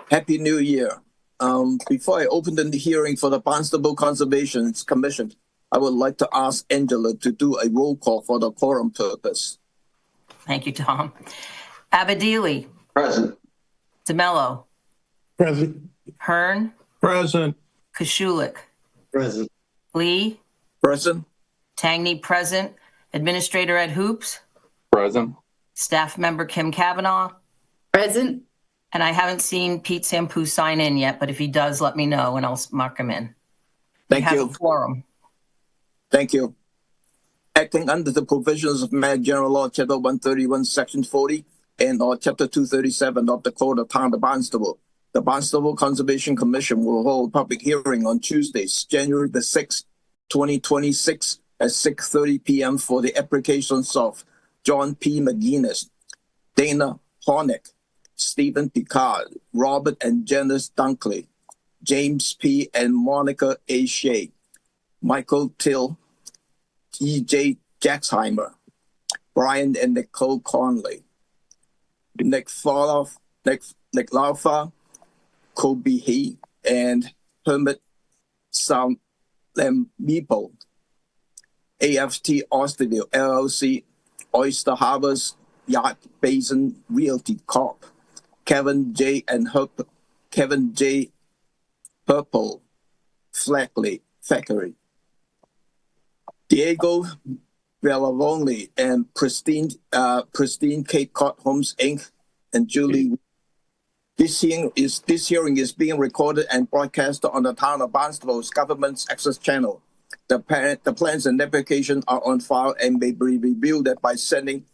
Happy New Year. Before I open the hearing for the Barnstable Conservation Commission, I would like to ask Angela to do a roll call for the quorum purpose. Thank you, Tom. Abadili. Present. DeMello. Present. Hearn. Present. Koshulik. Present. Lee. Present. Tangney present. Administrator Ed Hoops. Present. Staff member Kim Kavanaugh. Present. And I haven't seen Pete Sampu sign in yet, but if he does, let me know and I'll mark him in. Thank you. Have a quorum. Thank you. Acting under the provisions of Mass General Law, Chapter 131, Section 40, and or Chapter 237 of the Code of Town of Barnstable, the Barnstable Conservation Commission will hold a public hearing on Tuesday, January the 6th, 2026 at 6:30 p.m. for the applications of John P. McGuinness, Dana Hornick, Stephen Picard, Robert and Janice Dunkley, James P. and Monica A. Shea, Michael Till, E.J. Jacksheimer, Brian and Nicole Conley, Nick Laufa, Kobe He, and Hermit Sam Meeple, AFT Austinville LLC, Oyster Harbor's Yacht Basin Realty Corp., Kevin J. Purple Factory, Diego Bellavoni and Pristine Cape Cod Homes Inc. and Julie. This hearing is being recorded and broadcast on the Town of Barnstable's Government's Access Channel. The plans and application are on file and may be reviewed by scheduling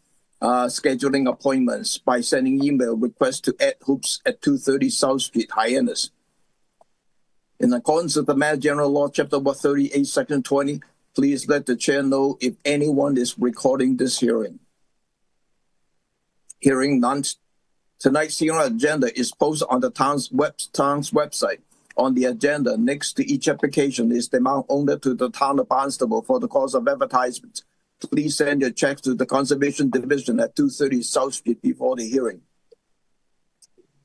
appointments by sending email requests to @hoops@230 South Street, Hyannis. In accordance with the Mass General Law, Chapter 138, Section 20, please let the chair know if anyone is recording this hearing. Hearing none. Tonight's hearing agenda is posted on the town's website. On the agenda, next to each application is the amount owed to the Town of Barnstable for the cost of advertisement. Please send your checks to the Conservation Division at 230 South Street before the hearing.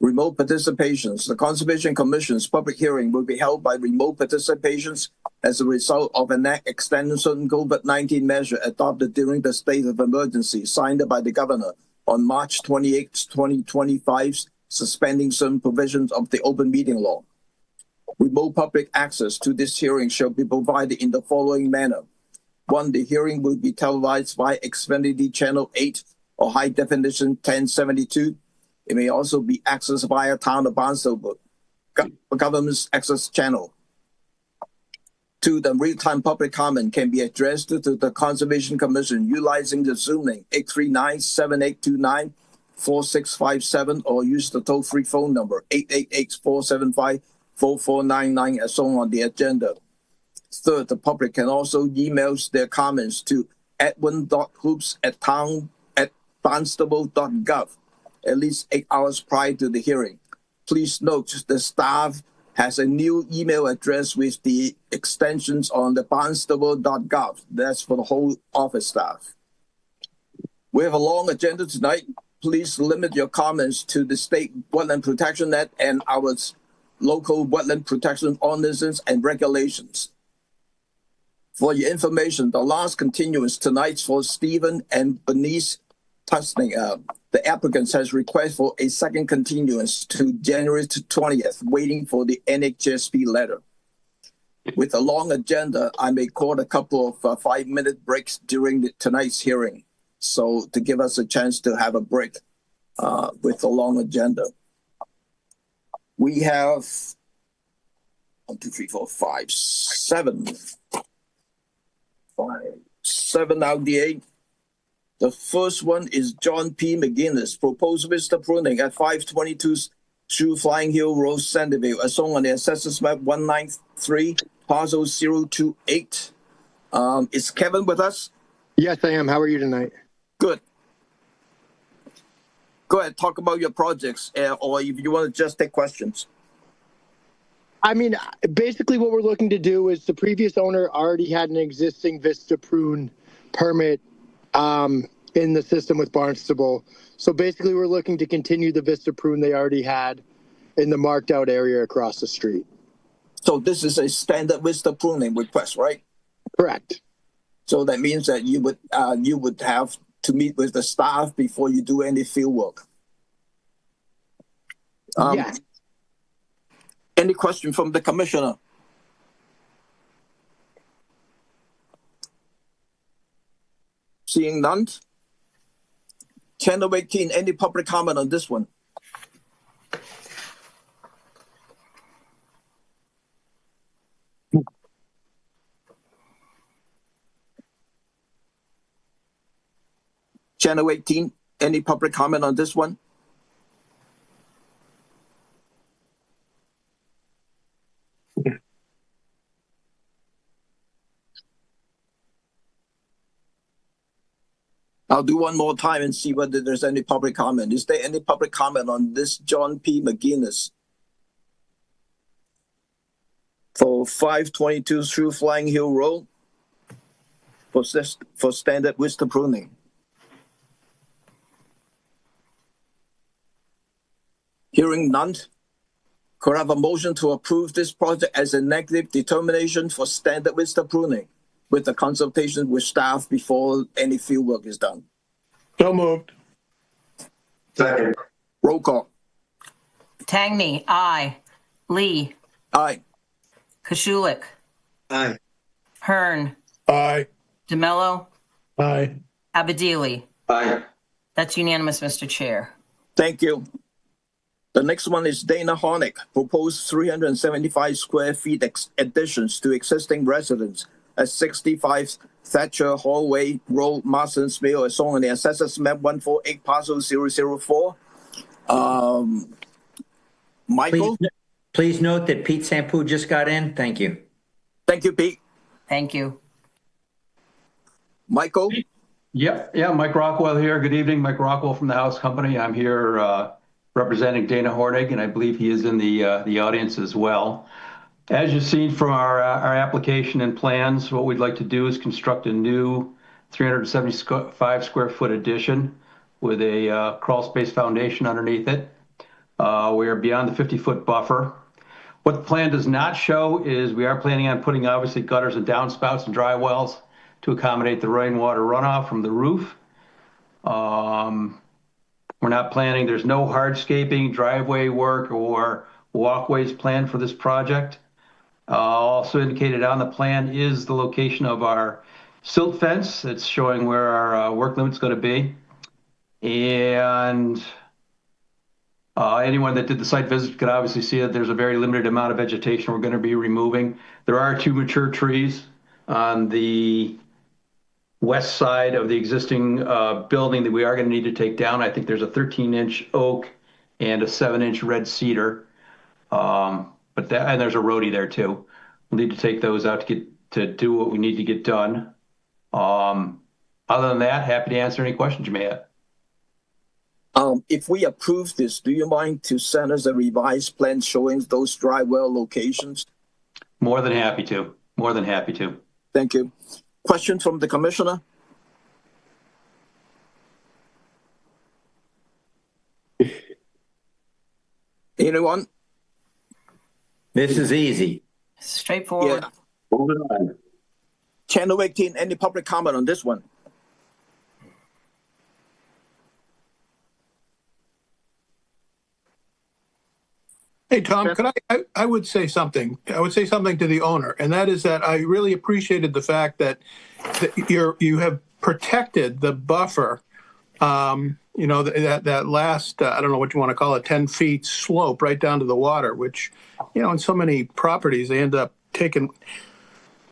Remote participations. The Conservation Commission's public hearing will be held by remote participations as a result of an extended COVID-19 measure adopted during the state of emergency signed by the governor on March 28, 2025, suspending certain provisions of the open meeting law. Remote public access to this hearing shall be provided in the following manner. 1, the hearing will be televised by Xfinity Channel 8 or High Definition 1072. It may also be accessed via Town of Barnstable Government's Access Channel. 2, the real-time public comment can be addressed to the Conservation Commission utilizing the Zoom link 839-7829-4657 or use the toll-free phone number 888-475-4499 as shown on the agenda. 3rd, the public can also email their comments to edwin.hoops@barnstable.gov at least 8 hours prior to the hearing. Please note the staff has a new email address with the extensions on the barnstable.gov. That's for the whole office staff. We have a long agenda tonight. Please limit your comments to the State Wetland Protection Act and our local wetland protection ordinances and regulations. For your information, the last continuance tonight for Stephen and Bernice Tusney. The applicants has requested for a second continuance to January 20th, waiting for the NHSP letter. With a long agenda, I may call a couple of 5-minute breaks during tonight's hearing, so to give us a chance to have a break with a long agenda. We have 1, 2, 3, 4, 5, 7. 7 out of the 8. The first one is John P. McGuinness, proposed Mr. Pruning at 522 Shoe Flying Hill Road, Sandyville, as shown on the Assessors Map 193, parcel 028. Is Kevin with us? Yes, I am. How are you tonight? Good. Go ahead, talk about your projects, or if you want to just take questions. I mean, basically what we're looking to do is the previous owner already had an existing Vista Prune permit in the system with Barnstable. So basically we're looking to continue the Vista Prune they already had. in the marked out area across the street. So this is a standard vista pruning request, right? Correct. So that means that you would have to meet with the staff before you do any field work. Yes. Any question from the commissioner? Seeing none. Channel 18, any public comment on this one? Channel 18, any public comment on this one? I'll do one more time and see whether there's any public comment. Is there any public comment on this John P. McGuinness for 522 through Flying Hill Road for standard vista pruning? Hearing none, could I have a motion to approve this project as a negative determination for standard vista pruning with the consultation with staff before any field work is done? So moved. Second. Roll call. Tangney, aye. Lee, Aye. Koshulik, Aye. Hearn, Aye. DeMello, Aye. Abadili. Aye. That's unanimous, Mr. Chair. Thank you. The next one is Dana Hornick, proposed 375 square feet additions to existing residents at 65 Thatcher Hallway Road, Marston's Mill, as shown on the Assessors Map 148, Parcel 004. Michael? Please note that Pete Sampu just got in. Thank you. Thank you, Pete. Thank you. Michael? Yep. Yeah, Mike Rockwell here. Good evening. Mike Rockwell from the House Company. I'm here representing Dana Hornig, and I believe he is in the audience as well. As you've seen from our application and plans, what we'd like to do is construct a new 375 square foot addition with a crawl space foundation underneath it. We are beyond the 50-foot buffer. What the plan does not show is we are planning on putting obviously gutters and downspouts and dry wells to accommodate the rainwater runoff from the roof. We're not planning, there's no hardscaping, driveway work, or walkways planned for this project. Also indicated on the plan is the location of our silt fence. It's showing where our work limit's going to be. And anyone that did the site visit could obviously see that there's a very limited amount of vegetation we're going to be removing. There are 2 mature trees on the west side of the existing building that we are going to need to take down. I think there's a 13-inch oak and a 7-inch red cedar. And there's a roadie there too. We'll need to take those out to do what we need to get done. Other than that, happy to answer any questions you may have. If we approve this, do you mind to send us a revised plan showing those dry well locations? More than happy to. More than happy to. Thank you. Question from the commissioner? Anyone? This is easy. Straightforward. Yeah. Moving on. Channel 18, any public comment on this one? Hey, Tom, could I would say something. I would say something to the owner, and that is that I really appreciated the fact that you have protected the buffer. That last, I don't know what you want to call it, 10 feet slope right down to the water, which, in so many properties, they end up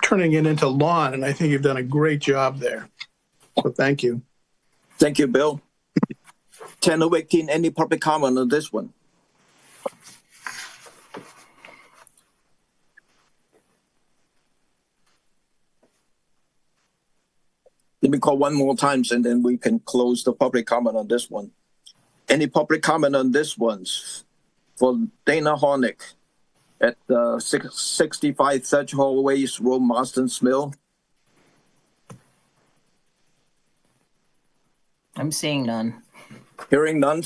turning it into lawn. And I think you've done a great job there. So thank you. Thank you, Bill. Channel 18, any public comment on this one? Let me call one more time and then we can close the public comment on this one. Any public comment on this one for Dana Hornick at 65 Thatcher Hallways Road, Marston's Mill? I'm seeing none. Hearing none.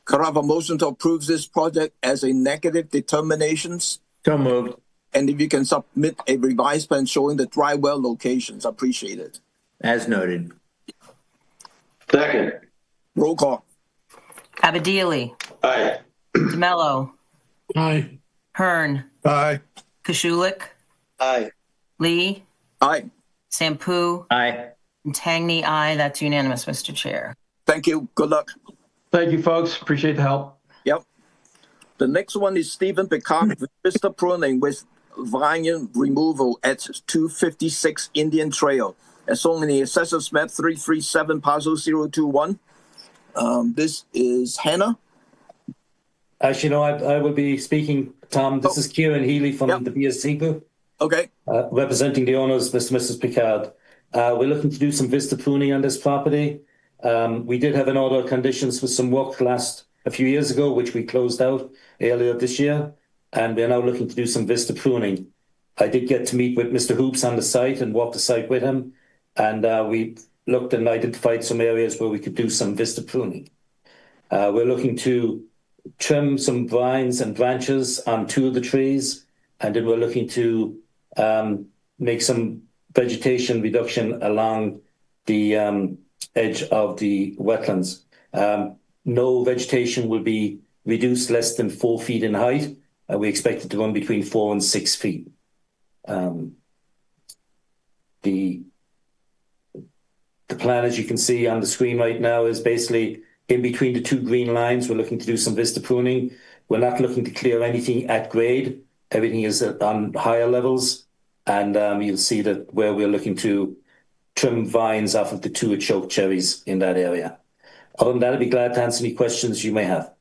Could I have a motion to approve this project as a negative determinations? So moved. And if you can submit a revised plan showing the dry well locations, appreciate it. As noted. Second. Roll call. Abadili, Aye. DeMello, Aye. Hearn, Aye. Koshulik, Aye. Lee, Aye. Sampu, Aye. and Tangney, aye. That's unanimous, Mr. Chair. Thank you. Good luck. Thank you, folks. Appreciate the help. Yep. The next one is Stephen Picard with Vista Pruning with vine removal at 256 Indian Trail. As only the assessors map 337 parcel 021. This is Hannah. Actually, no, I will be speaking, Tom. This is Kieran Healy from the BSC Group, Okay. representing the owners, Mr. and Mrs. Picard. We're looking to do some vista pruning on this property. We did have an order of conditions for some work a few years ago, which we closed out earlier this year, and we're now looking to do some vista pruning. I did get to meet with Mr. Hoops on the site and walk the site with him, and we looked and identified some areas where we could do some vista pruning. We're looking to trim some vines and branches on 2 of the trees, and then we're looking to make some vegetation reduction along the edge of the wetlands. No vegetation will be reduced less than 4 feet in height. We expect it to run between 4 and 6 feet. The plan, as you can see on the screen right now, is basically in between the 2 green lines. We're looking to do some vista pruning. We're not looking to clear anything at grade. Everything is on higher levels. And you'll see that where we're looking to trim vines off of the 2 choke cherries in that area. Other than that, I'd be glad to answer any questions you may have.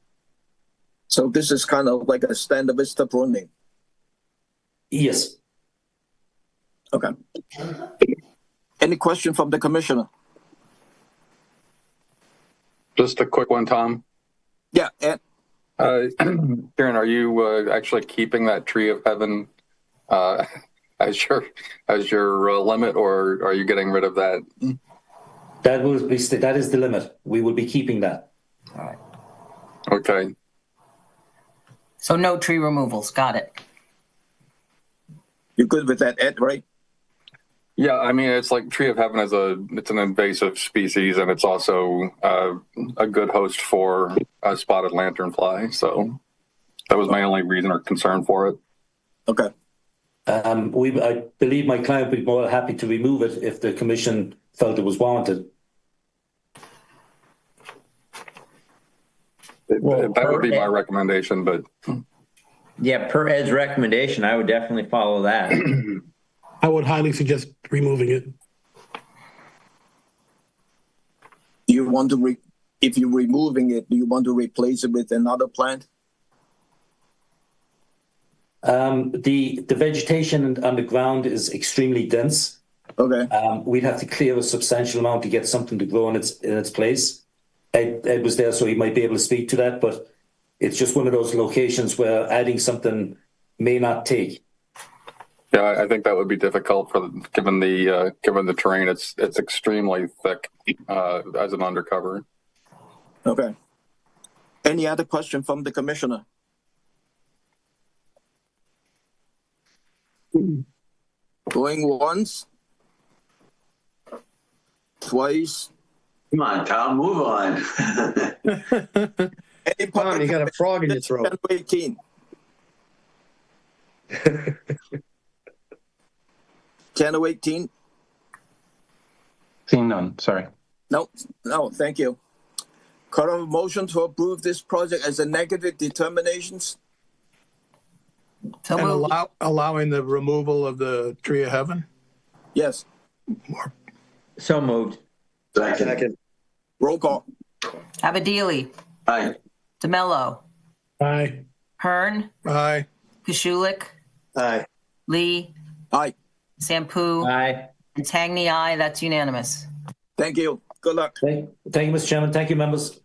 So this is kind of like a standard vista pruning. Yes. Okay. Any question from the commissioner? Just a quick one, Tom. Yeah, Ed. Karen, are you actually keeping that tree of heaven as your limit, or are you getting rid of that? That is the limit. We will be keeping that. All right. Okay. So no tree removals. Got it. You're good with that, Ed, right? Yeah, I mean, it's like tree of heaven it's an invasive species, and it's also a good host for a spotted lanternfly. So that was my only reason or concern for it. Okay. I believe my client would be more happy to remove it if the commission felt it was warranted. That would be my recommendation, but Yeah, per Ed's recommendation, I would definitely follow that. I would highly suggest removing it. You want to if you're removing it, do you want to replace it with another plant? The vegetation on the ground is extremely dense. Okay. We'd have to clear a substantial amount to get something to grow in its place. Ed was there, so he might be able to speak to that, but it's just one of those locations where adding something may not take. yeah, I think that would be difficult given the terrain. It's extremely thick as an undercover. Okay. Any other question from the commissioner? Going once, twice. Come on, Tom, move on. Any Tom, you got a frog in your throat. 10-18. 10-18. Seeing none, sorry. No, thank you. Could I have a motion to approve this project as a negative determinations? So And moved. allowing the removal of the tree of heaven? Yes. So moved. Second. Roll call. Abadili, Aye. DeMello, Aye. Hearn, Aye. Koshulik, Aye. Lee, Aye. Sampu, Aye. and Tangney, aye. That's unanimous. Thank you. Good luck. Thank you, Mr. Chairman. Thank you, members.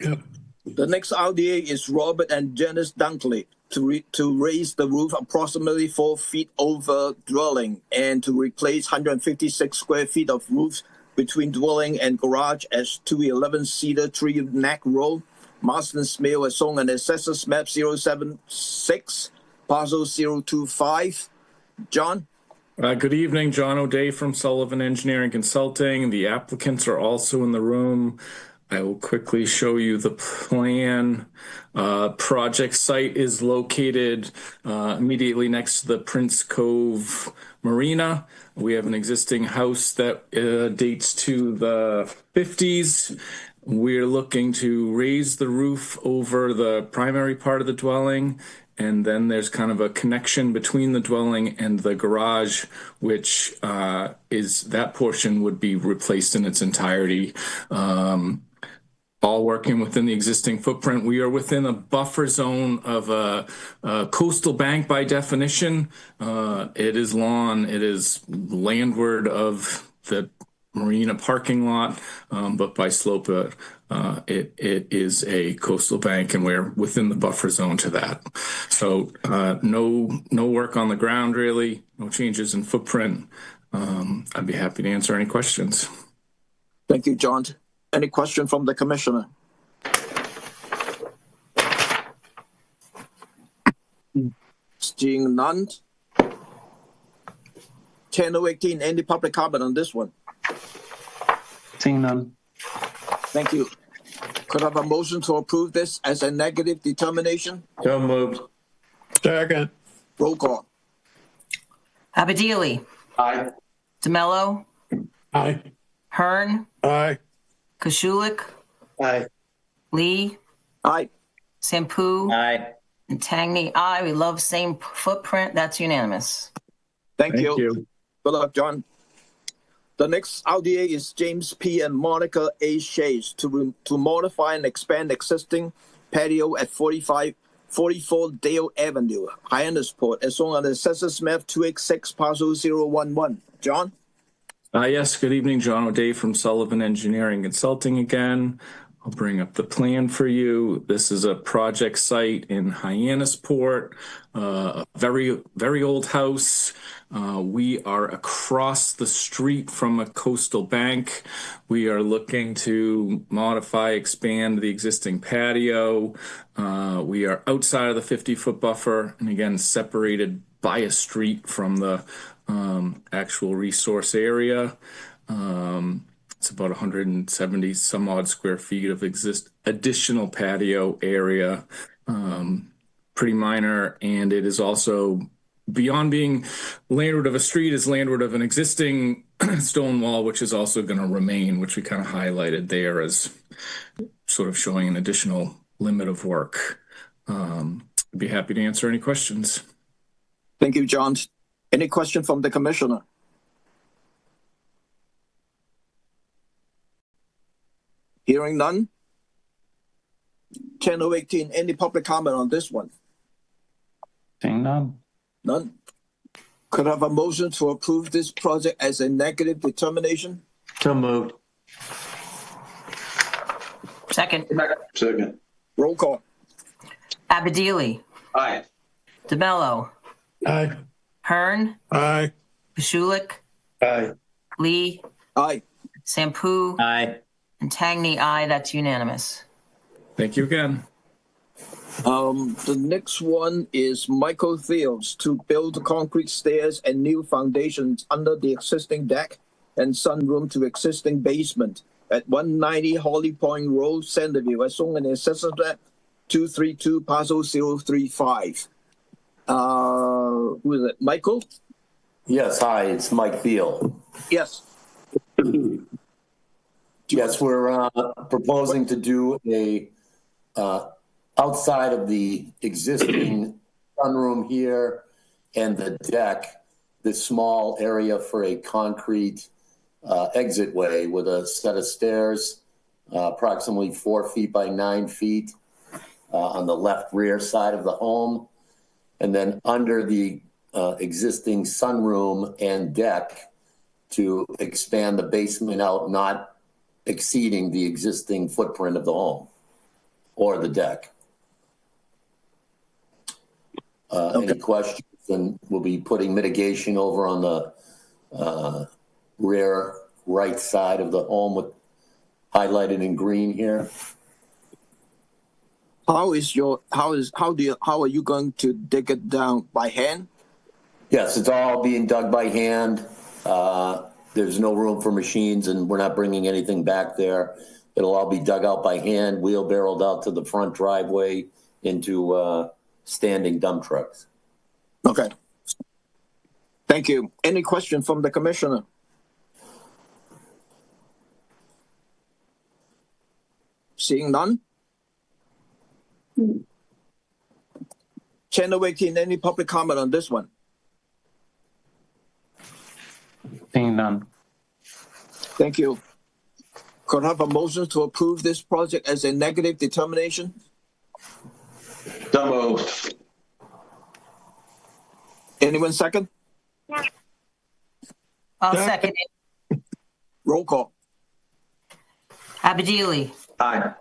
Yep. The next RDA is Robert and Janice Dunkley to raise the roof approximately 4 feet over dwelling and to replace 156 square feet of roofs between dwelling and garage as 211 Cedar Tree Neck Road. Marston's Mill as shown on Assessors Map 076, Parcel 025. John? Good evening, John O'Day from Sullivan Engineering Consulting. The applicants are also in the room. I will quickly show you the plan. Project site is located immediately next to the Prince Cove Marina. We have an existing house that dates to the 50s. We're looking to raise the roof over the primary part of the dwelling, and then there's kind of a connection between the dwelling and the garage, which is that portion would be replaced in its entirety. All working within the existing footprint. We are within a buffer zone of a coastal bank by definition. It is lawn, it is landward of the marina parking lot, but by slope, it is a coastal bank, and we're within the buffer zone to that. So no work on the ground really, no changes in footprint. I'd be happy to answer any questions. Thank you, John. Any question from the commissioner? Seeing none. 10:18, any public comment on this one? Seeing none. Thank you. Could I have a motion to approve this as a negative determination? So moved. Second. Roll call. Abadili. Aye. DeMello. Aye. Hearn. Aye. Koshulik. Aye. Lee. Aye. Sampu. Aye. And Tangney, aye. We love same footprint. That's unanimous. Thank you. Good luck, John. The next RDA is James P. and Monica A. Shays to modify and expand existing patio at 44 Dale Avenue, Hyannisport, as shown on the Assessors Map 286, Parcel 011. John? Yes, good evening, John O'Day from Sullivan Engineering Consulting again. I'll bring up the plan for you. This is a project site in Hyannisport, a very, very old house. We are across the street from a coastal bank. We are looking to modify, expand the existing patio. We are outside of the 50-foot buffer, and again, separated by a street from the actual resource area. It's about 170 some odd square feet of additional patio area, pretty minor. And it is also, beyond being landward of a street, is landward of an existing stone wall, which is also going to remain, which we kind of highlighted there as sort of showing an additional limit of work. I'd be happy to answer any questions. Thank you, John. Any question from the commissioner? Hearing none. 10:18, any public comment on this one? Seeing none. None. Could I have a motion to approve this project as a negative determination? So moved. Second. Second. Roll call. Abadili. Aye. DeMello. Aye. Hearn. Aye. Koshulik. Aye. Lee. Aye. Sampu. Aye. And Tangney, aye. That's unanimous. Thank you again. The next one is Michael Fields to build concrete stairs and new foundations under the existing deck and sunroom to existing basement at 190 Holly Point Road, Centerville, as shown in the Assessors Map 232, Parcel 035. Who is it? Michael? Yes, hi, it's Mike Field. Yes. Yes, we're proposing to do a outside of the existing sunroom here and the deck, this small area for a concrete exit way with a set of stairs, approximately 4 feet by 9 feet on the left rear side of the home. And then under the existing sunroom and deck to expand the basement out, not exceeding the existing footprint of the home or the deck. Any questions? And we'll be putting mitigation over on the rear right side of the home with highlighted in green here. How are you going to dig it down by hand? Yes, it's all being dug by hand. There's no room for machines, and we're not bringing anything back there. It'll all be dug out by hand, wheelbarrowed out to the front driveway into standing dump trucks. Okay. Thank you. Any question from the commissioner? Seeing none? Channel 18, any public comment on this one? Seeing none. Thank you. Could I have a motion to approve this project as a negative determination? So moved. Anyone second? I'll second it. Roll call. Abadili, Aye.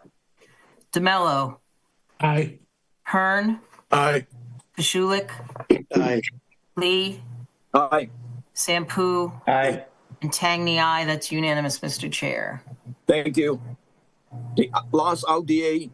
DeMello, Aye. Hearn, Aye. Pashulik, Aye. Lee, Aye. Sampu, Aye. and Tangney, aye. That's unanimous, Mr. Chair. Thank you. The last RDA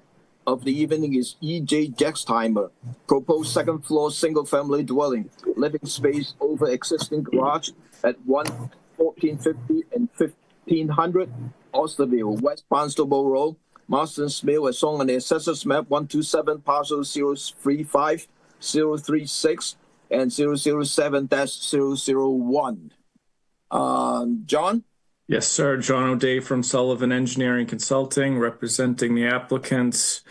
of the evening is E.J. Jackstimer. Proposed second floor single family dwelling, living space over existing garage at 1450 and 1500 Osterville, West Barnstable Road, Marston's Mill, as shown on the Assessors Map 127, parcel 035, 036, and 007-001. John? Yes, sir. John O'Day from Sullivan Engineering Consulting, representing the applicants.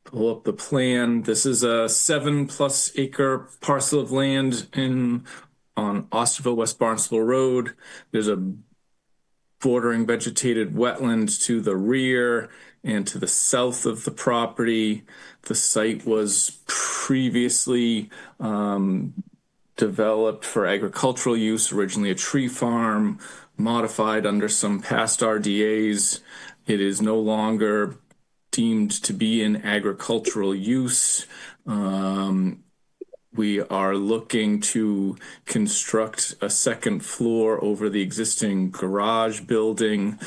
Pull up the plan. This is a 7+ acre parcel of land on Osterville, West Barnstable Road. There's a bordering vegetated wetland to the rear and to the south of the property. The site was previously developed for agricultural use, originally a tree farm, modified under some past RDAs. It is no longer deemed to be in agricultural use. We are looking to construct a second floor over the existing garage building,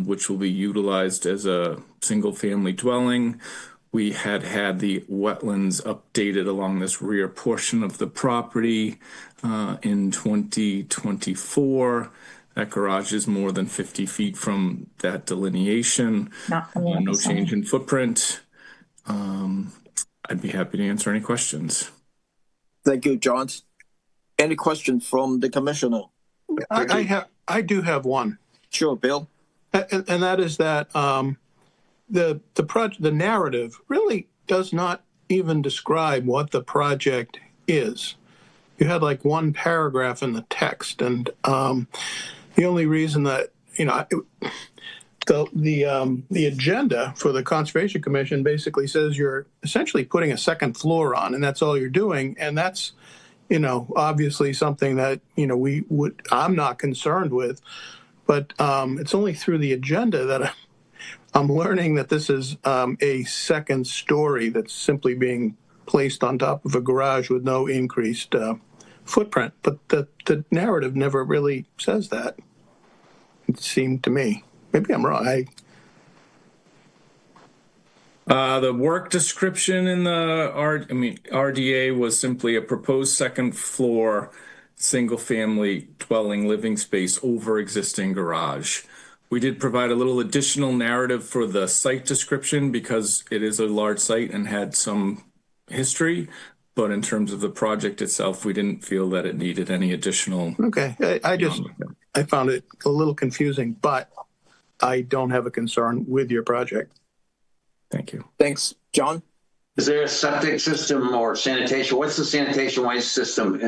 which will be utilized as a single-family dwelling. We had the wetlands updated along this rear portion of the property in 2024. That garage is more than 50 feet from that delineation. No change in footprint. I'd be happy to answer any questions. Thank you, John. Any questions from the commissioner? I do have one. Sure, Bill. And that is that the narrative really does not even describe what the project is. You had like one paragraph in the text, and the only reason that the agenda for the Conservation Commission basically says you're essentially putting a second floor on, and that's all you're doing, and that's obviously something that I'm not concerned with, but it's only through the agenda that I'm learning that this is a second story that's simply being placed on top of a garage with no increased footprint. But the narrative never really says that, it seemed to me. Maybe I'm wrong. The work description in the RDA was simply a proposed second floor single-family dwelling living space over existing garage. We did provide a little additional narrative for the site description because it is a large site and had some history, but in terms of the project itself, we didn't feel that it needed any additional. Okay, I found it a little confusing, but I don't have a concern with your project. Thank you. Thanks, John. Is there a septic system or sanitation? What's the sanitation waste system?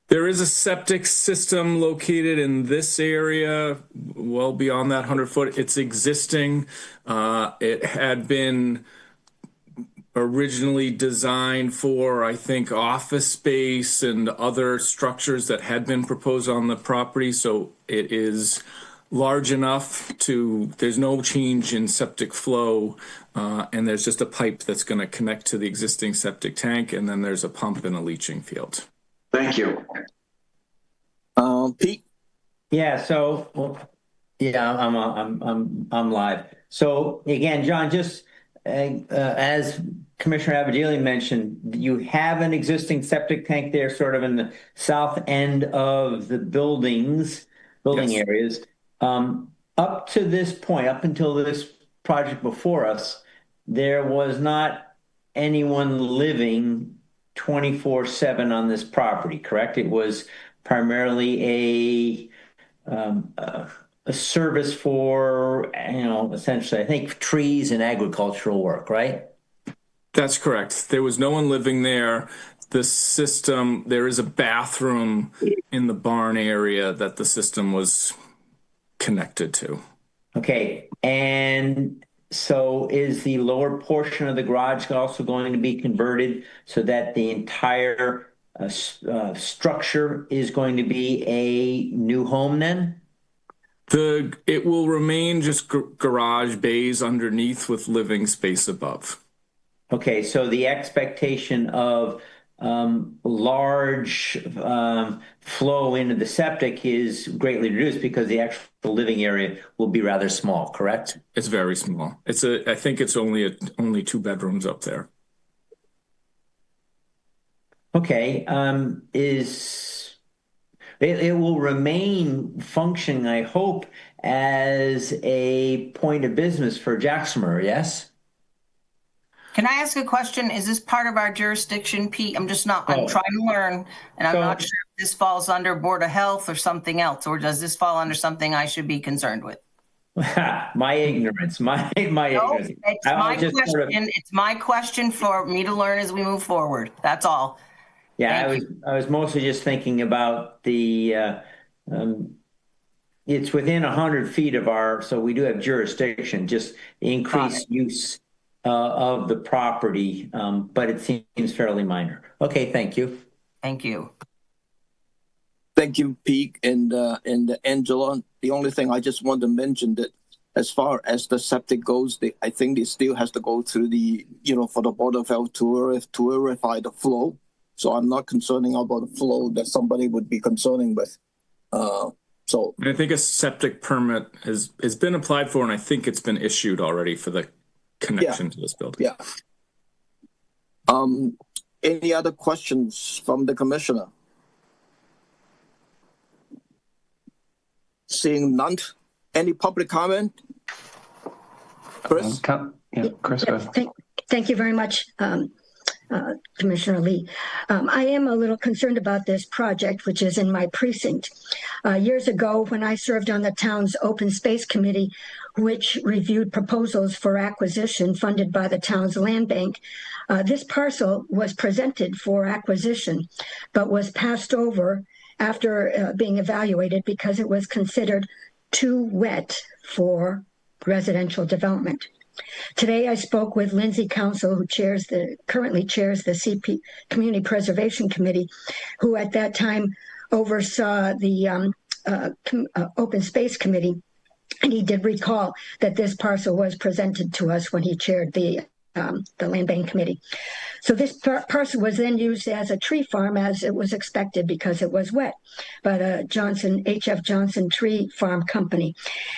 There is a septic system located in this area, well beyond that 100-foot. It's existing. It had been originally designed for, I think, office space and other structures that had been proposed on the property. So it is large enough there's no change in septic flow, and there's just a pipe that's going to connect to the existing septic tank, and then there's a pump and a leaching field. Thank you. Pete? Yeah. So, I'm live. So again, John, just as Commissioner Abadili mentioned, you have an existing septic tank there sort of in the south end of the building Yes. areas. Up to this point, up until this project before us, there was not anyone living 24/7 on this property, correct? It was primarily a service for, essentially, I think, trees and agricultural work, right? That's correct. There was no one living there. The system, there is a bathroom in the barn area that the system was connected to. Okay, and so is the lower portion of the garage also going to be converted so that the entire structure is going to be a new home then? It will remain just garage bays underneath with living space above. Okay, so the expectation of large flow into the septic is greatly reduced because the actual living area will be rather small, correct? It's very small. I think it's only 2 bedrooms up there. Okay, it will remain functioning, I hope, as a point of business for Jacksomer, yes? Can I ask a question? Is this part of our jurisdiction, Pete? I'm trying to learn, and I'm not sure if this falls under Board of Health or something else, or does this fall under something I should be concerned with? My ignorance, my ignorance. It's my question. It's my question for me to learn as we move forward. That's all. Yeah, I was mostly just thinking about the, it's within 100 feet of so we do have jurisdiction, just increased use of the property, but it seems fairly minor. Okay, thank you. Thank you. Thank you, Pete and Angela. The only thing I just want to mention that as far as the septic goes, I think it still has to go through for the Board of Health to verify the flow. So I'm not concerning about the flow that somebody would be concerning with. I think a septic permit has been applied for, and I think it's been issued already for the connection to this building. Yeah. Any other questions from the commissioner? Seeing none. Any public comment? Chris? Chris, go ahead. Thank you very much, Commissioner Lee. I am a little concerned about this project, which is in my precinct. Years ago, when I served on the town's open space committee, which reviewed proposals for acquisition funded by the town's land bank, this parcel was presented for acquisition, but was passed over after being evaluated because it was considered too wet for residential development. Today, I spoke with Lindsay Council, who currently chairs the CP Community Preservation Committee, who at that time oversaw the Open Space Committee, and he did recall that this parcel was presented to us when he chaired the Land Bank Committee. So this parcel was then used as a tree farm, as it was expected because it was wet, but H.F. Johnson Tree Farm Company.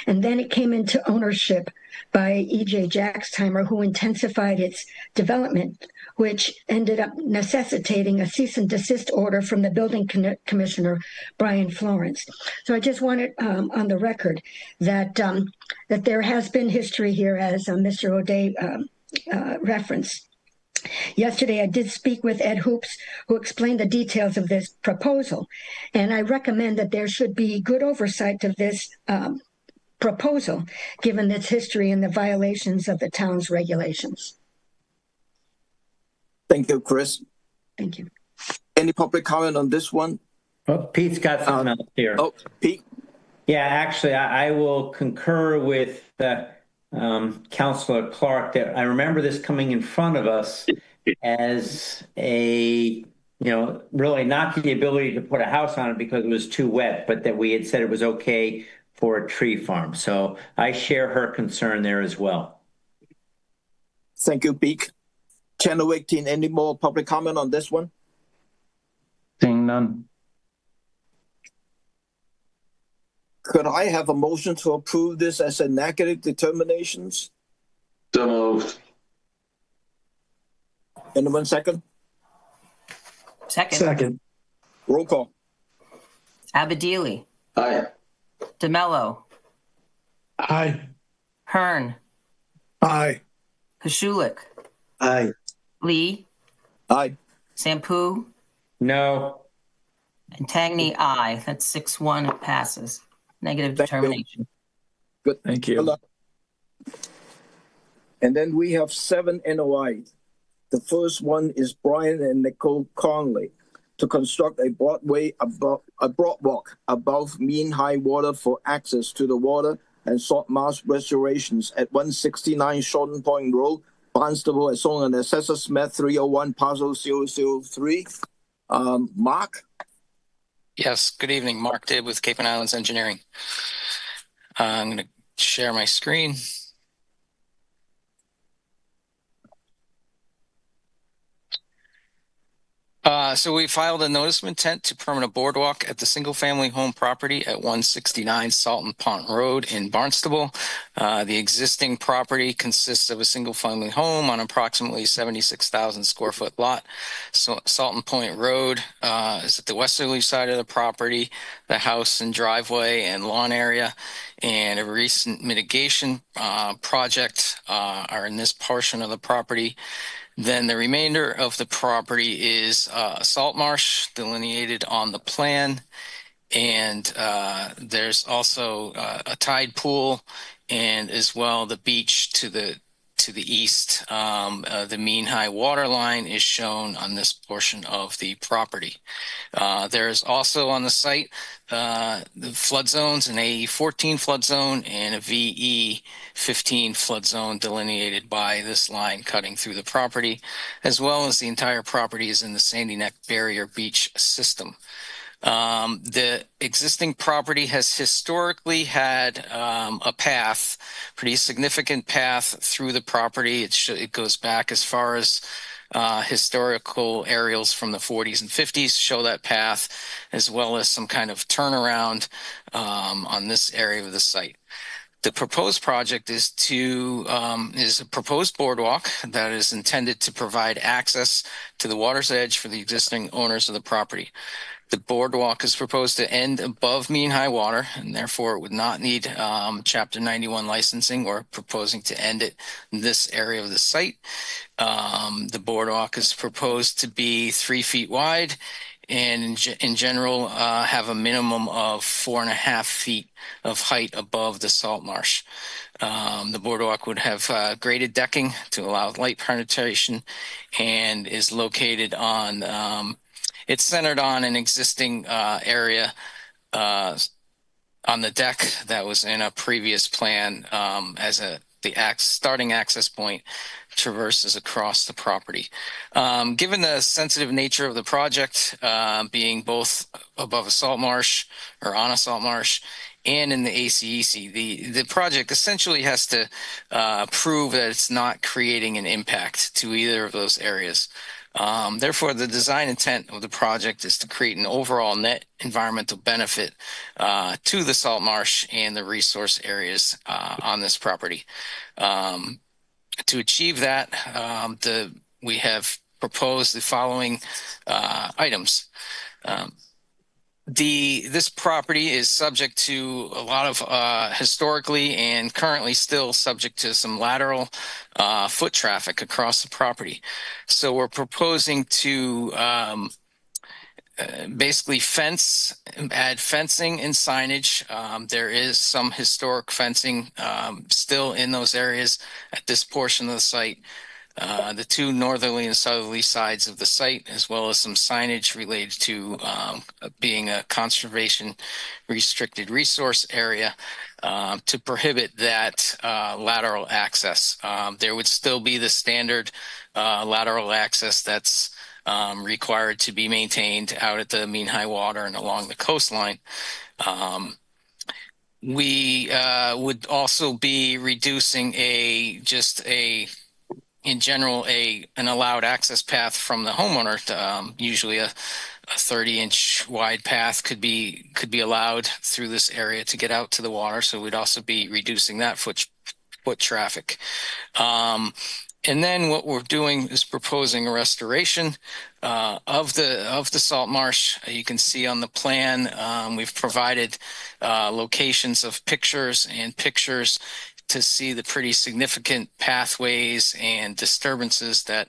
And then it came into ownership by E.J. Jackstimer, who intensified its development, which ended up necessitating a cease and desist order from the building commissioner, Brian Florence. So I just wanted on the record that that there has been history here, as Mr. O'Day referenced. Yesterday, I did speak with Ed Hoops, who explained the details of this proposal, and I recommend that there should be good oversight of this proposal, given its history and the violations of the town's regulations. Thank you, Chris. Thank you. Any public comment on this one? Oh, Pete's got something else here. Oh, Pete? Yeah, actually, I will concur with Councilor Clark that I remember this coming in front of us as really not the ability to put a house on it because it was too wet, but that we had said it was okay for a tree farm. So I share her concern there as well. Thank you, Pete. Channel 18, any more public comment on this one? Seeing none. Could I have a motion to approve this as a negative determinations? So moved. Anyone second? Second. Roll call. Abadili, Aye. DeMello, Aye. Hearn, Aye. Kashulik, Aye. Lee, Aye. Sampu, No. and Tangney, aye. That's 6-1, it passes. Negative Thank you. determination. Good. Thank Good you. luck. And then we have 7 NOI. The first one is Brian and Nicole Conley to construct a broadway above a broadwalk above mean high water for access to the water and salt marsh restorations at 169 Shorten Point Road, Barnstable, as shown on Assessors Map 301, Parcel 003. Mark? Yes, good evening. Mark Dibb with Cape and Islands Engineering. I'm going to share my screen. So we filed a notice of intent to permit a boardwalk at the single-family home property at 169 Salton Pond Road in Barnstable. The existing property consists of a single-family home on approximately 76,000 square foot lot. So Salton Point Road is at the westerly side of the property. The house and driveway and lawn area and a recent mitigation project are in this portion of the property. Then the remainder of the property is a salt marsh delineated on the plan. And there's also a tide pool and as well the beach to the east. The mean high water line is shown on this portion of the property. There's also on the site the flood zones, an AE 14 flood zone and a VE 15 flood zone delineated by this line cutting through the property, as well as the entire property is in the Sandy Neck Barrier Beach system. The existing property has historically had a path, pretty significant path through the property. It goes back as far as historical aerials from the 40s and 50s show that path, as well as some kind of turnaround on this area of the site. The proposed project is a proposed boardwalk that is intended to provide access to the water's edge for the existing owners of the property. The boardwalk is proposed to end above mean high water, and therefore it would not need Chapter 91 licensing. Or proposing to end it in this area of the site. The boardwalk is proposed to be 3 feet wide and in general have a minimum of 4.5 feet of height above the salt marsh. The boardwalk would have graded decking to allow light penetration and is located on, it's centered on an existing area on the deck that was in a previous plan as the starting access point traverses across the property. Given the sensitive nature of the project, being both above a salt marsh or on a salt marsh and in the ACEC, the project essentially has to prove that it's not creating an impact to either of those areas. Therefore, the design intent of the project is to create an overall net environmental benefit to the salt marsh and the resource areas on this property. To achieve that, we have proposed the following items. This property is subject to a lot of historically and currently still subject to some lateral foot traffic across the property. So we're proposing to basically add fencing and signage. There is some historic fencing still in those areas at this portion of the site. The 2 northerly and southerly sides of the site, as well as some signage related to being a conservation restricted resource area to prohibit that lateral access. There would still be the standard lateral access that's required to be maintained out at the mean high water and along the coastline. We would also be reducing in general, an allowed access path from the homeowner to usually a 30-inch wide path could be allowed through this area to get out to the water. So we'd also be reducing that foot traffic. And then what we're doing is proposing a restoration of the salt marsh. You can see on the plan, we've provided locations of pictures to see the pretty significant pathways and disturbances that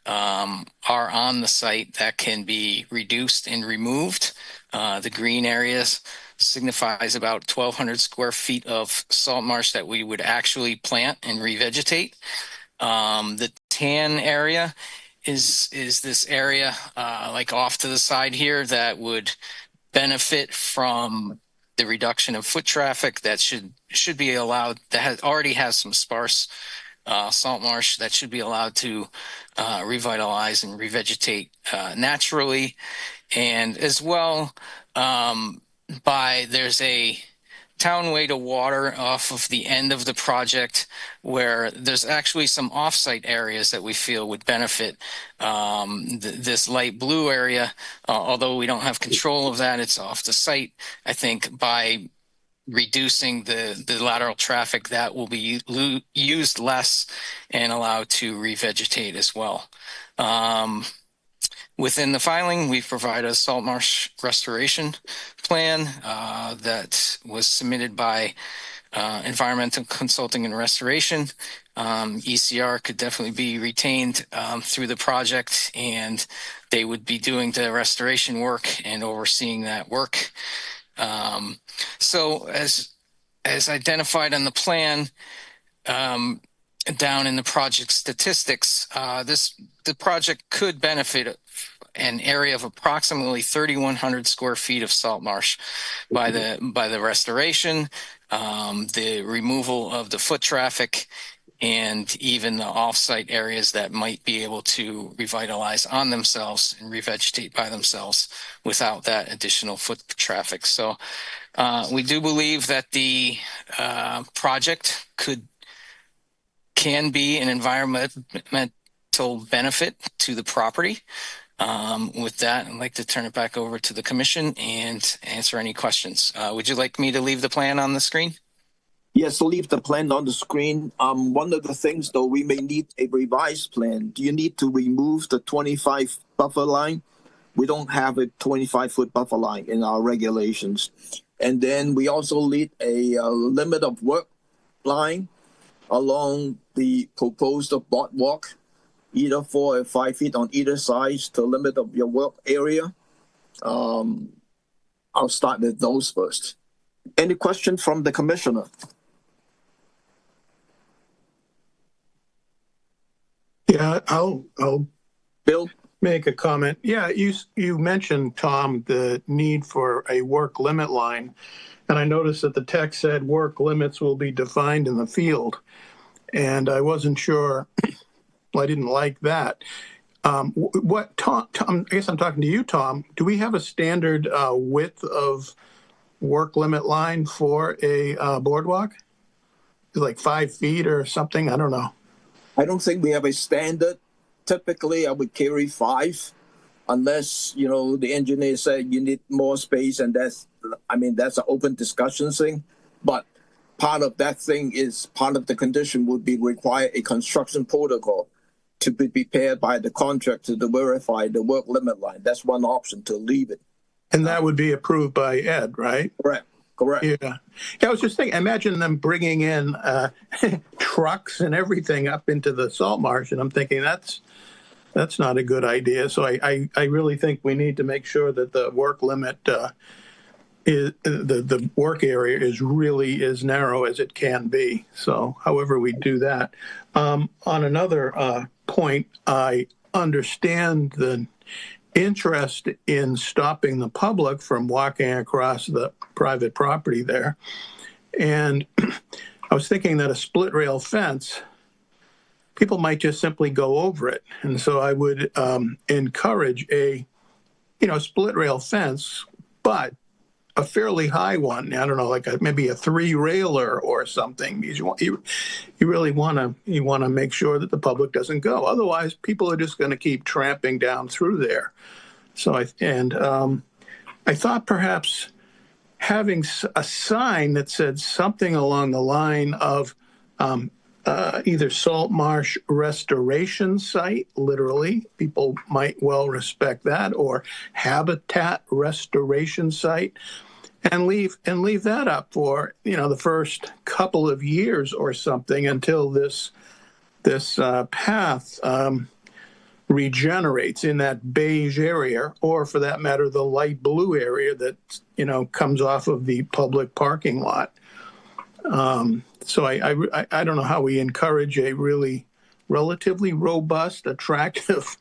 are on the site that can be reduced and removed. The green areas signifies about 1,200 square feet of salt marsh that we would actually plant and revegetate. The tan area is this area like off to the side here that would benefit from the reduction of foot traffic that should be allowed, that already has some sparse salt marsh that should be allowed to revitalize and revegetate naturally. And as well, there's a town way to water off of the end of the project where there's actually some offsite areas that we feel would benefit. This light blue area, although we don't have control of that, it's off the site. I think by reducing the lateral traffic, that will be used less and allowed to revegetate as well. Within the filing, we provide a salt marsh restoration plan that was submitted by Environmental Consulting and Restoration. ECR could definitely be retained through the project, and they would be doing the restoration work and overseeing that work. So as identified on the plan, down in the project statistics, the project could benefit an area of approximately 3,100 square feet of salt marsh by the restoration, the removal of the foot traffic, and even the off-site areas that might be able to revitalize on themselves and revegetate by themselves without that additional foot traffic. So we do believe that the project can be an environmental benefit to the property. With that, I'd like to turn it back over to the commission and answer any questions. Would you like me to leave the plan on the screen? Yes, leave the plan on the screen. One of the things, though, we may need a revised plan. Do you need to remove the 25 buffer line? We don't have a 25-foot buffer line in our regulations. And then we also need a limit of work line along the proposed boardwalk, either 4 or 5 feet on either side to limit of your work area. I'll start with those first. Any question from the commissioner? Yeah, I'll Bill? make a comment. Yeah, you mentioned, Tom, the need for a work limit line. And I noticed that the text said work limits will be defined in the field. And I wasn't sure, well, I didn't like that. Tom, I guess I'm talking to you, Tom. Do we have a standard width of work limit line for a boardwalk? Is it like 5 feet or something? I don't know. I don't think we have a standard. Typically, I would carry 5, unless, the engineer said you need more space, and that's an open discussion thing. But part of that thing is part of the condition would be require a construction protocol to be prepared by the contractor to verify the work limit line. That's one option, to leave it. And that would be approved by Ed, right? Correct. Yeah. I was just thinking, imagine them bringing in trucks and everything up into the salt marsh, and I'm thinking that's not a good idea. So I really think we need to make sure that the work limit is the work area is really as narrow as it can be. So however we do that. On another point, I understand the interest in stopping the public from walking across the private property there. And I was thinking that a split rail fence, people might just simply go over it. And so I would encourage a, split rail fence, but a fairly high one. I don't know, like maybe a 3-railer or something. You really want to make sure that the public doesn't go. Otherwise, people are just going to keep tramping down through there. So I thought perhaps having a sign that said something along the line of either salt marsh restoration site, literally, people might well respect that, or habitat restoration site, and leave that up for, the first couple of years or something until this path regenerates in that beige area, or for that matter, the light blue area that, comes off of the public parking lot. So I don't know how we encourage a really relatively robust, attractive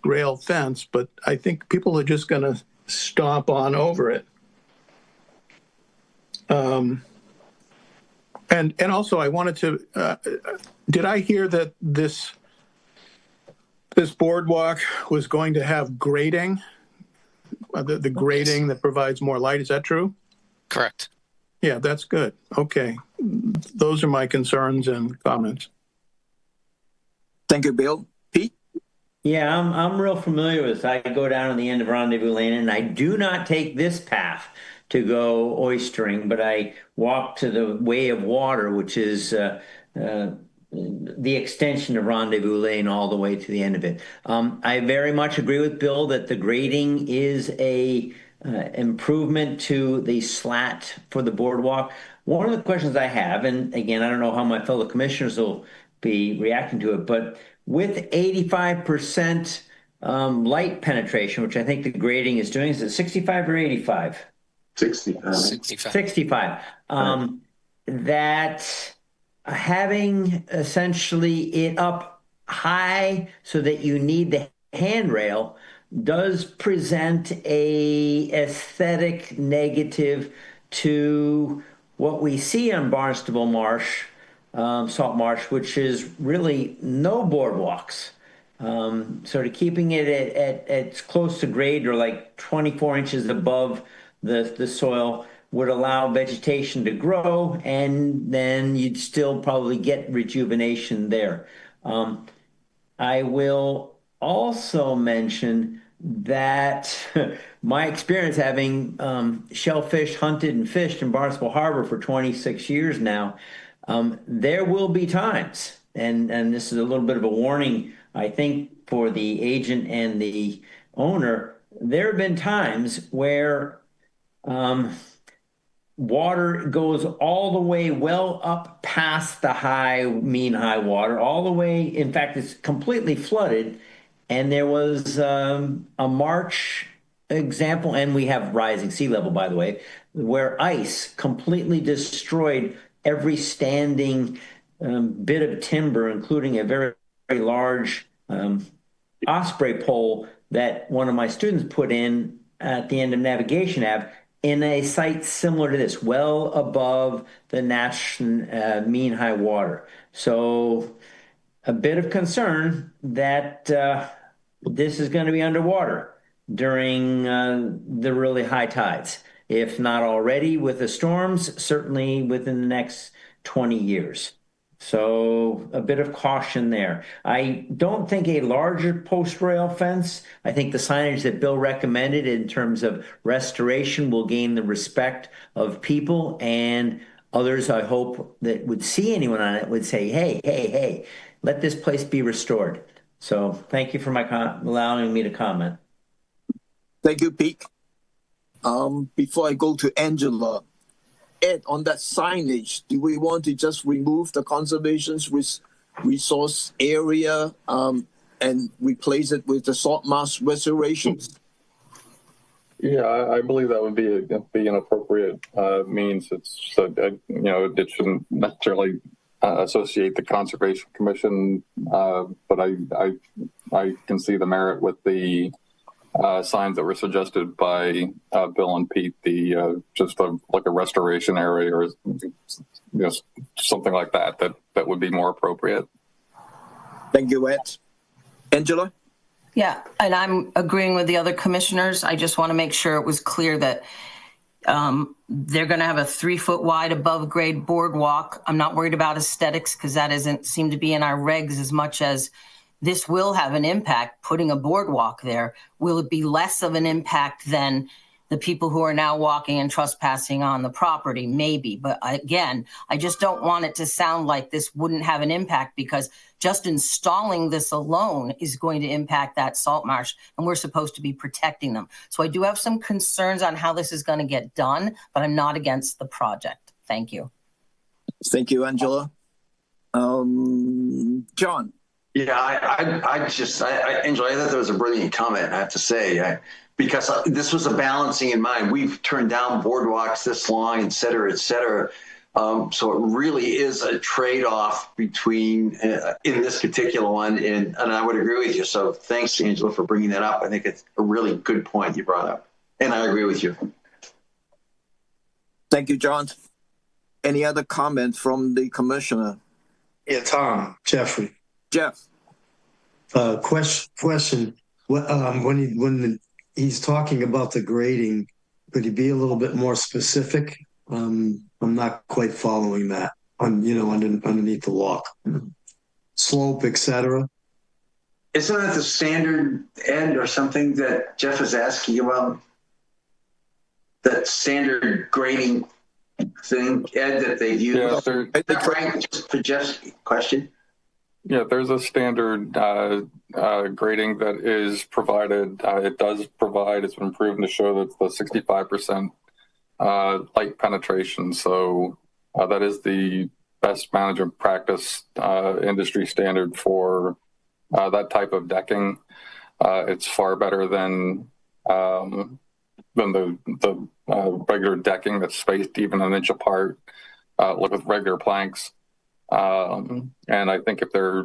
rail fence, but I think people are just going to stomp on over it. And also I wanted to, did I hear that this boardwalk was going to have grading, the grading that provides more light? Is that true? Correct. Yeah, that's good. Okay. Those are my concerns and comments. Thank you, Bill. Pete? Yeah, I'm real familiar with this. I go down to the end of Rendezvous Lane, and I do not take this path to go oystering, but I walk to the Way of Water, which is the extension of Rendezvous Lane all the way to the end of it. I very much agree with Bill that the grading is a improvement to the slat for the boardwalk. One of the questions I have, and again, I don't know how my fellow commissioners will be reacting to it, but with 85% light penetration, which I think the grading is doing, is it 65 or 85? 65. 65. 65. That having essentially it up high so that you need the handrail does present a aesthetic negative to what we see on Barnstable Marsh, Salt Marsh, which is really no boardwalks. Sort of keeping it at close to grade or like 24 inches above the soil would allow vegetation to grow, and then you'd still probably get rejuvenation there. I will also mention that my experience having shellfish hunted and fished in Barnstable Harbor for 26 years now, there will be times, and this is a little bit of a warning, I think, for the agent and the owner, there have been times where water goes all the way well up past the mean high water, all the way, in fact, it's completely flooded. And there was a March example, and we have rising sea level, by the way, where ice completely destroyed every standing bit of timber, including a very, very large osprey pole that one of my students put in at the end of Navigation Ave in a site similar to this, well above the national mean high water. So a bit of concern that this is going to be underwater during the really high tides, if not already with the storms, certainly within the next 20 years. So a bit of caution there. I don't think a larger post rail fence, I think the signage that Bill recommended in terms of restoration will gain the respect of people, and others, I hope, that would see anyone on it would say, hey, let this place be restored. So thank you for allowing me to comment. Thank you, Pete. Before I go to Angela, Ed, on that signage, do we want to just remove the conservation resource area and replace it with the salt marsh restorations? Yeah, I believe that would be an appropriate means. It's it shouldn't necessarily associate the Conservation Commission, but I can see the merit with the signs that were suggested by Bill and Pete. Like a restoration area or something like that would be more appropriate. Thank you, Ed. Angela? Yeah, and I'm agreeing with the other commissioners. I just want to make sure it was clear that they're going to have a 3-foot wide above grade boardwalk. I'm not worried about aesthetics because that doesn't seem to be in our regs as much as this will have an impact putting a boardwalk there. Will it be less of an impact than the people who are now walking and trespassing on the property, maybe. But again, I just don't want it to sound like this wouldn't have an impact, because just installing this alone is going to impact that salt marsh, and we're supposed to be protecting them. So I do have some concerns on how this is going to get done, but I'm not against the project. Thank you. Thank you, Angela. John. Yeah, Angela, I thought that was a brilliant comment, I have to say, because this was a balancing in mind. We've turned down boardwalks this long, et cetera, et cetera. So it really is a trade-off between, in this particular one, and I would agree with you. So thanks, Angela, for bringing that up. I think it's a really good point you brought up, and I agree with you. Thank you, John. Any other comment from the commissioner? Yeah, Tom, Jeffrey. Jeff. Question. When he's talking about the grading, could he be a little bit more specific? I'm not quite following that. Underneath the walk, slope, etc. Isn't that the standard end or something that Jeff is asking about? That standard grading thing, Ed, that they've used. Yeah, Is that right? Just for Jeff's question. Yeah, there's a standard grading that is provided. It does provide, it's been proven to show that the 65% light penetration. So that is the best management practice industry standard for that type of decking. It's far better than the regular decking that's spaced even an inch apart, with regular planks. And I think if they're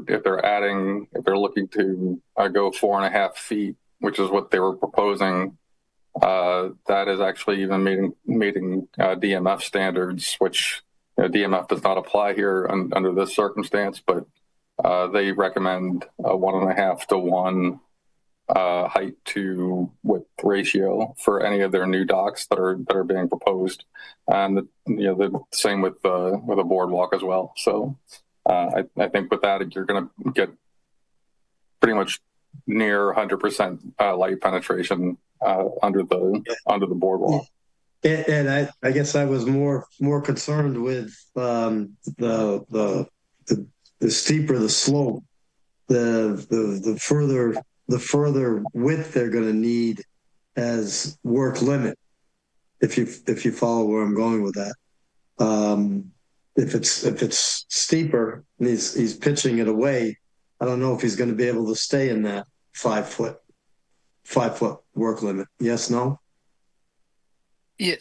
looking to go 4.5 feet, which is what they were proposing, that is actually even meeting DMF standards, which DMF does not apply here under this circumstance, but they recommend a 1.5 to 1 height to width ratio for any of their new docks that are being proposed, and the same with a boardwalk as well. So I think with that you're going to get pretty much near 100% light penetration under the boardwalk. And I guess I was more concerned with the steeper the slope, the further width they're going to need as work limit. If you follow where I'm going with that, if it's steeper and he's pitching it away, I don't know if he's going to be able to stay in that 5 foot work limit. Yes, no. Yeah,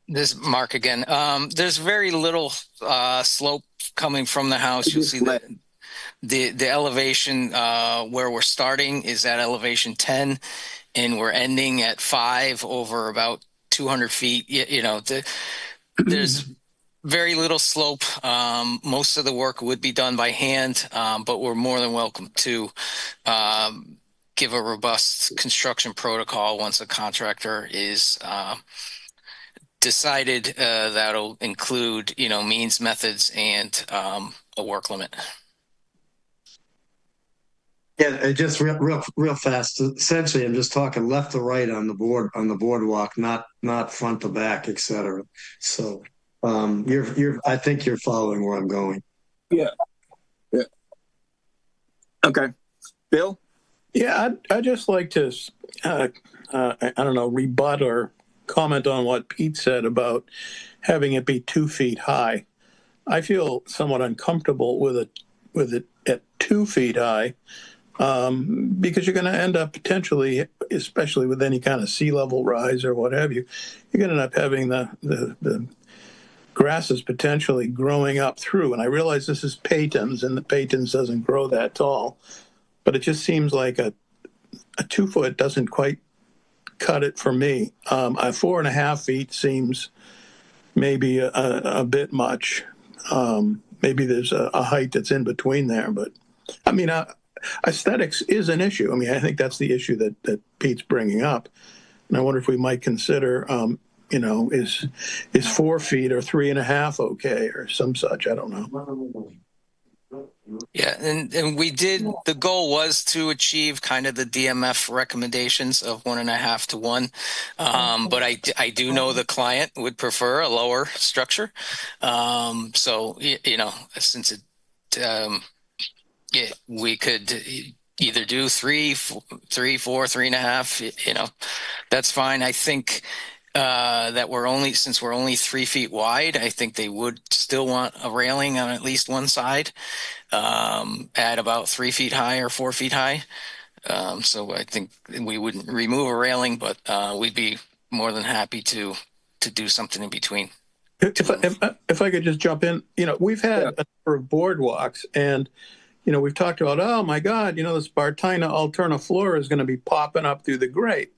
this is Mark again. There's very little slope coming from the house. You'll see that the elevation where we're starting is at elevation 10, and we're ending at 5 over about 200 feet. There's very little slope. Most of the work would be done by hand, but we're more than welcome to give a robust construction protocol once a contractor is decided. That'll include, means, methods, and a work limit. Yeah, just real fast. Essentially, I'm just talking left to right on the boardwalk, not front to back, etc. So I think you're following where I'm going. Yeah. Okay, Bill. Yeah, I'd just like to, I don't know, rebut or comment on what Pete said about having it be 2 feet high. I feel somewhat uncomfortable with it at 2 feet high, because you're going to end up potentially, especially with any kind of sea level rise or what have you, you're going to end up having the grasses potentially growing up through. And I realize this is Peyton's, and the Peyton's doesn't grow that tall, but it just seems like a 2 foot doesn't quite cut it for me. 4.5 feet seems maybe a bit much. Maybe there's a height that's in between there, but I mean, aesthetics is an issue. I mean, I think that's the issue that Pete's bringing up, and I wonder if we might consider, is 4 feet or 3.5 okay, or some such? I don't know. Yeah, and we did, the goal was to achieve kind of the DMF recommendations of 1.5 to 1. But I do know the client would prefer a lower structure. So, since it, yeah, we could either do 3, 4, 3.5, that's fine. I think that since we're only 3 feet wide, I think they would still want a railing on at least one side, at about 3 feet high or 4 feet high. So I think we wouldn't remove a railing, but we'd be more than happy to do something in between. If I could just jump in, we've had a number of boardwalks, and we've talked about, oh my God, the Spartina Alterna Flora is going to be popping up through the grate.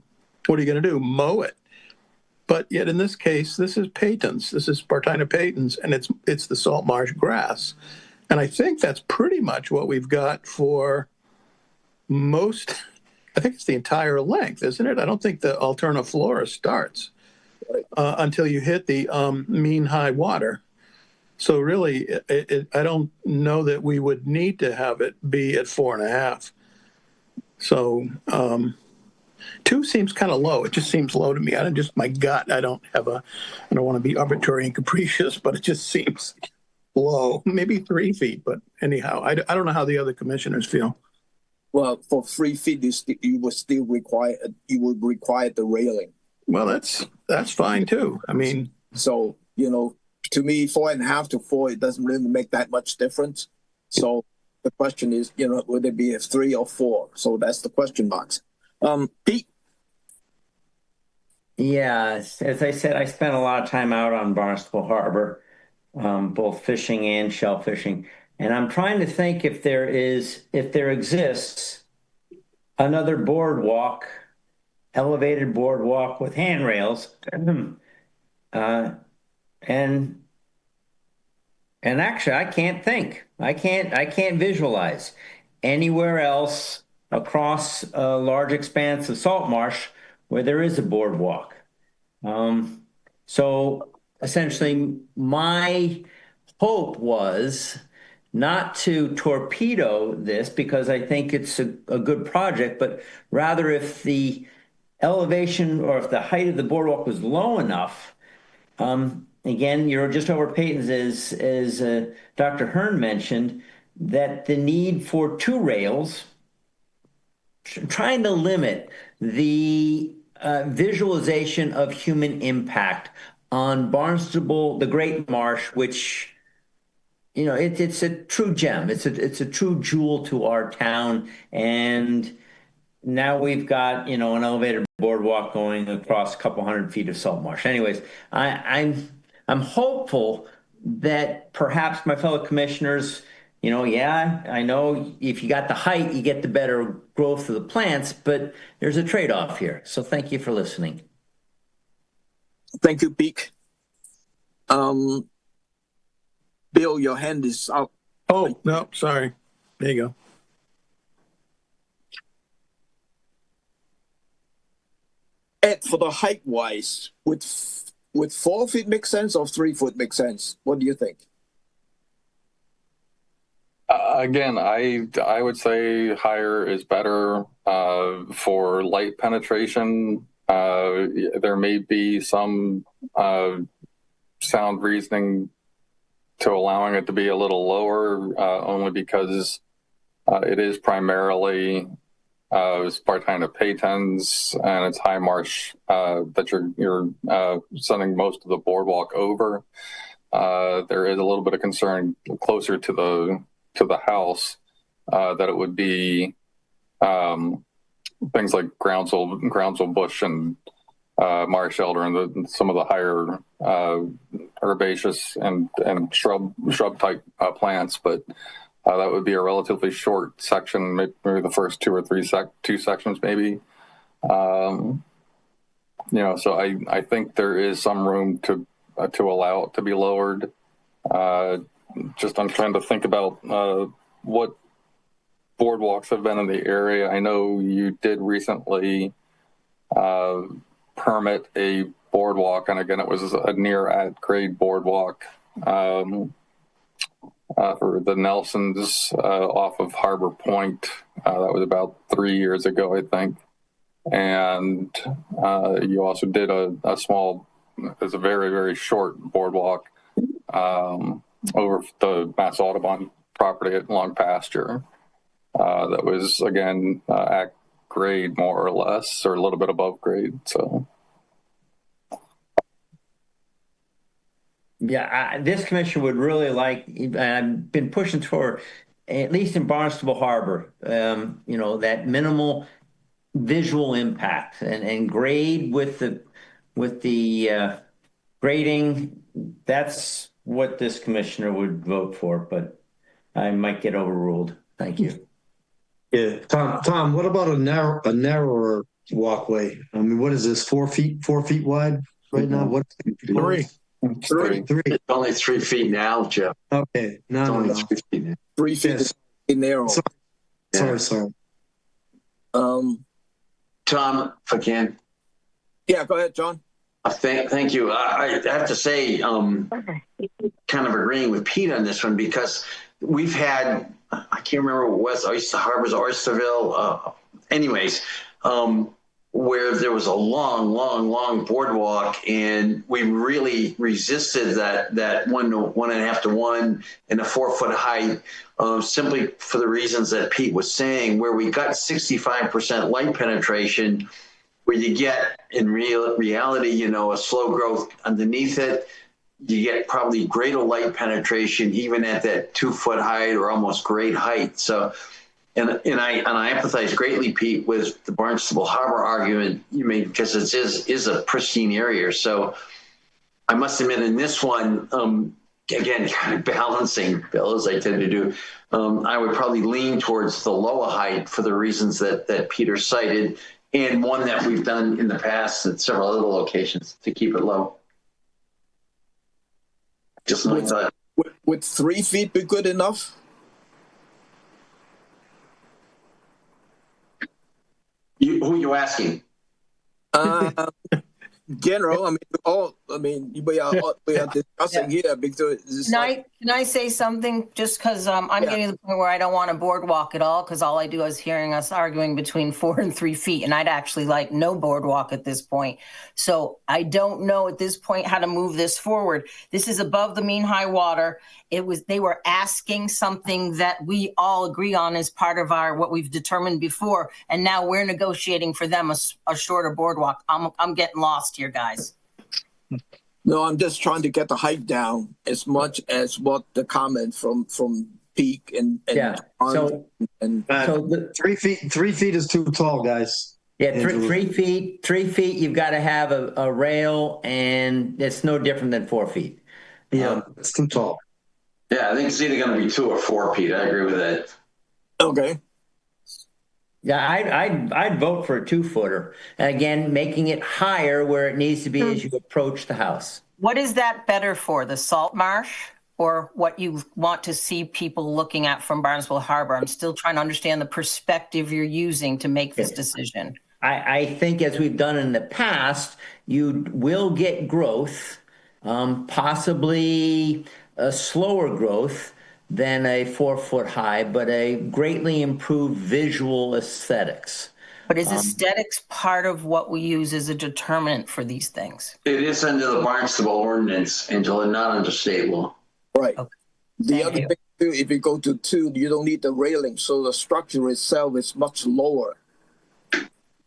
What are you going to do? Mow it? But yet in this case, this is Peyton's. This is Spartina Peyton's, and it's the salt marsh grass. And I think that's pretty much what we've got for most. I think it's the entire length, isn't it? I don't think the Alterna Flora starts until you hit the mean high water. So really, I don't know that we would need to have it be at 4.5. So 2 seems kind of low. It just seems low to me. My gut. I don't want to be arbitrary and capricious, but it just seems low. Maybe 3 feet, but anyhow, I don't know how the other commissioners feel. Well, for 3 feet, you would require the railing. Well, that's fine too. I mean, so to me, 4.5 to 4, it doesn't really make that much difference. So the question is, would it be a 3 or 4? So that's the question marks. Pete. Yeah, as I said, I spent a lot of time out on Barnstable Harbor, both fishing and shell fishing. And I'm trying to think if there exists another boardwalk, elevated boardwalk with handrails. And actually, I can't think. I can't visualize anywhere else across a large expanse of salt marsh where there is a boardwalk. So essentially, my hope was not to torpedo this because I think it's a good project, but rather if the elevation or if the height of the boardwalk was low enough, again, you're just over Peyton's, as Dr. Hearn mentioned, that the need for 2 rails, trying to limit the visualization of human impact on Barnstable, the Great Marsh, which, it's a true gem. It's a true jewel to our town. And now we've got, an elevated boardwalk going across a couple 100 feet of salt marsh. Anyways, I'm hopeful that perhaps my fellow commissioners, I know if you got the height, you get the better growth of the plants, but there's a trade-off here. So thank you for listening. Thank you, Pete. Bill, your hand is up. Oh, no, sorry. There you go. Ed, for the height-wise, would 4 feet make sense or 3 foot make sense? What do you think? Again, I would say higher is better for light penetration. There may be some sound reasoning to allowing it to be a little lower, only because it is primarily Spartina Peyton's and it's high marsh that you're sending most of the boardwalk over. There is a little bit of concern closer to the house that it would be things like groundsel bush and marsh elder and some of the higher herbaceous and shrub type plants, but that would be a relatively short section, maybe the first 2 or 3 two sections, maybe. So I think there is some room to allow it to be lowered. Just I'm trying to think about what boardwalks have been in the area. I know you did recently permit a boardwalk, and again, it was a near at grade boardwalk for the Nelsons off of Harbor Point. That was about 3 years ago, I think. And you also did a small, it's a very, very short boardwalk over the Mass Audubon property at Long Pasture. That was, again, at grade more or less, or a little bit above grade. So. Yeah, this commission would really like, I've been pushing for, at least in Barnstable Harbor, that minimal visual impact and grade with the grading. That's what this commissioner would vote for, but I might get overruled. Thank you. Yeah, Tom, what about a narrower walkway? I mean, what is this, 4 feet wide right now? What? Three. Three. It's only 3 feet now, Jeff. Okay, It's only 3 feet now. 3 feet is narrow. Sorry. Tom, again. Yeah, go ahead, John. Thank you. I have to say, kind of agreeing with Pete on this one, because we've had, I can't remember what it was, Harbor's Oysterville, where there was a long boardwalk, and we really resisted that 1 to 1.5 to 1 and a 4 foot height, simply for the reasons that Pete was saying, where we got 65% light penetration, where you get in reality, a slow growth underneath it. You get probably greater light penetration even at that 2 foot height or almost grade height. So, and I empathize greatly, Pete, with the Barnstable Harbor argument you made, because it is a pristine area. So I must admit, in this one, again, kind of balancing, Bill, as I tend to do, I would probably lean towards the lower height for the reasons that Peter cited, and one that we've done in the past at several other locations to keep it low. Just like that. Would 3 feet be good enough? Who are you asking? General, we are discussing here because Can I say something? Just because I'm getting to the point where I don't want a boardwalk at all, because all I do is hearing us arguing between 4 and 3 feet, and I'd actually like no boardwalk at this point. So I don't know at this point how to move this forward. This is above the mean high water. They were asking something that we all agree on as part of what we've determined before, and now we're negotiating for them a shorter boardwalk. I'm getting lost here, guys. No, I'm just trying to get the height down as much as what the comment from Peak and yeah. So the 3 feet. 3 feet is too tall, guys. Yeah, 3 feet. 3 feet. You've got to have a rail, and it's no different than 4 feet. Yeah, it's too tall. Yeah, I think it's either going to be 2 or 4, Pete. I agree with that. Okay. Yeah, I'd vote for a 2 footer. Again, making it higher where it needs to be as you approach the house. What is that better for, the salt marsh or what you want to see people looking at from Barnstable Harbor? I'm still trying to understand the perspective you're using to make this decision. I think, as we've done in the past, you will get growth, possibly a slower growth than a 4 foot high, but a greatly improved visual aesthetics. But is aesthetics part of what we use as a determinant for these things? It is under the Barnstable ordinance, Angela, not under state law. Right. Okay. The other thing too, if you go to 2, you don't need the railing, so the structure itself is much lower.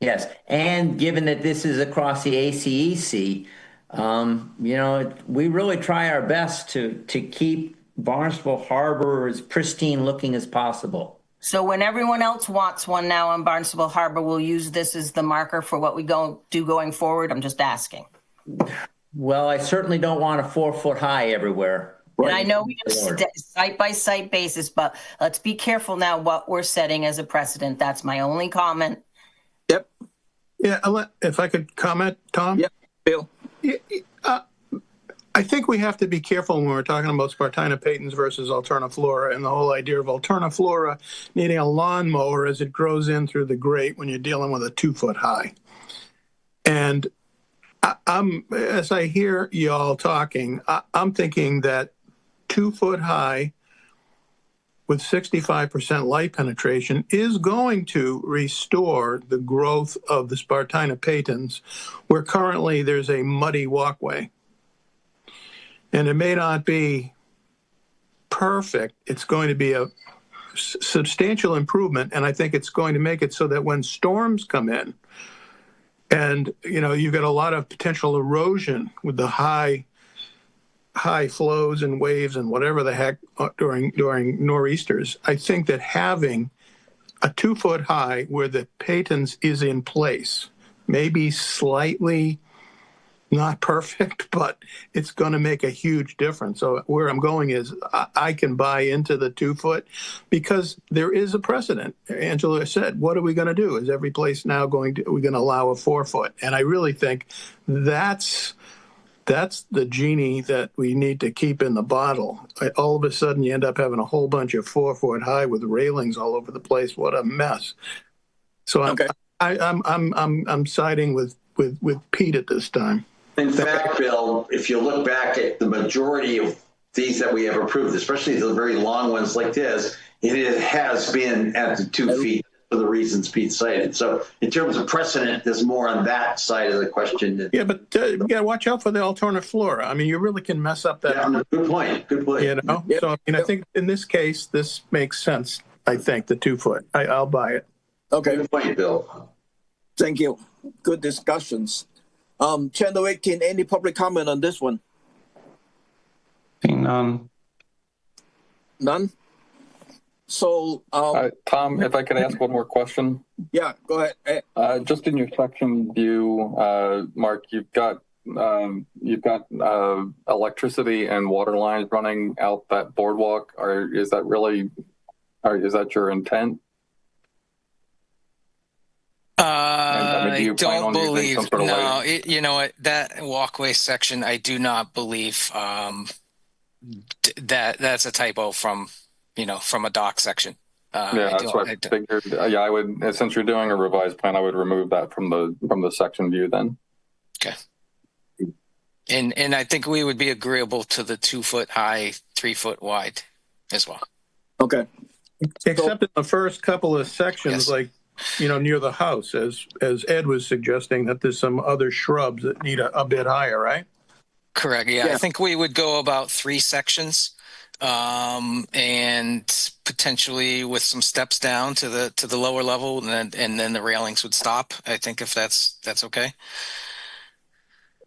Yes, and given that this is across the ACEC, we really try our best to keep Barnstable Harbor as pristine looking as possible. So when everyone else wants one now on Barnstable Harbor, we'll use this as the marker for what we do going forward? I'm just asking. Well, I certainly don't want a 4 foot high everywhere. Right. And I know we have site-by-site basis, but let's be careful now what we're setting as a precedent. That's my only comment. Yep. Yeah, if I could comment, Tom? Yep, Bill. I think we have to be careful when we're talking about Spartina patens versus alterniflora, and the whole idea of alterniflora needing a lawnmower as it grows in through the grate when you're dealing with a 2 foot high. And as I hear you all talking, I'm thinking that 2 foot high with 65% light penetration is going to restore the growth of the Spartina patens, where currently there's a muddy walkway. And it may not be perfect. It's going to be a substantial improvement, and I think it's going to make it so that when storms come in, and you've got a lot of potential erosion with the high flows and waves and whatever the heck during nor'easters, I think that having a 2-foot high where the patens is in place, maybe slightly not perfect, but it's going to make a huge difference. So where I'm going is I can buy into the 2-foot because there is a precedent. Angela said, what are we going to do? Is every place now are we going to allow a 4-foot? And I really think that's the genie that we need to keep in the bottle. All of a sudden you end up having a whole bunch of 4-foot high with railings all over the place. What a mess. So I'm siding with Pete at this time. In fact, Bill, if you look back at the majority of these that we have approved, especially the very long ones like this, it has been at the 2 feet for the reasons Pete cited. So in terms of precedent, there's more on that side of the question. Yeah, but you got to watch out for the alternate flora. I mean, you really can mess up that. Yeah, good point. Good point. Yep. So I think in this case, this makes sense. I think the 2-foot. I'll buy it. Okay. Good point, Bill. Thank you. Good discussions. Channel 18, any public comment on this one? None. None? So, Tom, if I could ask one more question. Yeah, go ahead. Just in your section view, Mark, you've got electricity and water lines running out that boardwalk. Is that your intent? I don't believe. No, you know what? That walkway section, I do not believe that's a typo from a dock section. That's what I figured. Yeah, I would. Since you're doing a revised plan, I would remove that from the section view then. Okay. And I think we would be agreeable to the 2-foot high, 3-foot wide as well. Okay. Except in the first couple of sections, yes. Near the house, as Ed was suggesting, that there's some other shrubs that need a bit higher, right? Correct. Yeah, I think we would go about 3 sections, and potentially with some steps down to the lower level, and then the railings would stop. I think if that's okay.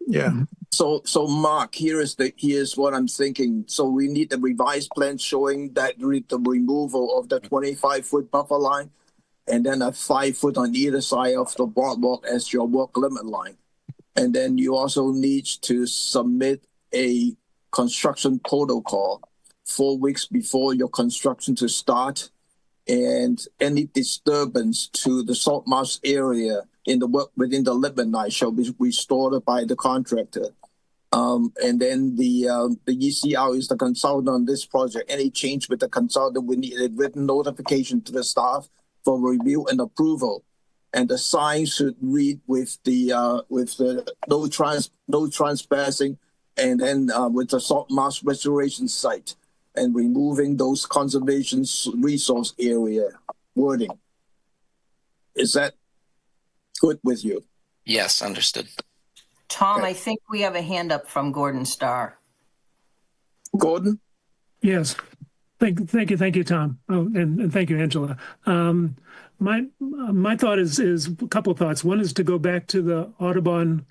Yeah. So Mark, here's what I'm thinking. So we need a revised plan showing that the removal of the 25-foot buffer line, and then a 5-foot on either side of the boardwalk as your work limit line. And then you also need to submit a construction protocol 4 weeks before your construction to start, and any disturbance to the salt marsh area in the work within the limit line shall be restored by the contractor. And then the ECR is the consultant on this project. Any change with the consultant, we need a written notification to the staff for review and approval. And the sign should read with the no trespassing, and then with the salt marsh restoration site, and removing those conservation resource area wording. Is that good with you? Yes, understood. Tom, Okay. I think we have a hand up from Gordon Starr. Gordon? Yes. Thank you, Tom. Oh, and thank you, Angela. My thought is a couple of thoughts. One is to go back to the Audubon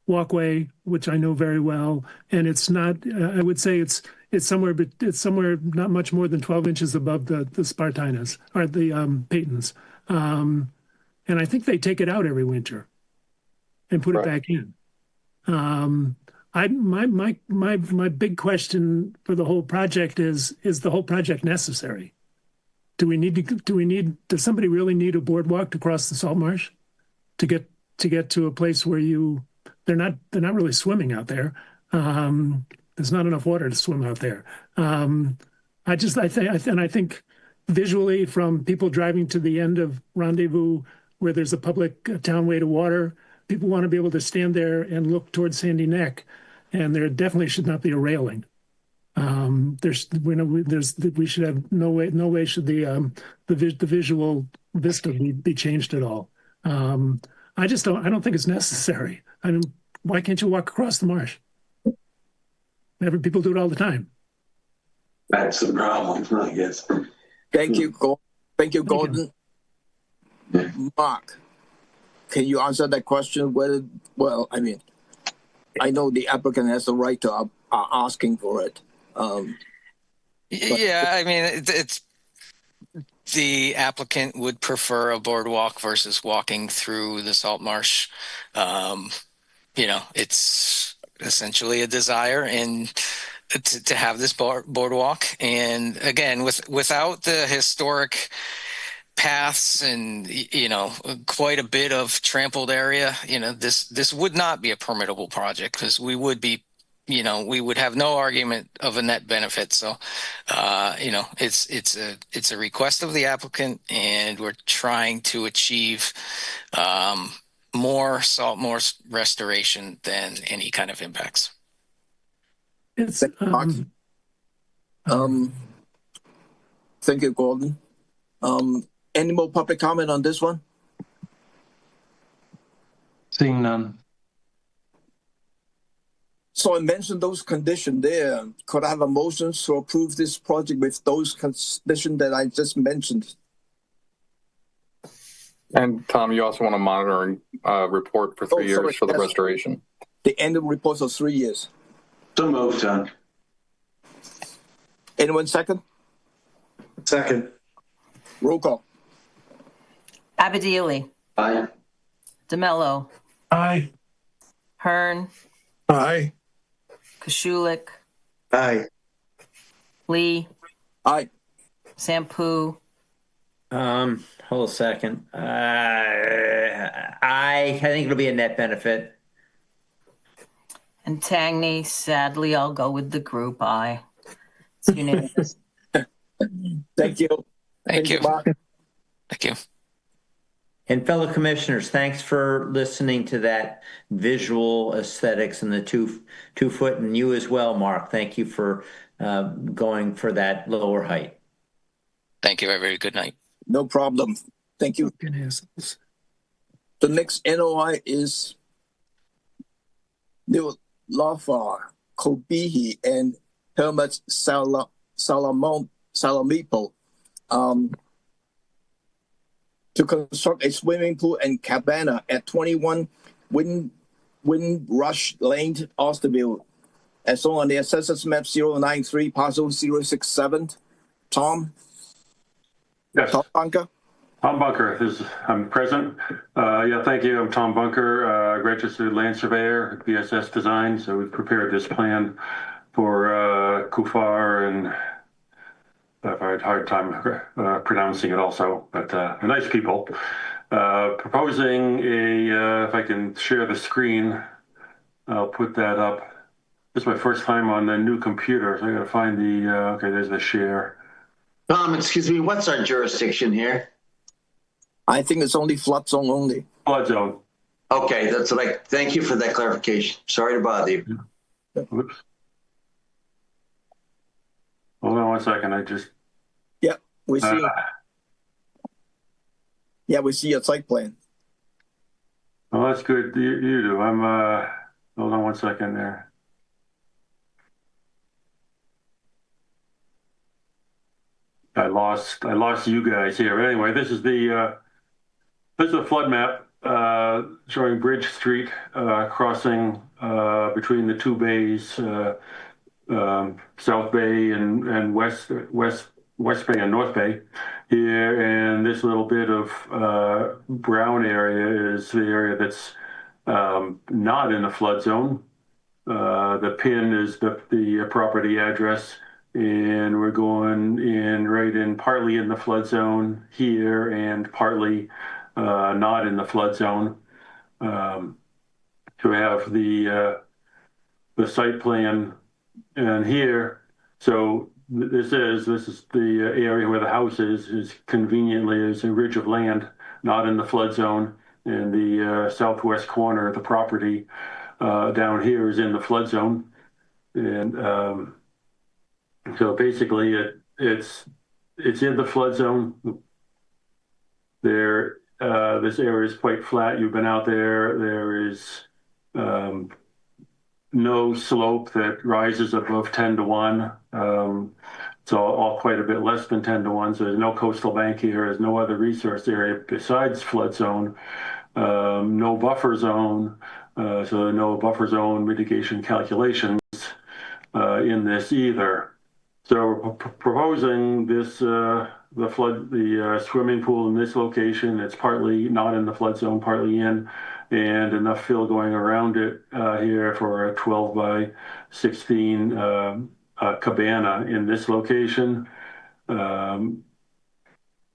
walkway, which I know very well, and it's not. I would say it's somewhere, but it's somewhere not much more than 12 inches above the Spartinas or the patens, and I think they take it out every winter and put it back in. My big question for the whole project is the whole project necessary? Does somebody really need a boardwalk to cross the salt marsh to get to a place where they're not really swimming out there? There's not enough water to swim out there. I think visually, from people driving to the end of Rendezvous where there's a public townway to water, people want to be able to stand there and look towards Sandy Neck, and there definitely should not be a railing. We should have no way should the visual vista be changed at all. I don't think it's necessary. Why can't you walk across the marsh? People do it all the time. That's the problem, I guess. Thank you, Gordon. Mark, can you answer that question? I know the applicant has the right to asking for it. Yeah, it's the applicant would prefer a boardwalk versus walking through the salt marsh. It's essentially a desire and to have this boardwalk. And again, without the historic paths and quite a bit of trampled area, this would not be a permittable project because we would have no argument of a net benefit. So it's a request of the applicant, and we're trying to achieve more salt marsh restoration than any kind of impacts. Thank you, Gordon. Any more public comment on this one? Seeing none. So I mentioned those conditions there. Could I have a motion to approve this project with those conditions that I just mentioned? And Tom, you also want a monitoring report for 3 years for the restoration. The annual report of 3 years. So moved, John. Anyone second? Second. Roll call. Abadieli. Aye. DeMello. Aye. Hearn. Aye. Kashulik. Aye. Lee. Aye. Sampu. Hold a second. I think it'll be a net benefit. And Tangney. Sadly, I'll go with the group aye. It's unanimous. Thank you. Thank you. Mark. Thank you. And fellow commissioners, thanks for listening to that visual aesthetics and the two foot, and you as well, Mark. Thank you for going for that lower height. Thank you. Very good night. No problem. Thank you. The next NOI is New Lafar, Kobihi, and Helmut Salamipo to construct a swimming pool and cabana at 21 Windrush Lane, Austinville, as shown on the Assessors Map 093, Parcel 067. Tom? Yes. Tom Bunker? Tom Bunker, I'm present. Thank you. I'm Tom Bunker, registered land surveyor at BSS Design. So we've prepared this plan for Kufar, and I've had a hard time pronouncing it also, but they're nice people. Proposing if I can share the screen, I'll put that up. This is my first time on the new computer, so I gotta find okay, there's the share. Tom, excuse me, what's our jurisdiction here? I think it's only flood zone only. Flood zone. Okay, thank you for that clarification. Sorry to bother you. Oops. Hold on one second, Yeah, we see. Yeah, we see a site plan. Oh, that's good. You do. Hold on one second there. I lost you guys here. But anyway, this is the flood map showing Bridge Street crossing between the two bays, South Bay and West Bay and North Bay here, and this little bit of brown area is the area that's not in the flood zone. The pin is the property address, and we're going in right in partly in the flood zone here and partly not in the flood zone. So we have the site plan and here. So this is the area where the house is conveniently is a ridge of land, not in the flood zone, and the southwest corner of the property down here is in the flood zone. And So basically, it's in the flood zone. There, this area is quite flat. You've been out there. There is no slope that rises above 10 to 1. It's all quite a bit less than 10 to 1. So there's no coastal bank here. There's no other resource area besides flood zone. No buffer zone. So no buffer zone mitigation calculations in this either. So we're proposing this, the swimming pool in this location. It's partly not in the flood zone, partly in, and enough fill going around it here for a 12 by 16 cabana in this location.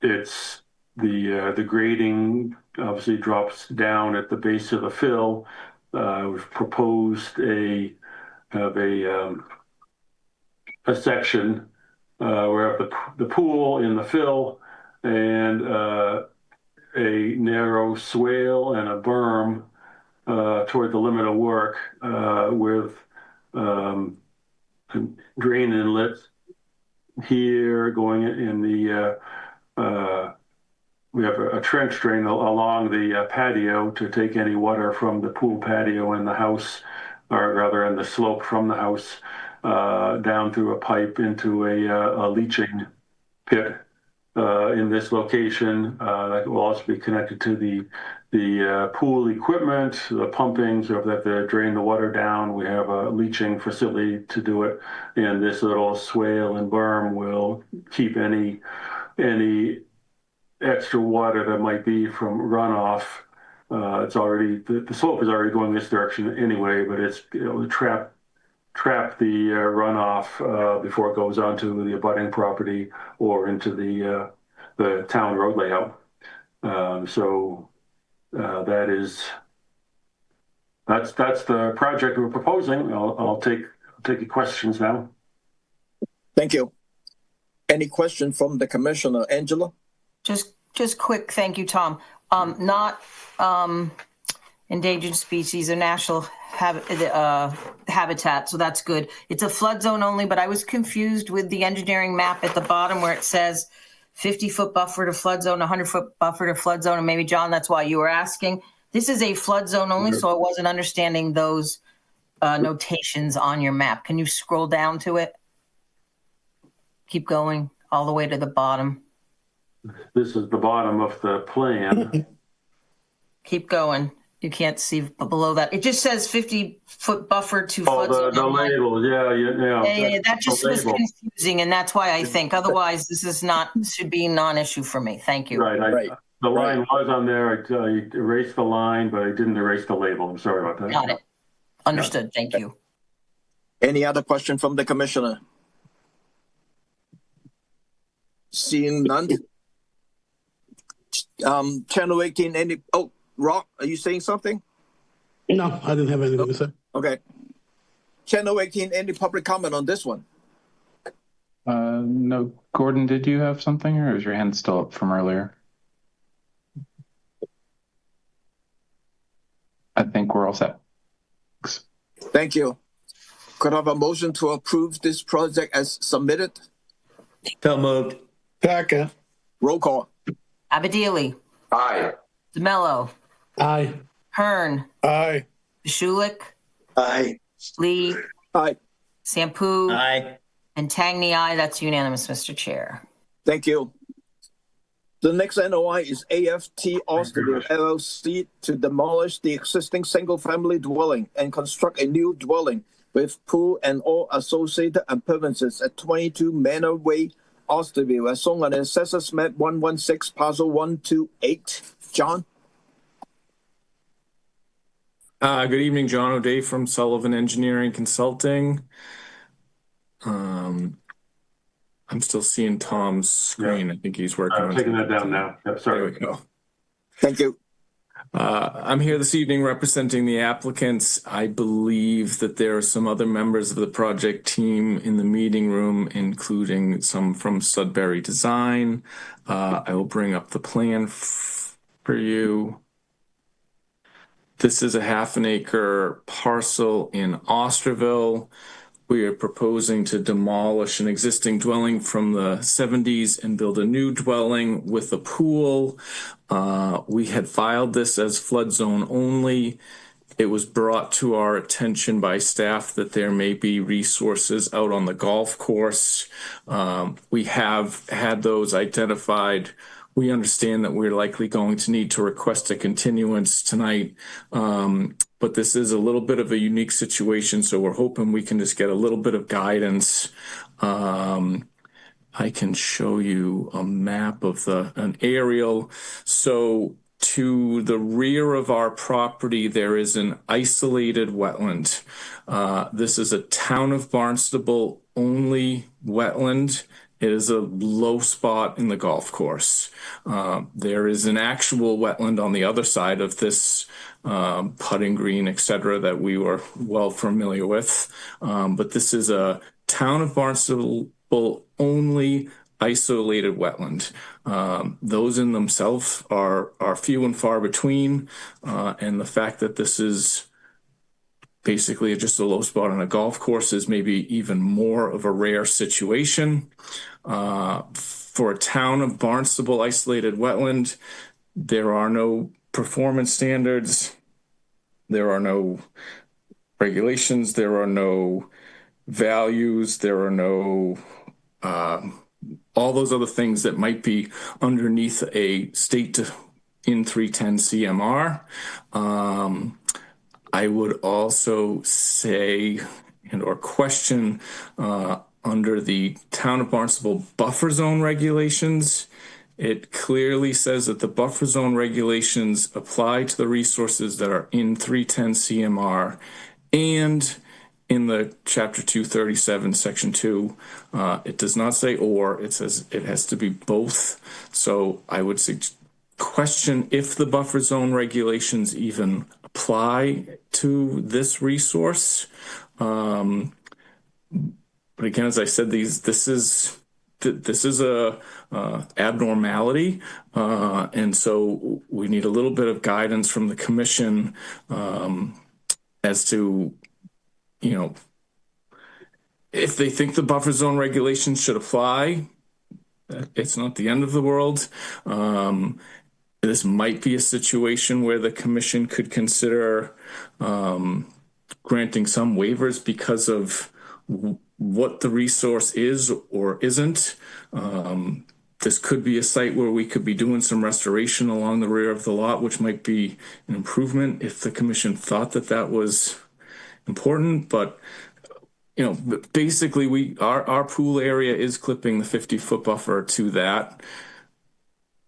It's the grading obviously drops down at the base of the fill. We've proposed a section where the pool in the fill and a narrow swale and a berm toward the limit of work with drain inlets here going in the we have a trench drain along the patio to take any water from the pool patio in the house, or rather in the slope from the house, down through a pipe into a leaching pit in this location that will also be connected to the pool equipment, the pumping, so if they have to drain the water down, we have a leaching facility to do it. And this little swale and berm will keep any extra water that might be from runoff. It's already, the slope is already going this direction anyway, but it'll trap the runoff before it goes onto the abutting property or into the town road layout. That's the project we're proposing. I'll take your questions now. Thank you. Any question from the commissioner, Angela? Just quick, thank you, Tom. Not endangered species or national habitat, so that's good. It's a flood zone only, but I was confused with the engineering map at the bottom where it says 50-foot buffer to flood zone, 100-foot buffer to flood zone, and maybe, John, that's why you were asking. This is a flood zone only, so I wasn't understanding those notations on your map. Can you scroll down to it? Keep going all the way to the bottom. This is the bottom of the plan. Keep going. You can't see below that. It just says 50-foot buffer to flood zone. The label, yeah. That just was confusing, and that's why I think. Otherwise, this is should be non-issue for me. Thank you. Right. The line was on there. I erased the line, but I didn't erase the label. I'm sorry about that. Got it. Understood. Thank you. Any other question from the commissioner? Seeing none. Channel 18, Rock, are you saying something? No, I didn't have anything to say. Okay. Channel 18, any public comment on this one? No. Gordon, did you have something, or is your hand still up from earlier? I think we're all set. Thanks. Thank you. Could I have a motion to approve this project as submitted? So moved. Second. Roll call. Abadili. Aye. DeMello. Aye. Hearn. Aye. Shulik. Aye. Lee. Aye. Sampu. Aye. And Tangney, aye. That's unanimous, Mr. Chair. Thank you. The next NOI is AFT Austin LLC to demolish the existing single-family dwelling and construct a new dwelling with pool and all associated appurtenances at 22 Manor Way, Austinville, as shown on Assessors Map 116, Parcel 128. John? Good evening, John O'Day from Sullivan Engineering Consulting. I'm still seeing Tom's screen. Yeah. I think he's working on taking that down now. Yep, sorry. There we go. Thank you. I'm here this evening representing the applicants. I believe that there are some other members of the project team in the meeting room, including some from Sudbury Design. I will bring up the plan for you. This is a 1/2 acre parcel in Osterville. We are proposing to demolish an existing dwelling from the 70s and build a new dwelling with a pool. We had filed this as flood zone only. It was brought to our attention by staff that there may be resources out on the golf course. We have had those identified. We understand that we're likely going to need to request a continuance tonight. But this is a little bit of a unique situation, so we're hoping we can just get a little bit of guidance. I can show you a map of an aerial. So to the rear of our property, there is an isolated wetland. This is a town of Barnstable only wetland. It is a low spot in the golf course. There is an actual wetland on the other side of this putting green, etc., that we were well familiar with. But this is a town of Barnstable only isolated wetland. Those in themselves are few and far between. And the fact that this is basically just a low spot on a golf course is maybe even more of a rare situation. For a town of Barnstable isolated wetland, there are no performance standards, there are no regulations, there are no values, there are no all those other things that might be underneath a state in 310 CMR. I would also say or question under the Town of Barnstable buffer zone regulations, it clearly says that the buffer zone regulations apply to the resources that are in 310 CMR and in the chapter 237 section 2. It does not say or, it says it has to be both. So I would question if the buffer zone regulations even apply to this resource. But again, as I said, this is a abnormality, and so we need a little bit of guidance from the commission as to, if they think the buffer zone regulations should apply. It's not the end of the world. This might be a situation where the commission could consider granting some waivers because of what the resource is or isn't. This could be a site where we could be doing some restoration along the rear of the lot, which might be an improvement if the commission thought that that was important. But basically our pool area is clipping the 50-foot buffer to that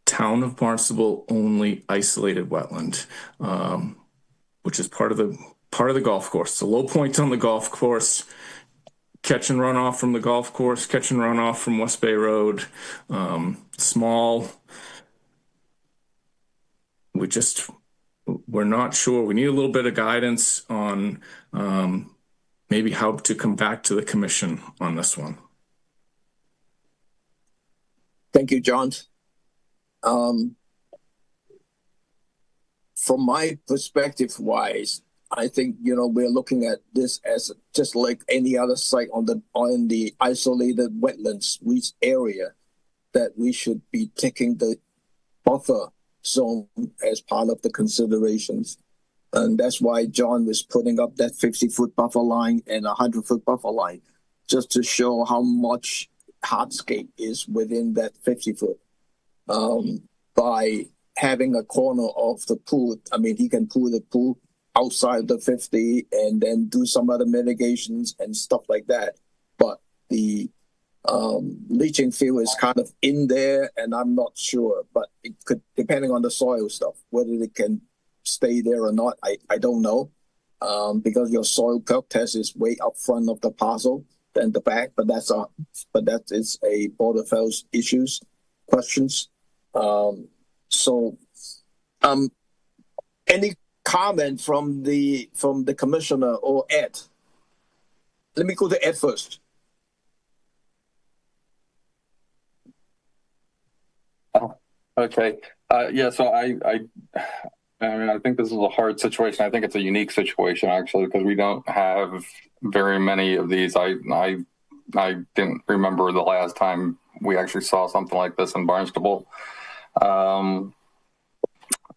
Town of Barnstable only isolated wetland, which is part of the golf course. It's a low point on the golf course. Catch and runoff from the golf course, catch and runoff from West Bay Road, small. We're not sure. We need a little bit of guidance on maybe how to come back to the commission on this one. Thank you, John. From my perspective wise, I think, we're looking at this as just like any other site on the isolated wetlands area, that we should be taking the buffer zone as part of the considerations. And that's why John was putting up that 50-foot buffer line and 100-foot buffer line, just to show how much hardscape is within that 50-foot. By having a corner of the pool, he can pull the pool outside the 50 and then do some other mitigations and stuff like that. But the leaching field is kind of in there, and I'm not sure, but it could, depending on the soil stuff, whether it can stay there or not, I don't know, because your soil perk test is way up front of the parcel than the back, but that is a Board of Health questions. Any comment from the commissioner or Ed? Let me go to Ed first. Oh, okay. So I mean, I think this is a hard situation. I think it's a unique situation actually because we don't have very many of these. I didn't remember the last time we actually saw something like this in Barnstable.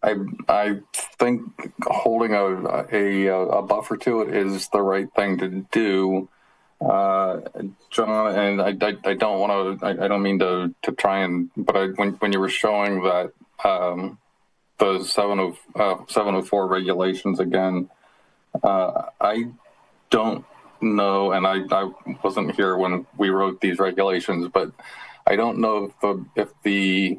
I think holding a buffer to it is the right thing to do, John. And I don't want to. I don't mean to try and. But when you were showing that the 704 regulations again, I don't know, and I wasn't here when we wrote these regulations, but I don't know if the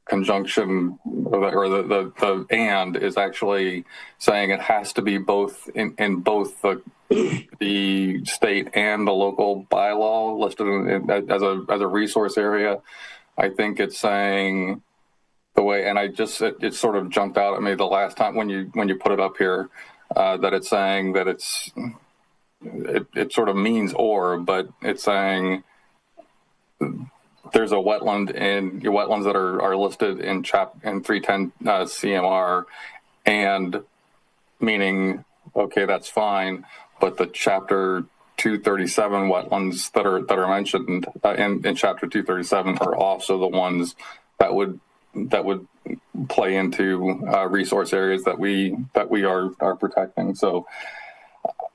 conjunction or the and is actually saying it has to be both in both the state and the local bylaw listed as a resource area. I think it's saying the way, and it sort of jumped out at me the last time when you put it up here that it's saying that it sort of means but it's saying there's a wetland and your wetlands that are listed in 310 CMR, and meaning okay, that's fine, but the chapter 237 wetlands that are mentioned in chapter 237 are also the ones that would play into resource areas that we are protecting. So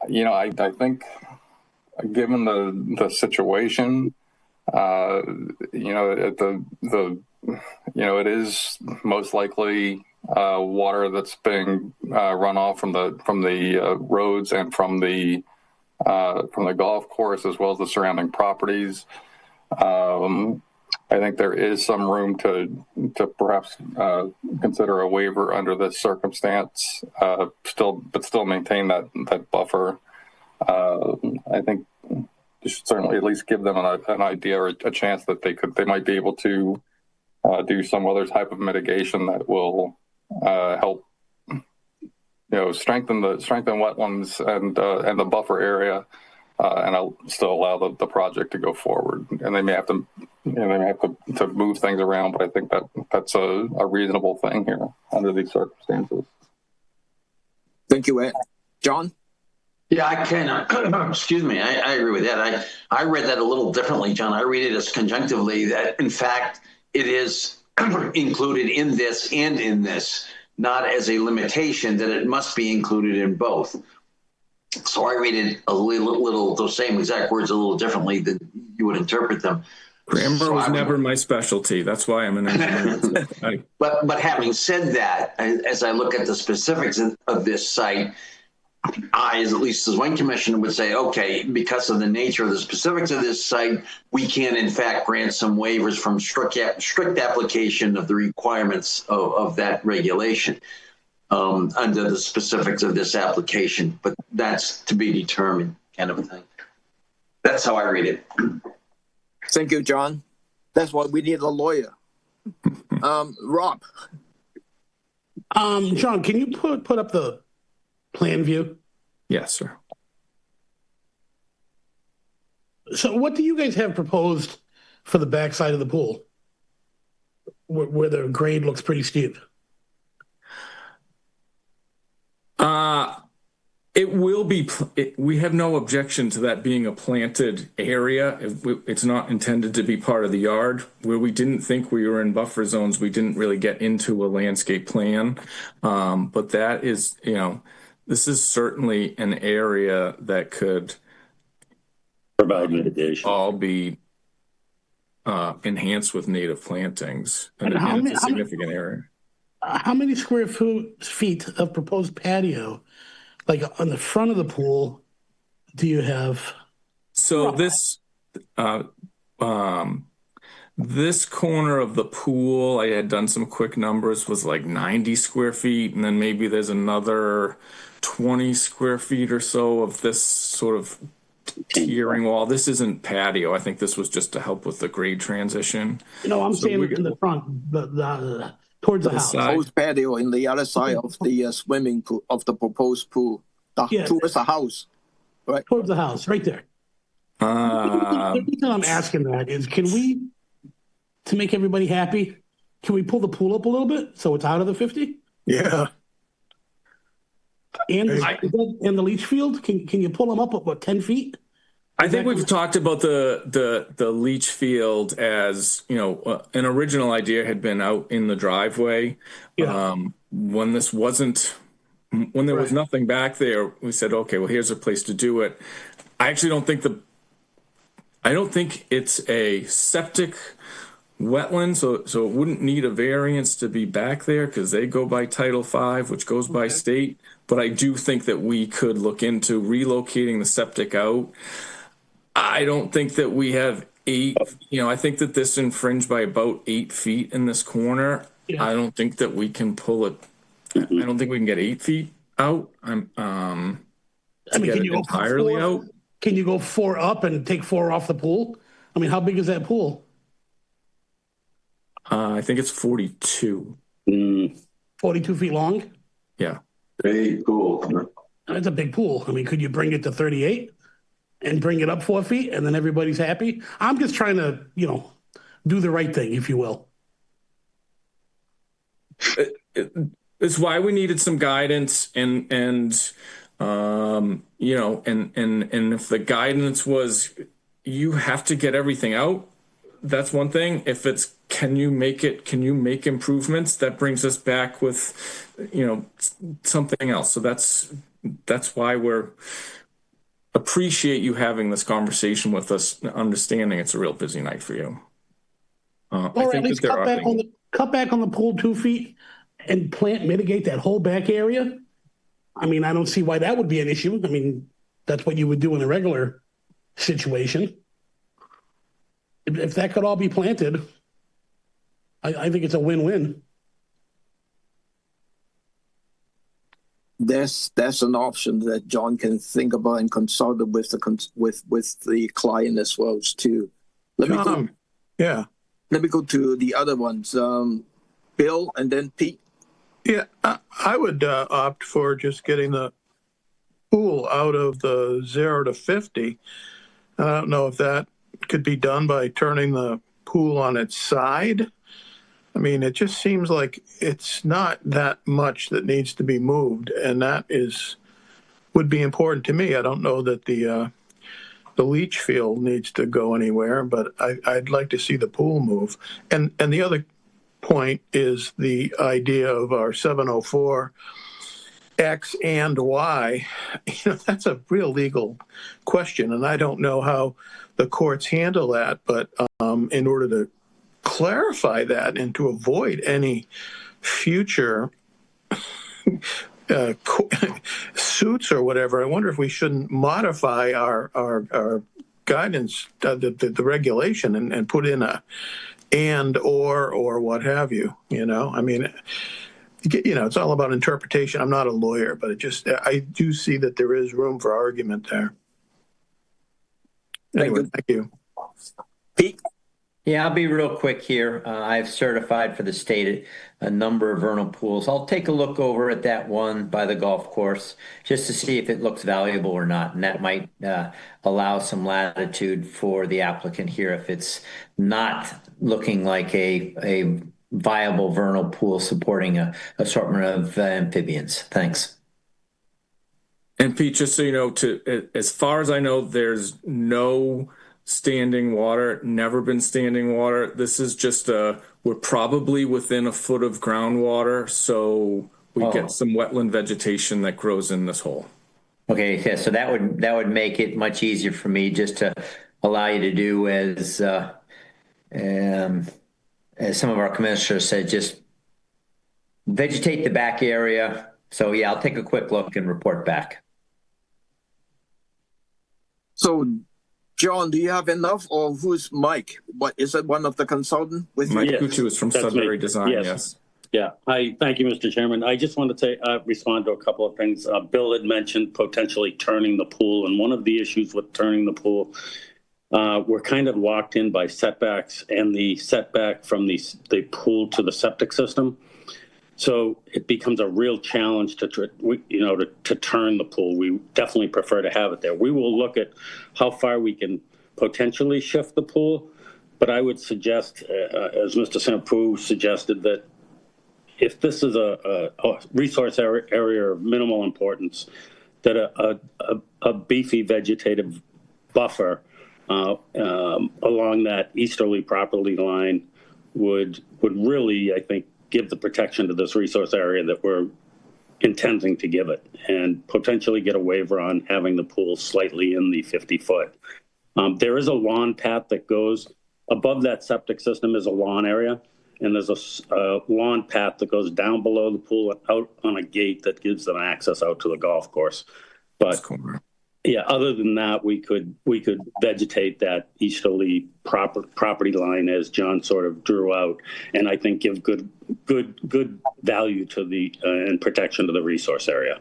I think given the situation, it is most likely water that's being run off from the roads and from the golf course as well as the surrounding properties. I think there is some room to perhaps consider a waiver under this circumstance, still maintain that buffer. I think you should certainly at least give them an idea or a chance that they might be able to do some other type of mitigation that will help strengthen wetlands and the buffer area, and I'll still allow the project to go forward. And they may have to move things around, but I think that's a reasonable thing here under these circumstances. Thank you, Ed. John? Yeah, I can. Excuse me. I agree with that. I read that a little differently, John. I read it as conjunctively that, in fact, it is included in this and in this, not as a limitation that it must be included in both. So I read it a little those same exact words a little differently than you would interpret them. Grammar was never my specialty. That's why I'm an engineer. But having said that, as I look at the specifics of this site, at least as one commissioner would say, okay, because of the nature of the specifics of this site, we can in fact grant some waivers from strict application of the requirements of that regulation under the specifics of this application. But that's to be determined, kind of a thing. That's how I read it. Thank you, John. That's why we need a lawyer. Rob. John, can you put up the plan view? Yes, sir. So what do you guys have proposed for the backside of the pool where the grade looks pretty steep? It will be, we have no objection to that being a planted area. It's not intended to be part of the yard. Where we didn't think we were in buffer zones, we didn't really get into a landscape plan. But that is, this is certainly an area that could provide mitigation. All be enhanced with native plantings. And it's a significant area. How many square feet of proposed patio, like on the front of the pool, do you have? So this corner of the pool, I had done some quick numbers, was like 90 square feet, and then maybe there's another 20 square feet or so of this sort of tiering wall. This isn't patio. I think this was just to help with the grade transition. I'm saying in the front, towards the house. Proposed patio in the other side of the swimming pool, of the proposed pool, towards the house, right? Towards the house, right there. The reason I'm asking that is, can we, to make everybody happy, can we pull the pool up a little bit so it's out of the 50? Yeah. And the leach field, can you pull them up at what, 10 feet? I think we've talked about the leach field as, you know, an original idea had been out in the driveway. Yeah. When there was nothing back there, we said, okay, well, here's a place to do it. I actually don't think it's a septic wetland, so it wouldn't need a variance to be back there because they go by Title V, which goes by state. But I do think that we could look into relocating the septic out. I don't think that we have I think that this infringed by about 8 feet in this corner. Yeah. I don't think that we can pull it. I don't think we can get 8 feet out. Can you go entirely out? Can you go 4 up and take 4 off the pool? I mean, how big is that pool? I think it's 42. 42 feet long? Yeah. Big pool. That's a big pool. I mean, could you bring it to 38 and bring it up 4 feet and then everybody's happy? I'm just trying to, do the right thing, if you will. It's why we needed some guidance and if the guidance was you have to get everything out, that's one thing. If it's can you make improvements, that brings us back with something else. So that's why we're appreciate you having this conversation with us, understanding it's a real busy night for you. Or at least cut back on the pool 2 feet and mitigate that whole back area. I mean, I don't see why that would be an issue. I mean, that's what you would do in a regular situation. If that could all be planted, I think it's a win-win. That's an option that John can think about and consult with the client as well too. Let me go to the other ones. Bill and then Pete. Yeah, I would opt for just getting the pool out of the 0 to 50. I don't know if that could be done by turning the pool on its side. I mean, it just seems like it's not that much that needs to be moved, and that would be important to me. I don't know that the leach field needs to go anywhere, but I'd like to see the pool move. And the other point is the idea of our 704 X and Y. That's a real legal question, and I don't know how the courts handle that, but in order to clarify that and to avoid any future suits or whatever, I wonder if we shouldn't modify our guidance, the regulation, and put in a or what have you. I mean, it's all about interpretation. I'm not a lawyer, but I do see that there is room for argument there. Anyway, thank you. Pete? Yeah, I'll be real quick here. I've certified for the state a number of vernal pools. I'll take a look over at that one by the golf course just to see if it looks valuable or not. And that might allow some latitude for the applicant here if it's not looking like a viable vernal pool supporting a assortment of amphibians. Thanks. And Pete, just so you know, as far as I know, there's no standing water, never been standing water. This is just we're probably within a foot of groundwater, so we get some wetland vegetation that grows in this hole. Okay, yeah, so that would make it much easier for me just to allow you to do as some of our commissioners said, just vegetate the back area. So yeah, I'll take a quick look and report back. So, John, do you have enough, or who's Mike? What is it? One of the consultants with Mike you? Kuchu is from Sudbury Design. Yes. Yeah. Thank you, Mr. Chairman. I just wanted to respond to a couple of things. Bill had mentioned potentially turning the pool, and one of the issues with turning the pool, we're kind of locked in by setbacks and the setback from the pool to the septic system. So it becomes a real challenge to turn the pool. We definitely prefer to have it there. We will look at how far we can potentially shift the pool, but I would suggest, as Mr. Sampu suggested, that if this is a resource area of minimal importance, that a beefy vegetative buffer along that easterly property line would really, I think, give the protection to this resource area that we're intending to give it, and potentially get a waiver on having the pool slightly in the 50-foot. There is a lawn path that goes above that septic system is a lawn area, and there's a lawn path that goes down below the pool and out on a gate that gives them access out to the golf course. But yeah, other than that, we could vegetate that easterly property line as John sort of drew out, and I think give good value to the and protection to the resource area.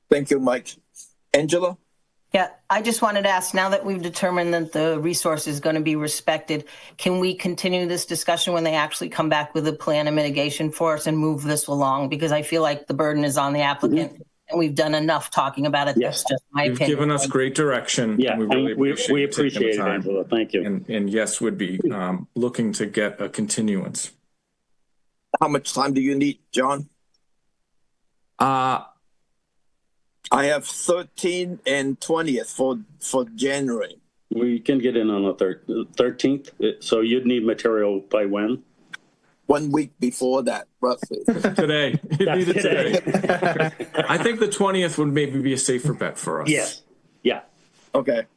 Thank you, Mike. Angela? Yeah, I just wanted to ask, now that we've determined that the resource is going to be respected, can we continue this discussion when they actually come back with a plan of mitigation for us and move this along? Because I feel like the burden is on the applicant, and we've done enough talking about it. Yes. That's just my You've opinion. given us great direction. Yeah, and we really appreciate it, Angela. Thank you. And yes, would be looking to get a continuance. How much time do you need, John? I have 13th and 20th for January. We can get in on the 13th. So you'd need material by when? 1 week before that, roughly. Today. You need it today. I think the 20th would maybe be a safer bet for us. Yes. Yeah. Okay.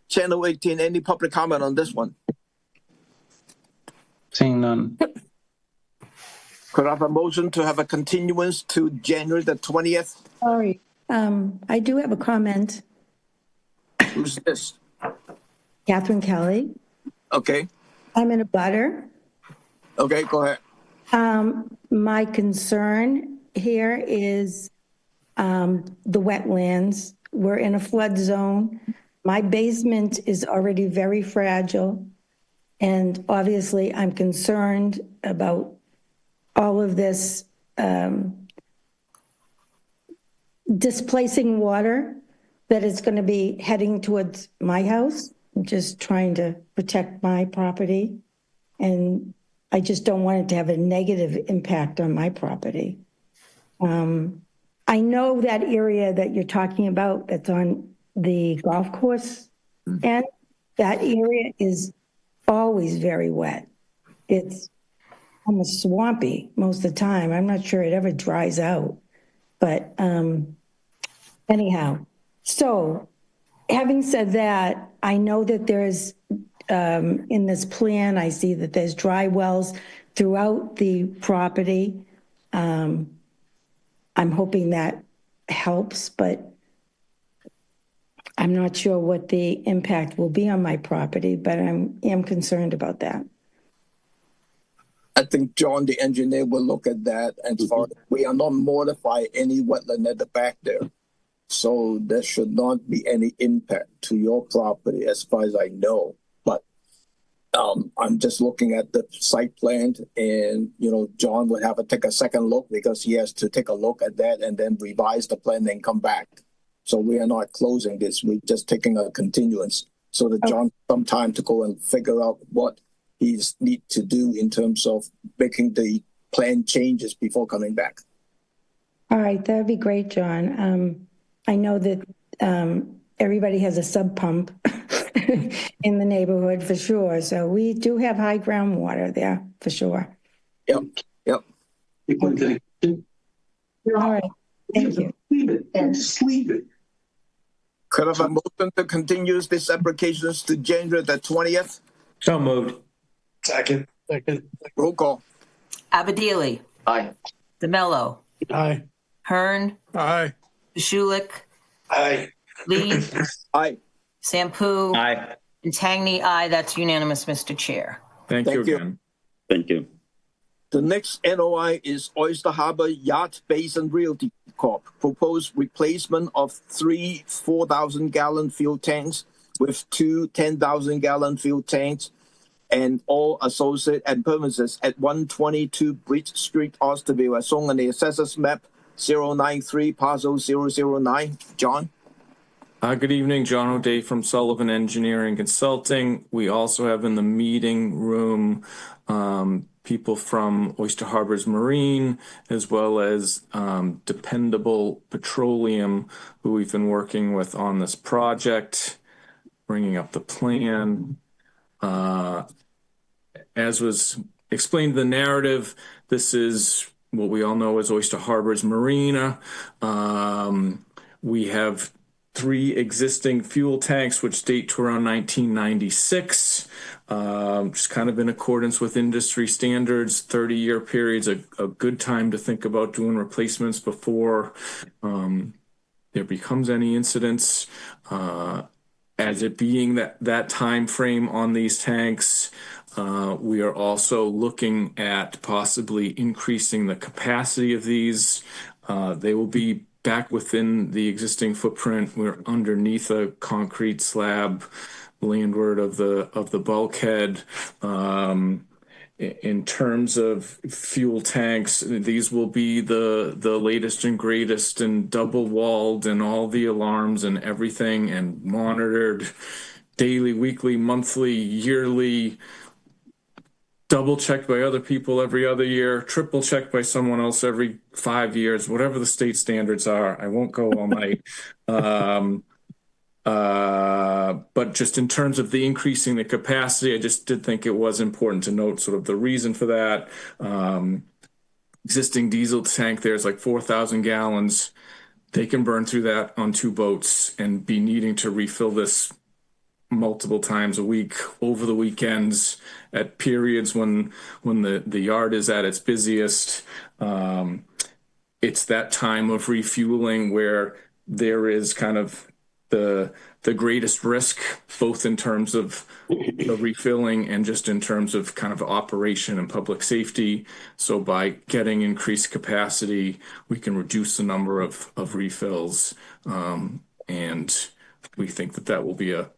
Channel 18, any public comment on this one? Seeing none. Could I have a motion to have a continuance to January the 20th? Sorry, I do have a comment. Who's this? Catherine Kelly. Okay. I'm in a butter. Okay, go ahead. My concern here is the wetlands. We're in a flood zone. My basement is already very fragile. And obviously, I'm concerned about all of this displacing water that is going to be heading towards my house. I'm just trying to protect my property. And I just don't want it to have a negative impact on my property. I know that area that you're talking about that's on the golf course, and that area is always very wet. It's almost swampy most of the time. I'm not sure it ever dries out. But anyhow, so having said that, I know that there's, in this plan, I see that there's dry wells throughout the property. I'm hoping that helps, but I'm not sure what the impact will be on my property, but I am concerned about that. I think John, the engineer, will look at that. And far, we are not modifying any wetland at the back there. So there should not be any impact to your property as far as I know. But I'm just looking at the site plan, and, John would have to take a second look because he has to take a look at that and then revise the plan and come back. So we are not closing this. We're just taking a continuance so that John has some time to go and figure out what he's need to do in terms of making the plan changes before coming back. All right, that'd be great, John. I know that everybody has a sub pump in the neighborhood for sure. So we do have high groundwater there for sure. Yep. Okay. All right, thank you. Leave it and sleep it. Could I have a motion to continue this applications to January the 20th? So moved. Second. Roll call. Abadili. Aye. DeMello. Aye. Hearn. Aye. Shulik. Aye. Lee. Aye. Sampu. Aye. And Tangney, aye. That's unanimous, Mr. Chair. Thank you again. Thank you. The next NOI is Oyster Harbor Yacht Basin Realty Corp. Proposed replacement of 3 4,000-gallon fuel tanks with 2 10,000-gallon fuel tanks and all associated and premises at 122 Bridge Street, Oysterville, as shown on the assessors map 093 parcel 009. John? Good evening, John O'Day from Sullivan Engineering Consulting. We also have in the meeting room people from Oyster Harbor's Marine, as well as Dependable Petroleum, who we've been working with on this project. Bringing up the plan. As was explained in the narrative, this is what we all know as Oyster Harbor's Marina. We have 3 existing fuel tanks, which date to around 1996, just kind of in accordance with industry standards. 30-year periods, a good time to think about doing replacements before there becomes any incidents. As it being that time frame on these tanks, we are also looking at possibly increasing the capacity of these. They will be back within the existing footprint. We're underneath a concrete slab landward of the bulkhead. In terms of fuel tanks, these will be the latest and greatest and double walled and all the alarms and everything and monitored daily, weekly, monthly, yearly, double checked by other people every other year, triple checked by someone else every 5 years, whatever the state standards are. I won't go all night. But just in terms of the increasing the capacity, I just did think it was important to note sort of the reason for that. Existing diesel tank there is like 4,000 gallons. They can burn through that on 2 boats and be needing to refill this multiple times a week over the weekends at periods when the yard is at its busiest. It's that time of refueling where there is kind of the greatest risk, both in terms of the refilling and just in terms of kind of operation and public safety. So by getting increased capacity, we can reduce the number of refills. And we think that will be a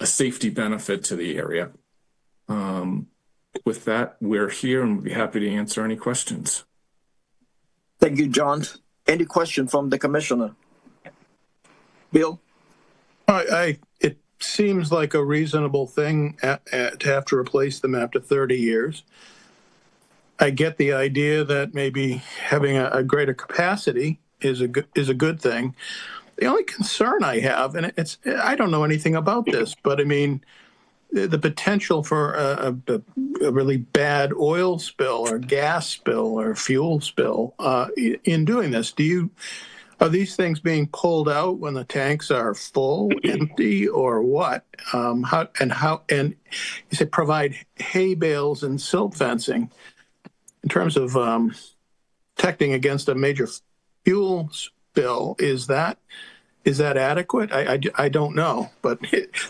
safety benefit to the area. With that, we're here and we'll be happy to answer any questions. Thank you, John. Any question from the commissioner? Bill? It seems like a reasonable thing to have to replace them after 30 years. I get the idea that maybe having a greater capacity is a good thing. The only concern I have, and I don't know anything about this, but I mean, the potential for a really bad oil spill or gas spill or fuel spill in doing this. Are these things being pulled out when the tanks are full, empty, or what? How you say provide hay bales and silt fencing in terms of protecting against a major fuel spill. Is that adequate? I don't know, but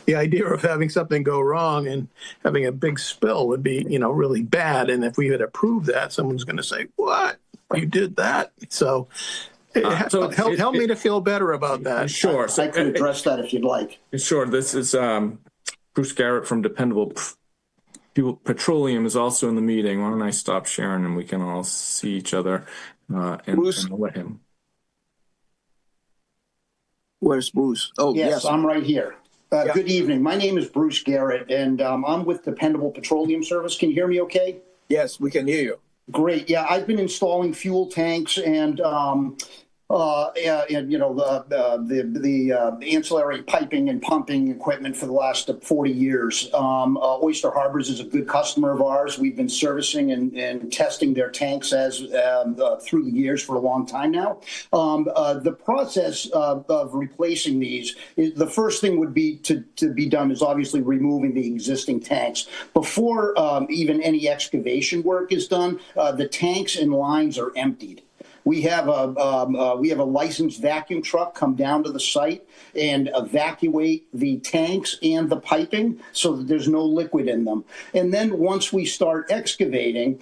the idea of having something go wrong and having a big spill would be really bad. And if we had approved that, someone's going to say, "What? You did that?" So help me to feel better about that. Sure. I can address that if you'd like. Sure. This is Bruce Garrett from Dependable Petroleum is also in the meeting. Why don't I stop sharing and we can all see each other and let him. Where's Bruce? Oh, yes. I'm right here. Good evening. My name is Bruce Garrett, and I'm with Dependable Petroleum Service. Can you hear me okay? Yes, we can hear you. Great. Yeah, I've been installing fuel tanks and the ancillary piping and pumping equipment for the last 40 years. Oyster Harbors is a good customer of ours. We've been servicing and testing their tanks as through the years for a long time now. The process of replacing these, the first thing would be to be done is obviously removing the existing tanks. Before even any excavation work is done, the tanks and lines are emptied. We have a licensed vacuum truck come down to the site and evacuate the tanks and the piping so that there's no liquid in them. And then once we start excavating,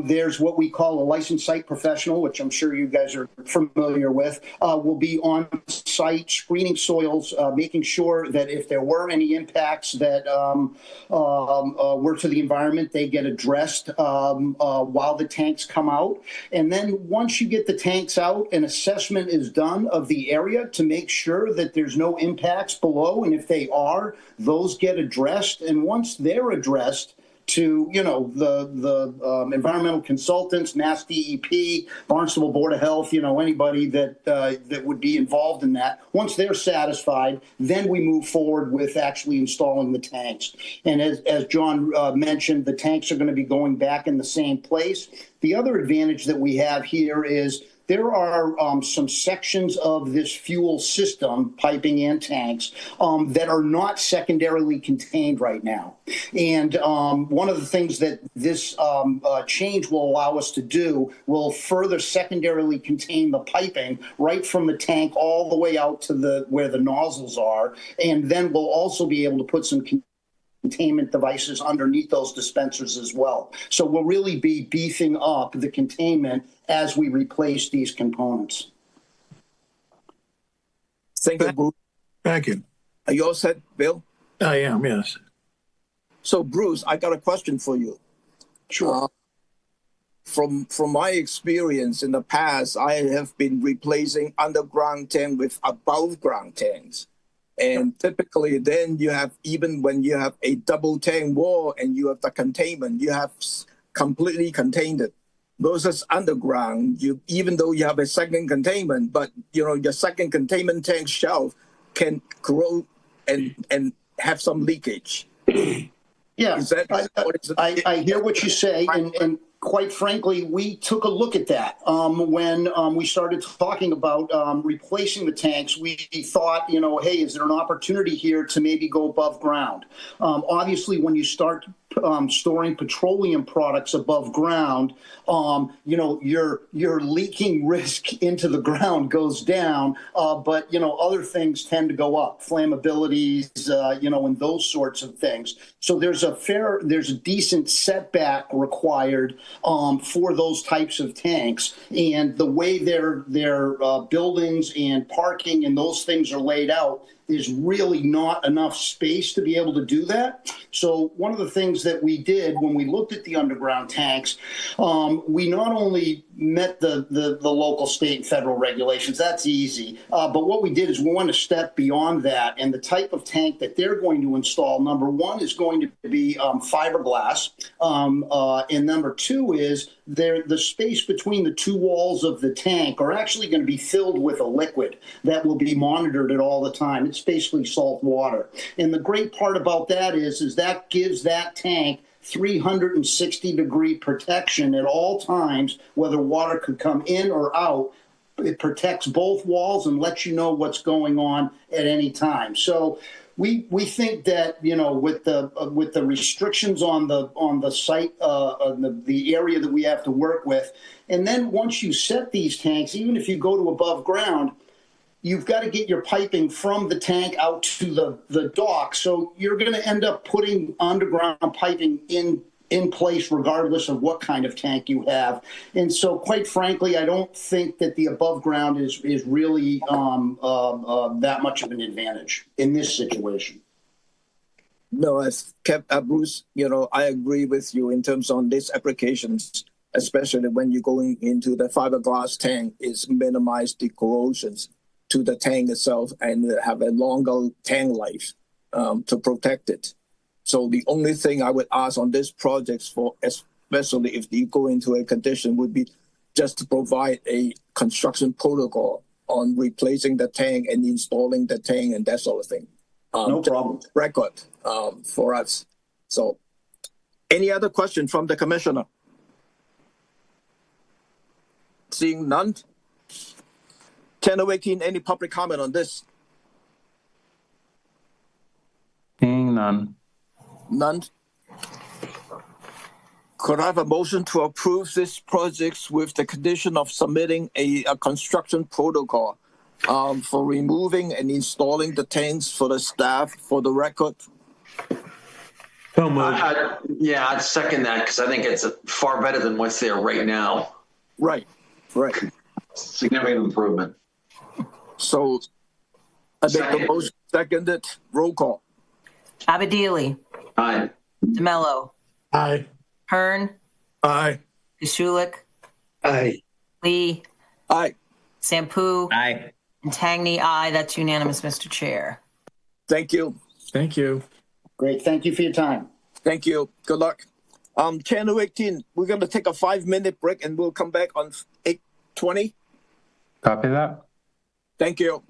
there's what we call a licensed site professional, which I'm sure you guys are familiar with, will be on site screening soils, making sure that if there were any impacts that were to the environment, they get addressed while the tanks come out. And then once you get the tanks out, an assessment is done of the area to make sure that there's no impacts below, and if they are, those get addressed. And once they're addressed, to, the environmental consultants, Mass DEP, Barnstable Board of Health, anybody that would be involved in that. Once they're satisfied, then we move forward with actually installing the tanks. And as John mentioned, the tanks are going to be going back in the same place. The other advantage that we have here is there are some sections of this fuel system, piping and tanks, that are not secondarily contained right now. And one of the things that this change will allow us to do will further secondarily contain the piping right from the tank all the way out to where the nozzles are. And then we'll also be able to put some containment devices underneath those dispensers as well. So we'll really be beefing up the containment as we replace these components. Thank you, Bruce. Thank you. Are you all set, Bill? I am, yes. So, Bruce, I got a question for you. Sure. From my experience in the past, I have been replacing underground tank with above ground tanks. And typically then you have, even when you have a double tank wall and you have the containment, you have completely contained it. Versus underground, even though you have a second containment, but your second containment tank shelf can grow and have some leakage. Yeah, I hear what you say, and quite frankly, we took a look at that when we started talking about replacing the tanks. We thought, hey, is there an opportunity here to maybe go above ground? Obviously, when you start storing petroleum products above ground, your leaking risk into the ground goes down, but other things tend to go up, flammabilities, and those sorts of things. So there's a decent setback required for those types of tanks, and the way their buildings and parking and those things are laid out, there's really not enough space to be able to do that. So one of the things that we did when we looked at the underground tanks, we not only met the local, state, and federal regulations. That's easy. But what we did is we went a step beyond that. And the type of tank that they're going to install, number one, is going to be fiberglass. And number two is the space between the two walls of the tank are actually going to be filled with a liquid that will be monitored at all the time. It's basically salt water. And the great part about that is that gives that tank 360-degree protection at all times, whether water could come in or out. It protects both walls and lets you know what's going on at any time. So we think that with the restrictions on the site, the area that we have to work with, and then once you set these tanks, even if you go to above ground, you've got to get your piping from the tank out to the dock. So you're going to end up putting underground piping in place regardless of what kind of tank you have. And so quite frankly, I don't think that the above ground is really that much of an advantage in this situation. No, as Bruce, I agree with you in terms on these applications, especially when you're going into the fiberglass tank, is minimize the corrosions to the tank itself and have a longer tank life to protect it. So the only thing I would ask on this project, especially if you go into a condition, would be just to provide a construction protocol on replacing the tank and installing the tank and that sort of thing. No problem. Record for us. So any other question from the commissioner? Seeing none. 10:18, any public comment on this? Seeing none. None. Could I have a motion to approve this project with the condition of submitting a construction protocol for removing and installing the tanks for the staff for the record? Yeah, I'd second that because I think it's far better than what's there right now. Right. Significant improvement. So I make the motion, seconded, roll call. Abadili. Aye. DeMello. Aye. Hearn. Aye. Kasulik. Aye. Lee. Aye. Sampu. Aye. And Tangney, aye. That's unanimous, Mr. Chair. Thank you. Thank you. Great. Thank you for your time. Thank you. Good luck. Channel 18, we're going to take a 5-minute break and we'll come back on 8:20. Copy that. Thank you.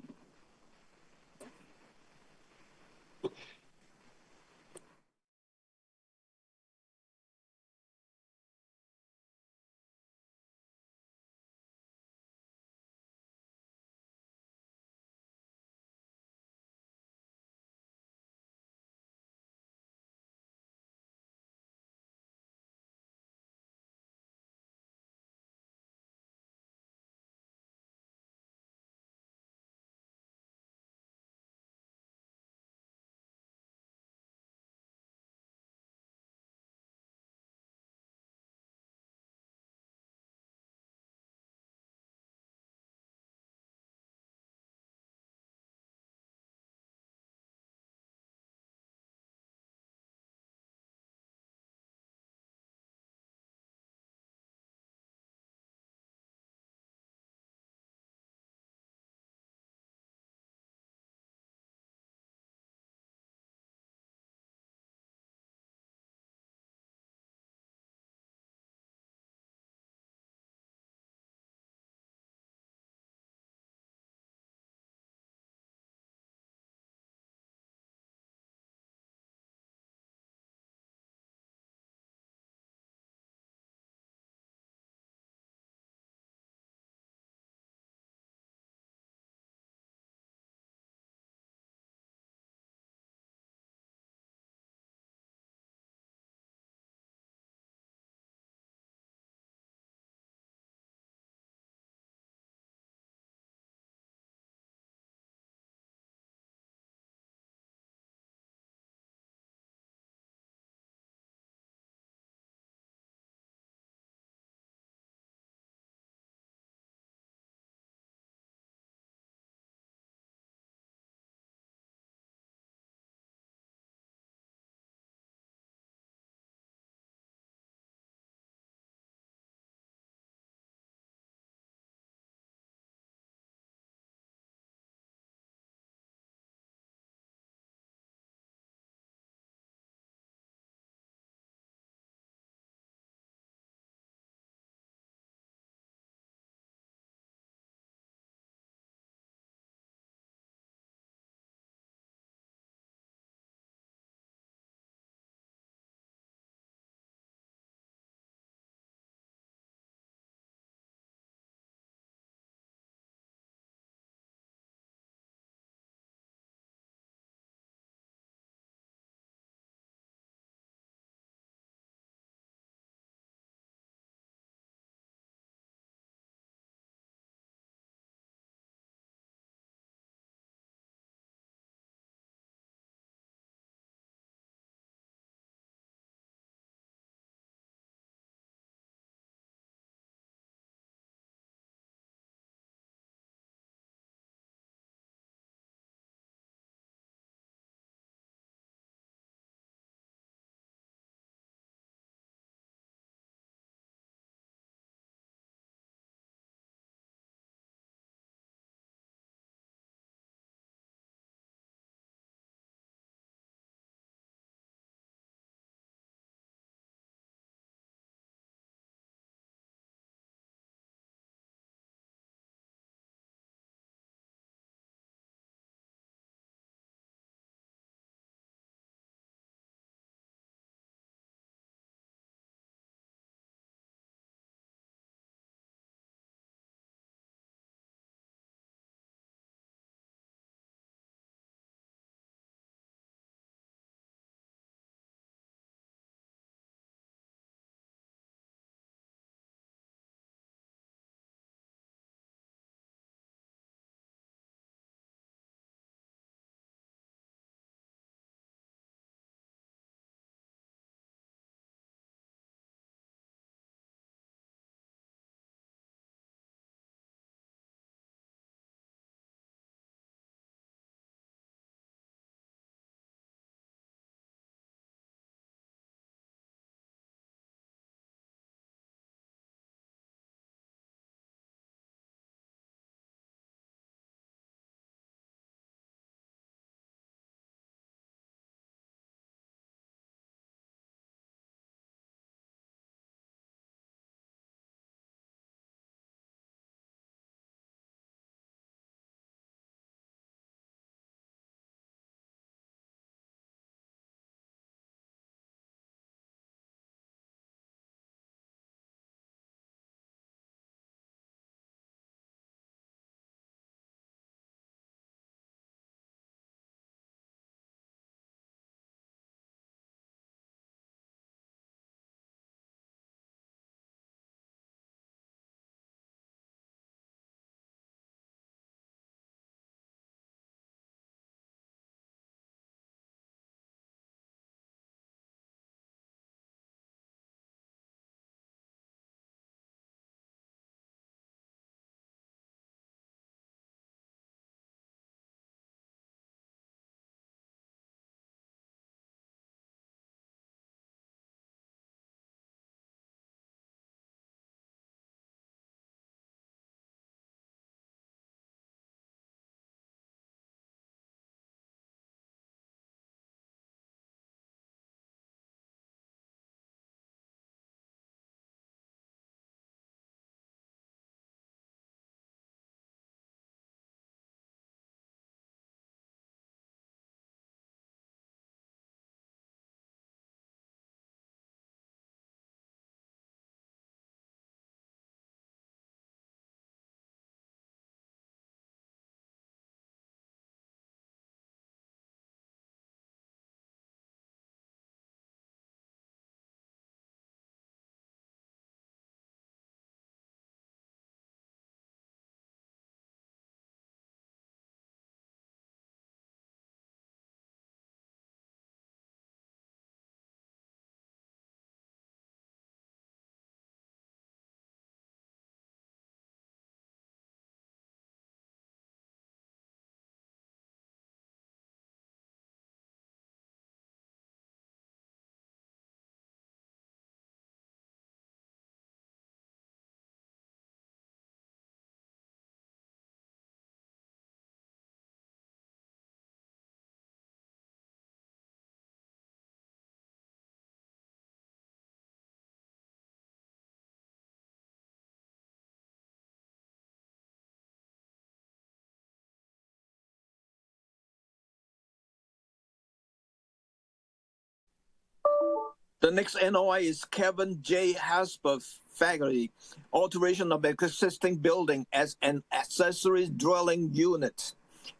The next NOI is Kevin J. Hasper Faculty, alteration of existing building as an accessory dwelling unit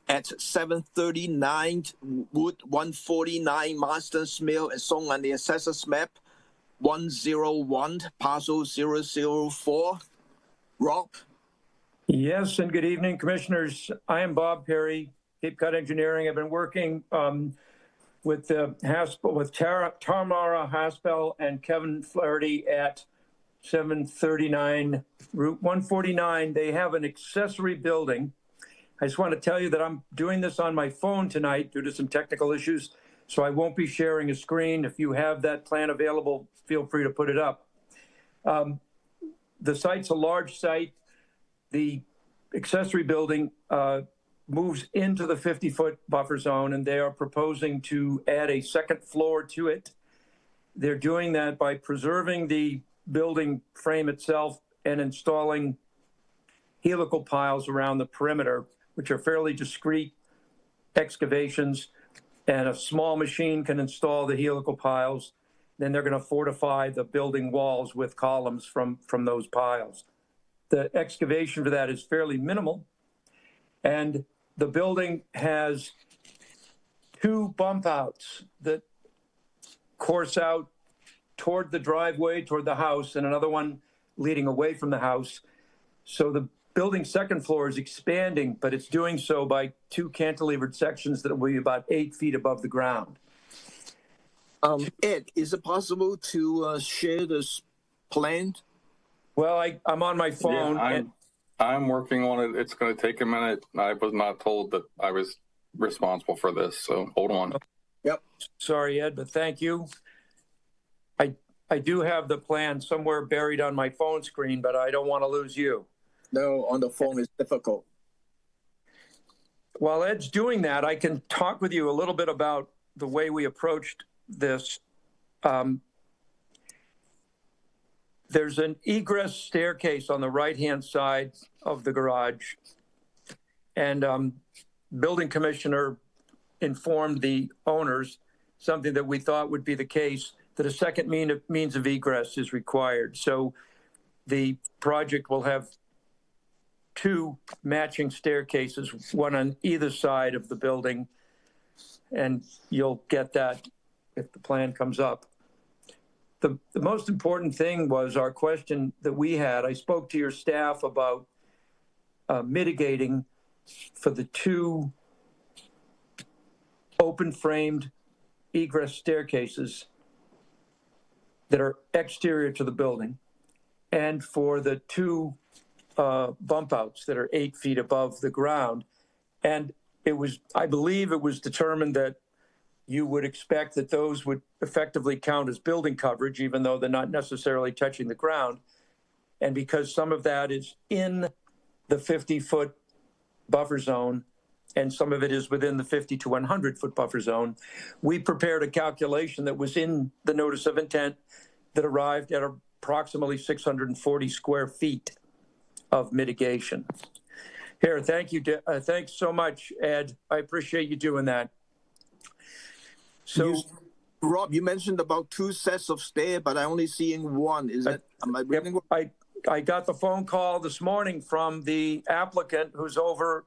at 739 Wood 149 Marston's Mill, as shown on the assessor's map 101, parcel 004. Rob? Yes, and good evening, commissioners. I am Bob Perry, Cape Cod Engineering. I've been working with Tamara Haspel and Kevin Flaherty at 739 Route 149. They have an accessory building. I just want to tell you that I'm doing this on my phone tonight due to some technical issues, so I won't be sharing a screen. If you have that plan available, feel free to put it up. The site's a large site. The accessory building moves into the 50-foot buffer zone, and they are proposing to add a second floor to it. They're doing that by preserving the building frame itself and installing helical piles around the perimeter, which are fairly discrete excavations, and a small machine can install the helical piles. Then they're going to fortify the building walls with columns from those piles. The excavation for that is fairly minimal, and the building has 2 bump outs that course out toward the driveway, toward the house, and another one leading away from the house. So the building's second floor is expanding, but it's doing so by 2 cantilevered sections that will be about 8 feet above the ground. Ed, is it possible to share this plan? Well, I'm on my phone. Yeah, I'm working on it. It's going to take a minute. I was not told that I was responsible for this, so hold on. Yep. Sorry, Ed, but thank you. I do have the plan somewhere buried on my phone screen, but I don't want to lose you. No, on the phone is difficult. While Ed's doing that, I can talk with you a little bit about the way we approached this. There's an egress staircase on the right-hand side of the garage, and building commissioner informed the owners, something that we thought would be the case, that a second means of egress is required. So the project will have 2 matching staircases, one on either side of the building, and you'll get that if the plan comes up. The most important thing was our question that we had. I spoke to your staff about mitigating for the 2 open-framed egress staircases that are exterior to the building, and for the 2 bump outs that are 8 feet above the ground. And I believe it was determined that you would expect that those would effectively count as building coverage, even though they're not necessarily touching the ground. And because some of that is in the 50-foot buffer zone, and some of it is within the 50 to 100-foot buffer zone, we prepared a calculation that was in the notice of intent that arrived at approximately 640 square feet of mitigation. Here, thank you. Thanks so much, Ed. I appreciate you doing that. So, Rob, you mentioned about 2 sets of stairs, but I only seeing 1. Is that, am I reading? I got the phone call this morning from the applicant who's over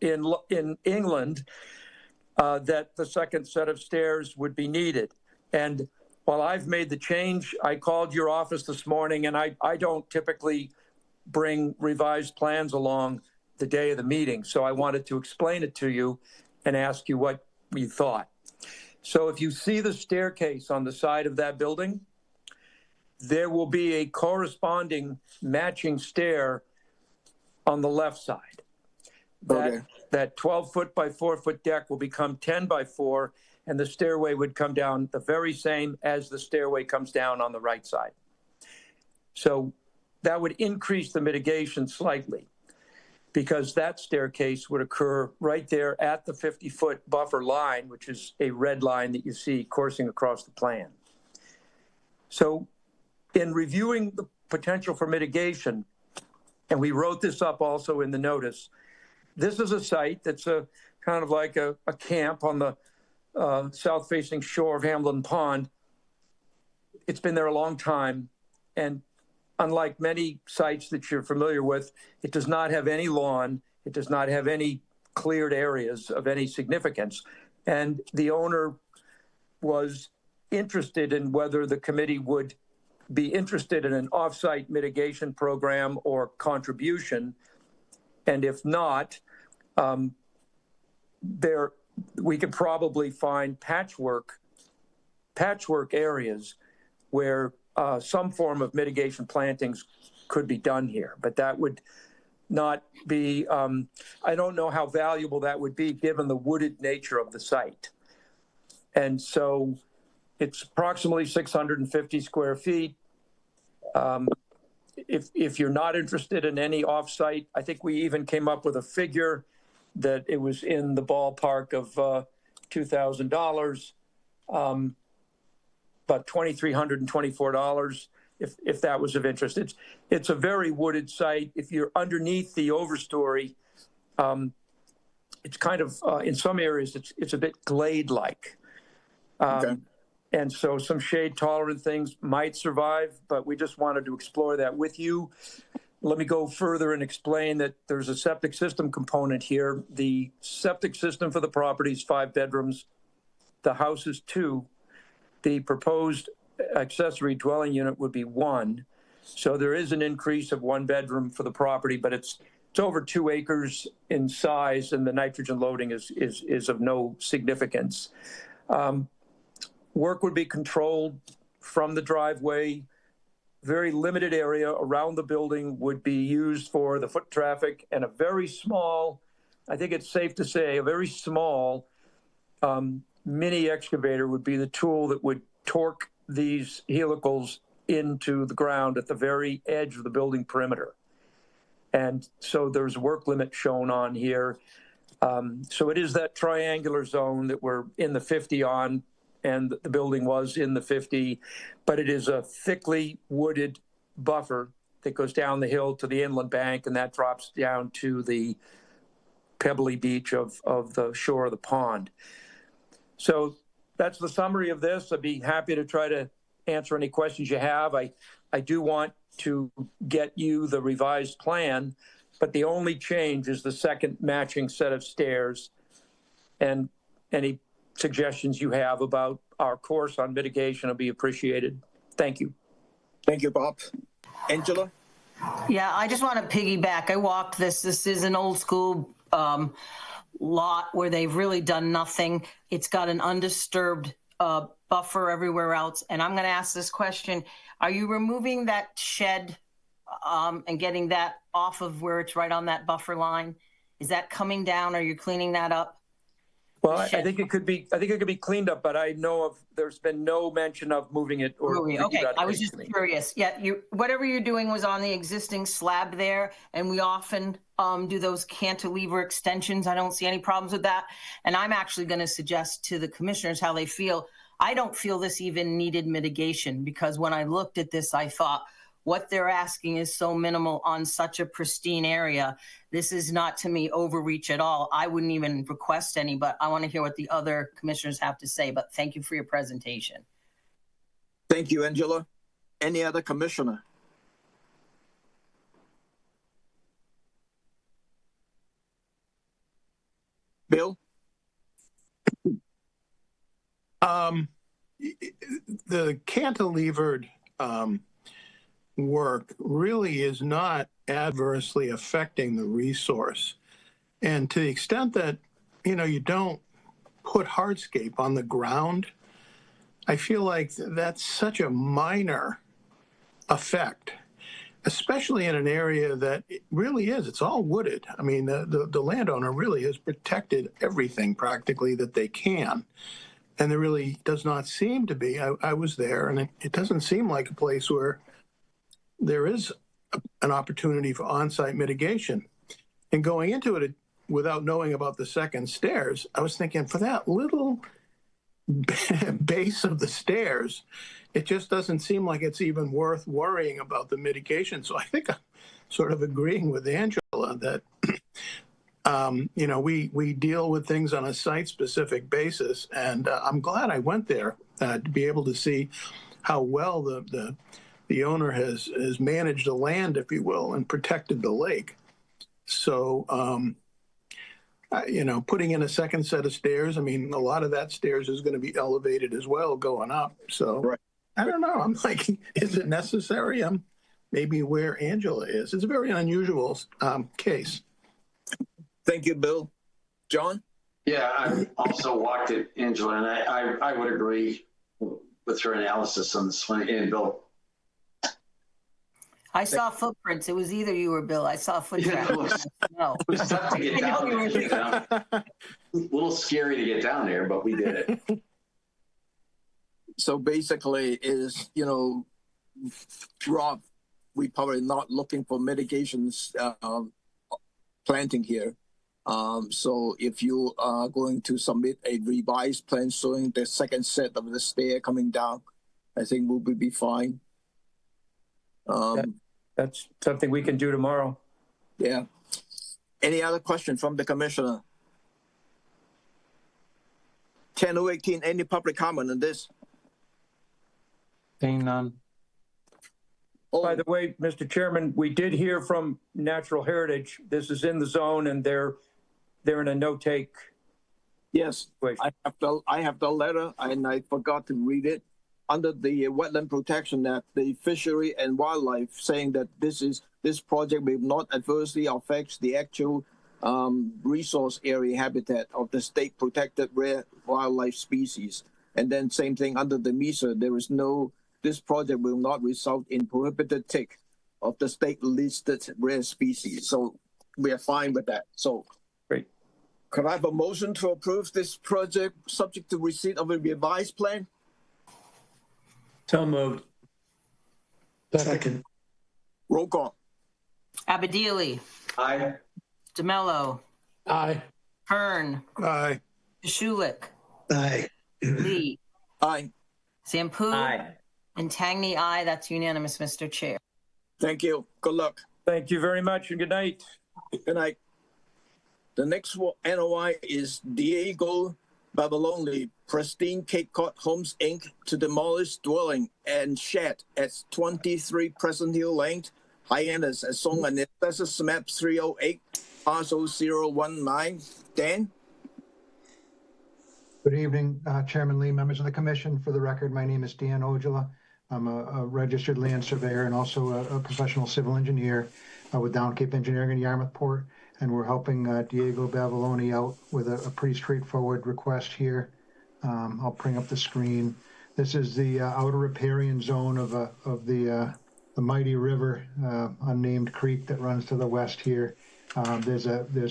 in England that the second set of stairs would be needed. And while I've made the change, I called your office this morning, and I don't typically bring revised plans along the day of the meeting. So I wanted to explain it to you and ask you what you thought. So if you see the staircase on the side of that building, there will be a corresponding matching stair on the left side. That 12-foot by 4-foot deck will become 10 by 4, and the stairway would come down the very same as the stairway comes down on the right side. So that would increase the mitigation slightly, because that staircase would occur right there at the 50-foot buffer line, which is a red line that you see coursing across the plan. So in reviewing the potential for mitigation, and we wrote this up also in the notice, this is a site that's a kind of like a camp on the south-facing shore of Hamlin Pond. it's been there a long time, and unlike many sites that you're familiar with, it does not have any lawn. It does not have any cleared areas of any significance. And the owner was interested in whether the committee would be interested in an off-site mitigation program or contribution. And if not, we could probably find patchwork areas where some form of mitigation plantings could be done here. But that would not be, I don't know how valuable that would be given the wooded nature of the site. And so it's approximately 650 square feet. If you're not interested in any off-site, I think we even came up with a figure that it was in the ballpark of $2,000, about $2,324 if that was of interest. It's a very wooded site. If you're underneath the overstory, it's kind of in some areas it's a bit glade-like. Okay. And so some shade-tolerant things might survive, but we just wanted to explore that with you. Let me go further and explain that there's a septic system component here. The septic system for the property is 5 bedrooms. The house is 2. The proposed accessory dwelling unit would be 1. So there is an increase of 1 bedroom for the property, but it's over 2 acres in size, and the nitrogen loading is of no significance. Work would be controlled from the driveway. Very limited area around the building would be used for the foot traffic, and a very small, I think it's safe to say, a very small mini excavator would be the tool that would torque these helicals into the ground at the very edge of the building perimeter. And so there's a work limit shown on here. So it is that triangular zone that we're in the 50 on, and the building was in the 50, but it is a thickly wooded buffer that goes down the hill to the inland bank, and that drops down to the pebbly beach of the shore of the pond. So that's the summary of this. I'd be happy to try to answer any questions you have. I do want to get you the revised plan, but the only change is the second matching set of stairs, and any suggestions you have about our course on mitigation will be appreciated. Thank you. Thank you, Bob. Angela? Yeah, I just want to piggyback. I walked this. This is an old school lot where they've really done nothing. It's got an undisturbed buffer everywhere else. And I'm going to ask this question. Are you removing that shed and getting that off of where it's right on that buffer line? Is that coming down? Are you cleaning that up? Well, I think it could be cleaned up, but I know there's been no mention of moving it or. Okay, I was just curious. Yeah, whatever you're doing was on the existing slab there, and we often do those cantilever extensions. I don't see any problems with that. And I'm actually going to suggest to the commissioners how they feel. I don't feel this even needed mitigation, because when I looked at this, I thought, what they're asking is so minimal on such a pristine area. This is not, to me, overreach at all. I wouldn't even request any, but I want to hear what the other commissioners have to say. But thank you for your presentation. Thank you, Angela. Any other commissioner? Bill? The cantilevered work really is not adversely affecting the resource. And to the extent that, you don't put hardscape on the ground, I feel like that's such a minor effect, especially in an area that it really is. It's all wooded. I mean, the landowner really has protected everything practically that they can. And there really does not seem to be. I was there, and it doesn't seem like a place where there is an opportunity for on-site mitigation. And going into it without knowing about the second stairs, I was thinking, for that little base of the stairs, it just doesn't seem like it's even worth worrying about the mitigation. So I think I'm sort of agreeing with Angela that we deal with things on a site-specific basis, and I'm glad I went there to be able to see how well the owner has managed the land, if you will, and protected the lake. So, putting in a second set of stairs, I mean, a lot of that stairs is going to be elevated as well going up. So Right. I don't know. I'm like, is it necessary? I'm maybe where Angela is. It's a very unusual case. Thank you, Bill. John? Yeah, I also walked it, Angela, and I would agree with her analysis on this one. And Bill. I saw footprints. It was either you or Bill. I saw foot Yeah, tracks. No. It was tough to get down there. A little scary to get down there, but we did it. So basically is, Rob, we probably not looking for mitigations planting here. So if you are going to submit a revised plan showing the second set of the stair coming down, I think we'll be fine. That's something we can do tomorrow. Yeah. Any other question from the commissioner? 10:18, any public comment on this? Seeing none. By the way, Mr. Chairman, we did hear from Natural Heritage. This is in the zone, and they're in a no-take. Yes, situation. I have the letter, and I forgot to read it. Under the Wetland Protection Act, the Fishery and Wildlife saying that this project will not adversely affect the actual resource area habitat of the state protected rare wildlife species. And then same thing under the MISA, this project will not result in prohibited take of the state listed rare species. So we are fine with that. So great. Could I have a motion to approve this project subject to receipt of a revised plan? So moved. Second. Roll call. Abadili. Aye. DeMello. Aye. Hearn. Aye. Shulik. Aye. Lee. Aye. Zampu. Aye. And Tangney, aye. That's unanimous, Mr. Chair. Thank you. Good luck. Thank you very much, and good night. Good night. The next NOI is Diego Babalonli, Pristine Cape Cod Homes, Inc., to demolish dwelling and shed at 23 Pleasant Hill Lane, Hyannis, as shown on Assessors Map 308, parcel 019. Dan? Good evening, Chairman Lee, members of the commission. For the record, my name is Dan Ojala. I'm a registered land surveyor and also a professional civil engineer with Down Cape Engineering in Yarmouthport. And we're helping Diego Babaloni out with a pretty straightforward request here. I'll bring up the screen. This is the outer riparian zone of the mighty river, unnamed creek that runs to the west here. There's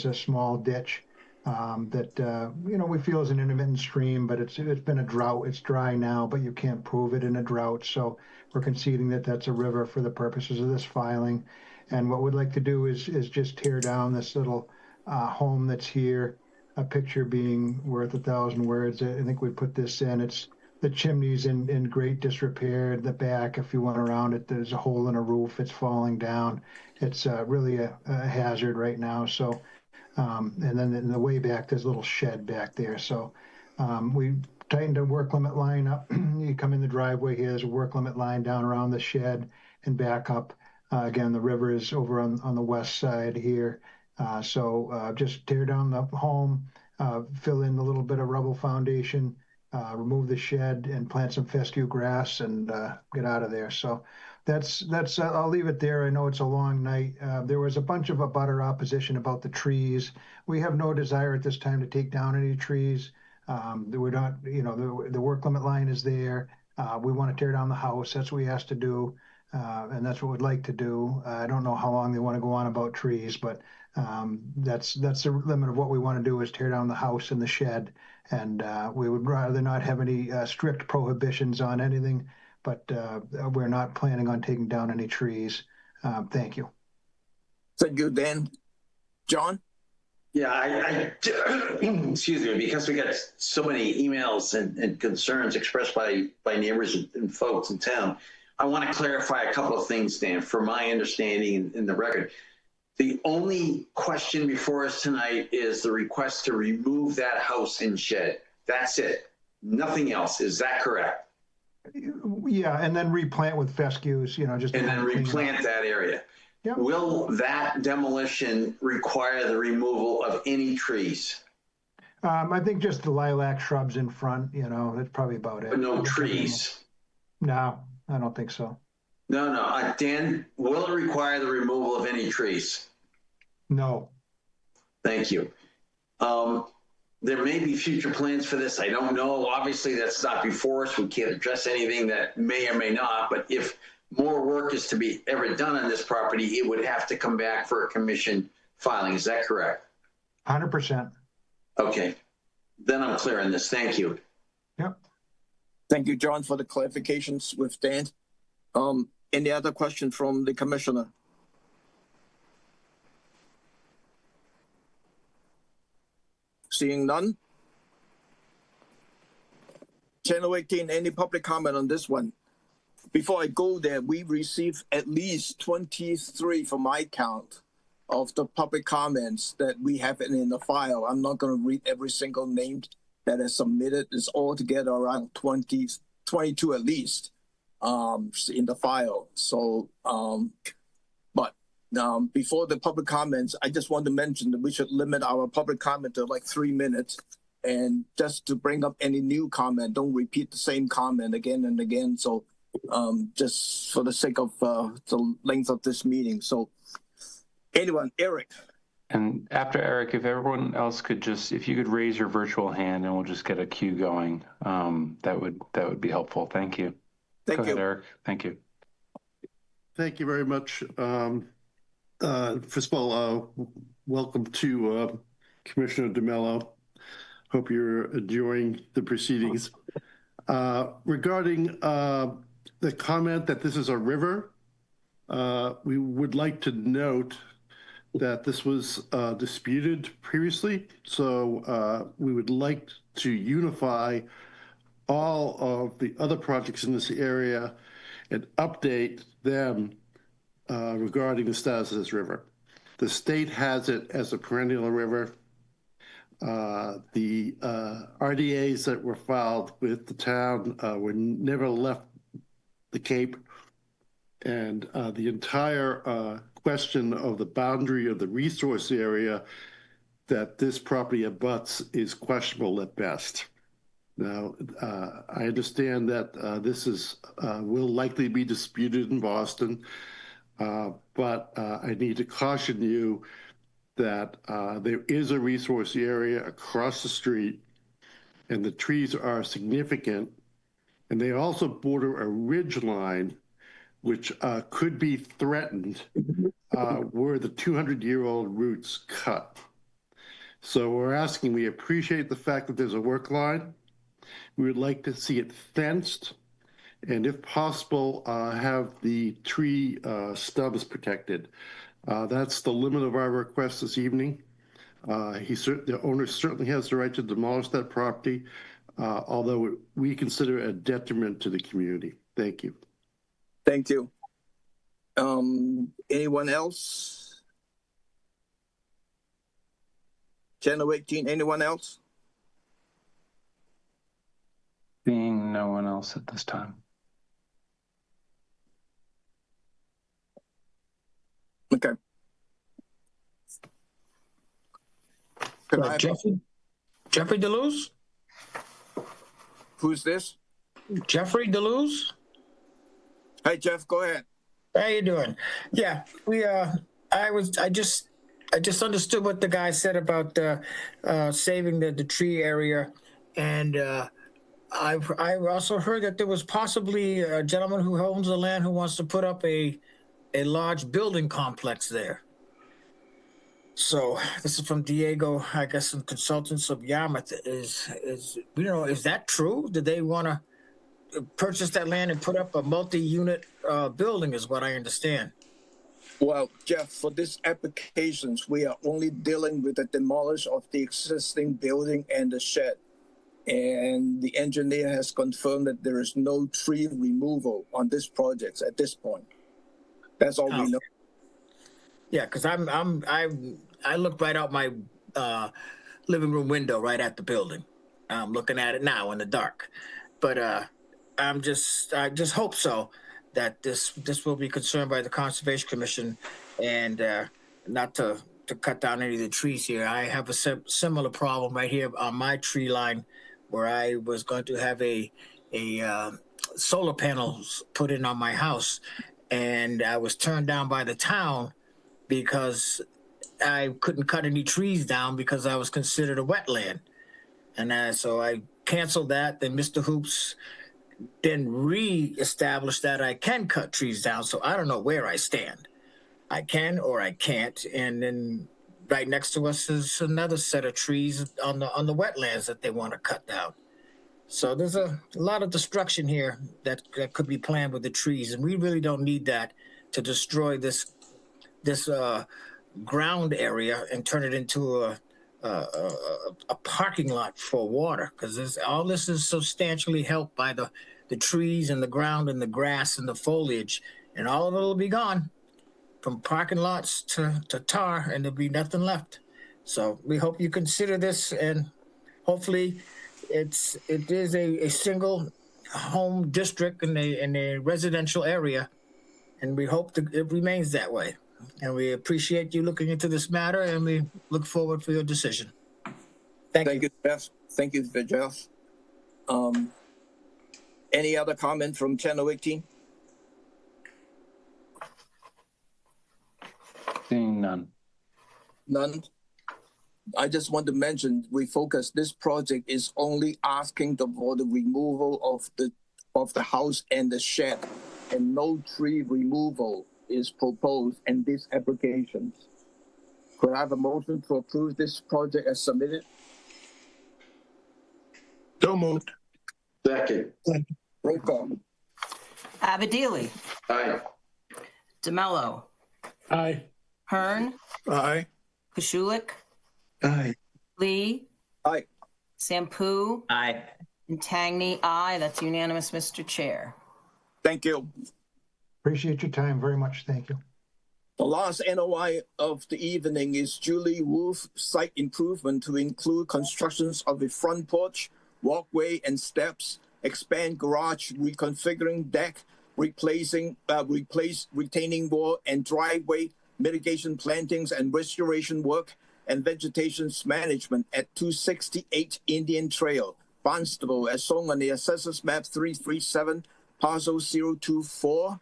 a small ditch that we feel is an intermittent stream, but it's been a drought. It's dry now, but you can't prove it in a drought. So we're conceding that that's a river for the purposes of this filing. And what we'd like to do is just tear down this little home that's here. A picture being worth 1,000 words. I think we put this in. It's the chimney's in great disrepair. The back, if you went around it, there's a hole in a roof. It's falling down. It's really a hazard right now. So, and then in the way back, there's a little shed back there. So we tightened a work limit line up. You come in the driveway here, there's a work limit line down around the shed and back up. Again, the river is over on the west side here. So just tear down the home, fill in a little bit of rubble foundation, remove the shed and plant some fescue grass and get out of there. So that's I'll leave it there. I know it's a long night. There was a bunch of abutter opposition about the trees. We have no desire at this time to take down any trees. We're not, the work limit line is there. We want to tear down the house. That's what we asked to do. And that's what we'd like to do. I don't know how long they want to go on about trees, but that's the limit of what we want to do is tear down the house and the shed. And we would rather not have any strict prohibitions on anything, but we're not planning on taking down any trees. Thank you. Thank you, Dan. John? Yeah, I excuse me, because we got so many emails and concerns expressed by neighbors and folks in town. I want to clarify a couple of things, Dan, for my understanding in the record. The only question before us tonight is the request to remove that house and shed. That's it. Nothing else. Is that correct? Yeah, and then replant with fescues, just. And then clean it up. replant that area. Yep. Will that demolition require the removal of any trees? I think just the lilac shrubs in front, that's probably about it. But no trees? No, I don't think so. No. Dan, will it require the removal of any trees? No. Thank you. There may be future plans for this. I don't know. Obviously, that's not before us. We can't address anything that may or may not. But if more work is to be ever done on this property, it would have to come back for a commission filing. Is that correct? 100%. Okay. Then I'm clear on this. Thank you. Yep. Thank you, John, for the clarifications with Dan. Any other question from the commissioner? Seeing none. Channel 18, any public comment on this one? Before I go there, we received at least 23 from my count of the public comments that we have in the file. I'm not going to read every single name that is submitted. It's altogether around 22 at least in the file. So, before the public comments, I just want to mention that we should limit our public comment to like 3 minutes. And just to bring up any new comment, don't repeat the same comment again and again. So just for the sake of the length of this meeting. So anyone, Eric. And after Eric, if everyone else could if you could raise your virtual hand and we'll just get a queue going, that would be helpful. Thank you. Go ahead, Eric. Thank you. Thank you very much. First of all, welcome to Commissioner DeMello. Hope you're enjoying the proceedings. Regarding the comment that this is a river, we would like to note that this was disputed previously. So we would like to unify all of the other projects in this area and update them regarding the status of this river. The state has it as a perennial river. The RDAs that were filed with the town were never left the Cape. And the entire question of the boundary of the resource area that this property abuts is questionable at best. Now, I understand that this will likely be disputed in Boston, but I need to caution you that there is a resource area across the street, and the trees are significant, and they also border a ridge line, which could be threatened where the 200-year-old roots cut. So we appreciate the fact that there's a work line. We would like to see it fenced, and if possible, have the tree stubs protected. That's the limit of our request this evening. The owner certainly has the right to demolish that property, although we consider it a detriment to the community. Thank you. Thank you. Anyone else? Channel 18, anyone else? Seeing no one else at this time. Okay. Jeffrey Deleuze? Who's this? Jeffrey Deleuze? Hey, Jeff, go ahead. How you doing? Yeah, I just understood what the guy said about saving the tree area, and I also heard that there was possibly a gentleman who owns the land who wants to put up a large building complex there. So this is from Diego, I guess, some consultants of Yarmouth. Is that true? Did they want to purchase that land and put up a multi-unit building, is what I understand? Well, Jeff, for these applications, we are only dealing with the demolish of the existing building and the shed. And the engineer has confirmed that there is no tree removal on this project at this point. That's all we know. Yeah, because I looked right out my living room window right at the building. I'm looking at it now in the dark. But I just hope so that this will be concerned by the Conservation Commission and not to cut down any of the trees here. I have a similar problem right here on my tree line where I was going to have a solar panels put in on my house, and I was turned down by the town because I couldn't cut any trees down because I was considered a wetland. And so I canceled that. Then Mr. Hoops then re-established that I can cut trees down. So I don't know where I stand. I can or I can't. And then right next to us is another set of trees on the wetlands that they want to cut down. So there's a lot of destruction here that could be planned with the trees, and we really don't need that to destroy this ground area and turn it into a parking lot for water, because all this is substantially helped by the trees and the ground and the grass and the foliage, and all of it will be gone from parking lots to tar, and there'll be nothing left. So we hope you consider this, and hopefully it is a single home district in a residential area, and we hope that it remains that way. And we appreciate you looking into this matter, and we look forward for your decision. Thank you, Jeff. Thank you, Jeff. Any other comment from Channel 18? Seeing none. None. I just want to mention, this project is only asking for the removal of the house and the shed, and no tree removal is proposed in these applications. Could I have a motion to approve this project as submitted? So moved. Second. Roll call. Abadili. Aye. DeMello. Aye. Hearn. Aye. Koshulik. Aye. Lee. Aye. Sampu. Aye. And Tangney, aye. That's unanimous, Mr. Chair. Thank you. Appreciate your time very much. Thank you. The last NOI of the evening is Julie Wolf site improvement to include constructions of a front porch, walkway and steps, expand garage, reconfiguring deck, replace retaining wall and driveway, mitigation plantings and restoration work, and vegetation management at 268 Indian Trail, Barnstable, as shown on the Assessors Map 337, Parcel 024.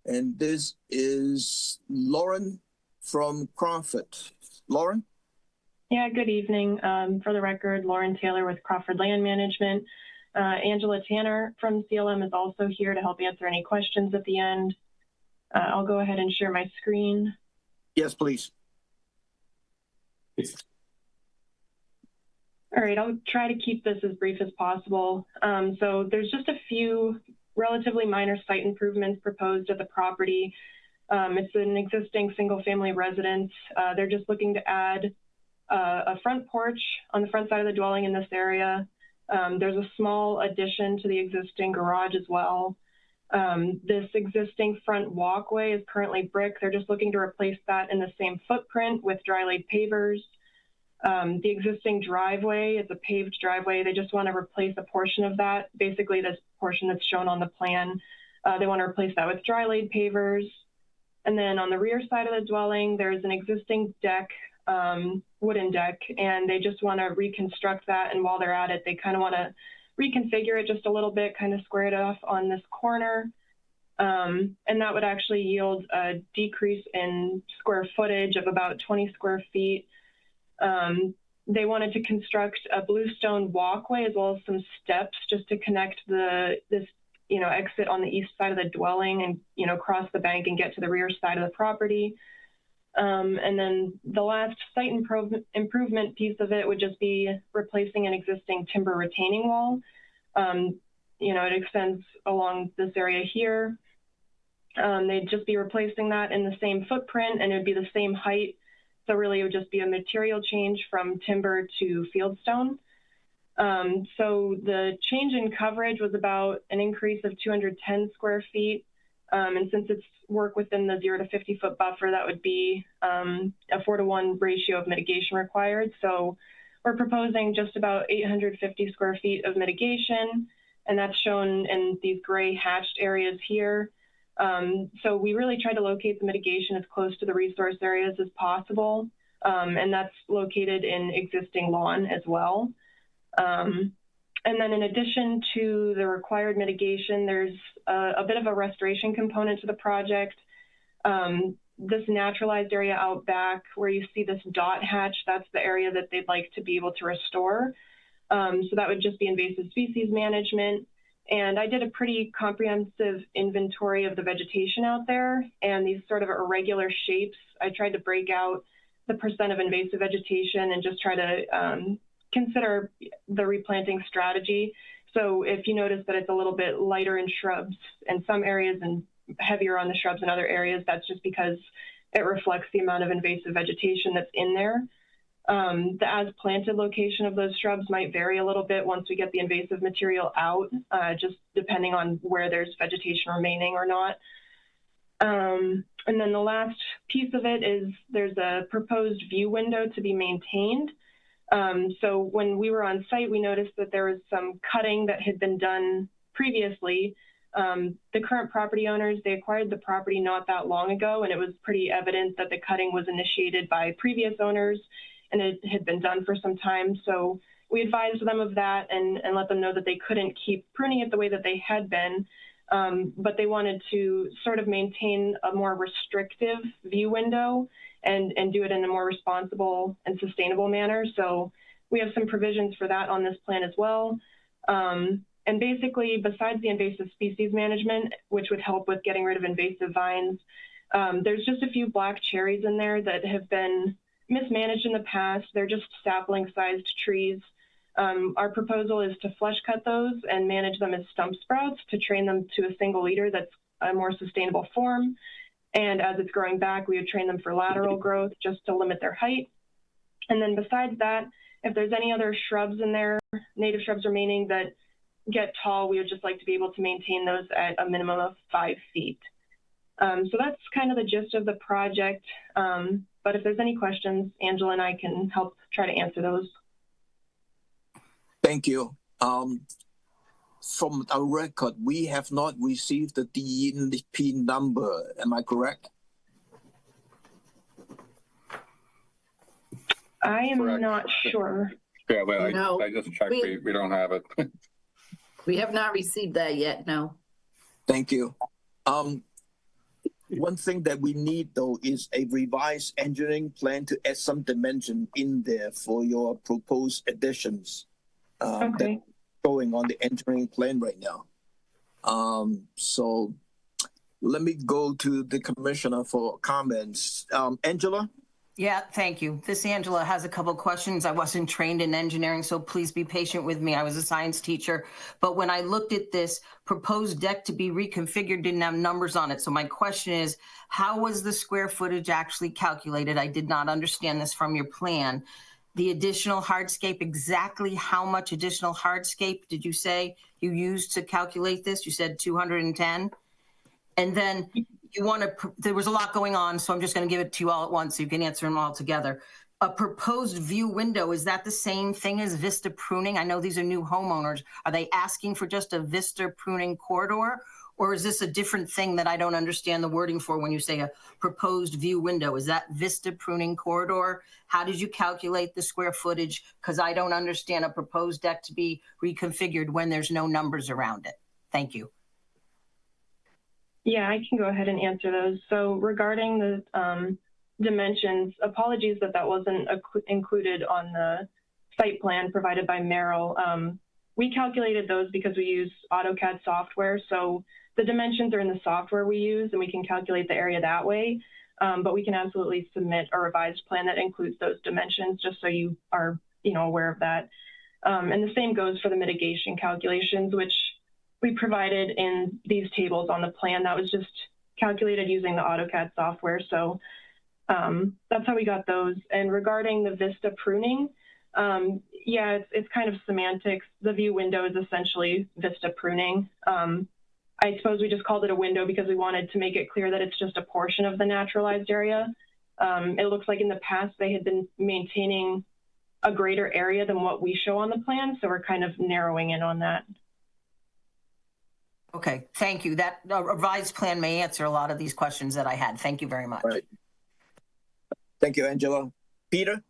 And this is Lauren from Crawford. Lauren? Yeah, good evening. For the record, Lauren Taylor with Crawford Land Management. Angela Tanner from CLM is also here to help answer any questions at the end. I'll go ahead and share my screen. Yes, please. All right, I'll try to keep this as brief as possible. So there's just a few relatively minor site improvements proposed at the property. It's an existing single-family residence. They're just looking to add a front porch on the front side of the dwelling in this area. There's a small addition to the existing garage as well. This existing front walkway is currently brick. They're just looking to replace that in the same footprint with dry-laid pavers. The existing driveway is a paved driveway. They just want to replace a portion of that, basically this portion that's shown on the plan. They want to replace that with dry-laid pavers. And then on the rear side of the dwelling, there's an existing deck, wooden deck, and they just want to reconstruct that. And while they're at it, they kind of want to reconfigure it just a little bit, kind of square it off on this corner. And that would actually yield a decrease in square footage of about 20 square feet. They wanted to construct a bluestone walkway as well as some steps just to connect this exit on the east side of the dwelling and, cross the bank and get to the rear side of the property. And then the last site improvement piece of it would just be replacing an existing timber retaining wall. It extends along this area here. They'd just be replacing that in the same footprint, and it would be the same height. So really, it would just be a material change from timber to fieldstone. So the change in coverage was about an increase of 210 square feet. And since it's work within the 0 to 50 foot buffer, that would be a 4-to-1 ratio of mitigation required. So we're proposing just about 850 square feet of mitigation. and that's shown in these gray hatched areas here. So we really try to locate the mitigation as close to the resource areas as possible, and that's located in existing lawn as well. And then in addition to the required mitigation, there's a bit of a restoration component to the project. This naturalized area out back where you see this dot hatch, that's the area that they'd like to be able to restore. So that would just be invasive species management. And I did a pretty comprehensive inventory of the vegetation out there, and these sort of irregular shapes, I tried to break out the percent of invasive vegetation and just try to consider the replanting strategy. So if you notice that it's a little bit lighter in shrubs in some areas and heavier on the shrubs in other areas, that's just because it reflects the amount of invasive vegetation that's in there. The as planted location of those shrubs might vary a little bit once we get the invasive material out, just depending on where there's vegetation remaining or not. And then the last piece of it is there's a proposed view window to be maintained. So when we were on site, we noticed that there was some cutting that had been done previously. The current property owners, they acquired the property not that long ago, and it was pretty evident that the cutting was initiated by previous owners and it had been done for some time. So we advised them of that and let them know that they couldn't keep pruning it the way that they had been, but they wanted to sort of maintain a more restrictive view window and do it in a more responsible and sustainable manner. So we have some provisions for that on this plan as well. And basically, besides the invasive species management, which would help with getting rid of invasive vines, there's just a few black cherries in there that have been mismanaged in the past. They're just sapling-sized trees. Our proposal is to flush cut those and manage them as stump sprouts to train them to a single leader that's a more sustainable form. And as it's growing back, we would train them for lateral growth just to limit their height. And then besides that, if there's any other shrubs in there, native shrubs remaining that get tall, we would just like to be able to maintain those at a minimum of 5 feet. So that's kind of the gist of the project. But if there's any questions, Angela and I can help try to answer those. Thank you. From our record, we have not received the DEP number. Am I correct? I am Correct. Not sure. Yeah, but No, I just checked. We don't have it. we have not received that yet, no. Thank you. One thing that we need, though, is a revised engineering plan to add some dimension in there for your proposed additions. Okay. That's going on the engineering plan right now. So let me go to the commissioner for comments. Angela? Yeah, thank you. This Angela has a couple questions. I wasn't trained in engineering, so please be patient with me. I was a science teacher, but when I looked at this proposed deck to be reconfigured, didn't have numbers on it. So my question is, how was the square footage actually calculated? I did not understand this from your plan. The additional hardscape, exactly how much additional hardscape did you say you used to calculate this? You said 210. And then there was a lot going on, so I'm just going to give it to you all at once so you can answer them all together. A proposed view window, is that the same thing as vista pruning? I know these are new homeowners. Are they asking for just a vista pruning corridor? Or is this a different thing that I don't understand the wording for when you say a proposed view window? Is that vista pruning corridor? How did you calculate the square footage? Because I don't understand a proposed deck to be reconfigured when there's no numbers around it. Thank you. Yeah, I can go ahead and answer those. So regarding the dimensions, apologies that wasn't included on the site plan provided by Merrill. We calculated those because we use AutoCAD software. So the dimensions are in the software we use and we can calculate the area that way. But we can absolutely submit a revised plan that includes those dimensions just so you are aware of that. And the same goes for the mitigation calculations, which we provided in these tables on the plan. That was just calculated using the AutoCAD software. So that's how we got those. And regarding the vista pruning, yeah, it's kind of semantics. The view window is essentially vista pruning. I suppose we just called it a window because we wanted to make it clear that it's just a portion of the naturalized area. It looks like in the past they had been maintaining a greater area than what we show on the plan. So we're kind of narrowing in on that. Okay, thank you. That revised plan may answer a lot of these questions that I had. Thank you very much. Right. Thank you, Angela. Peter?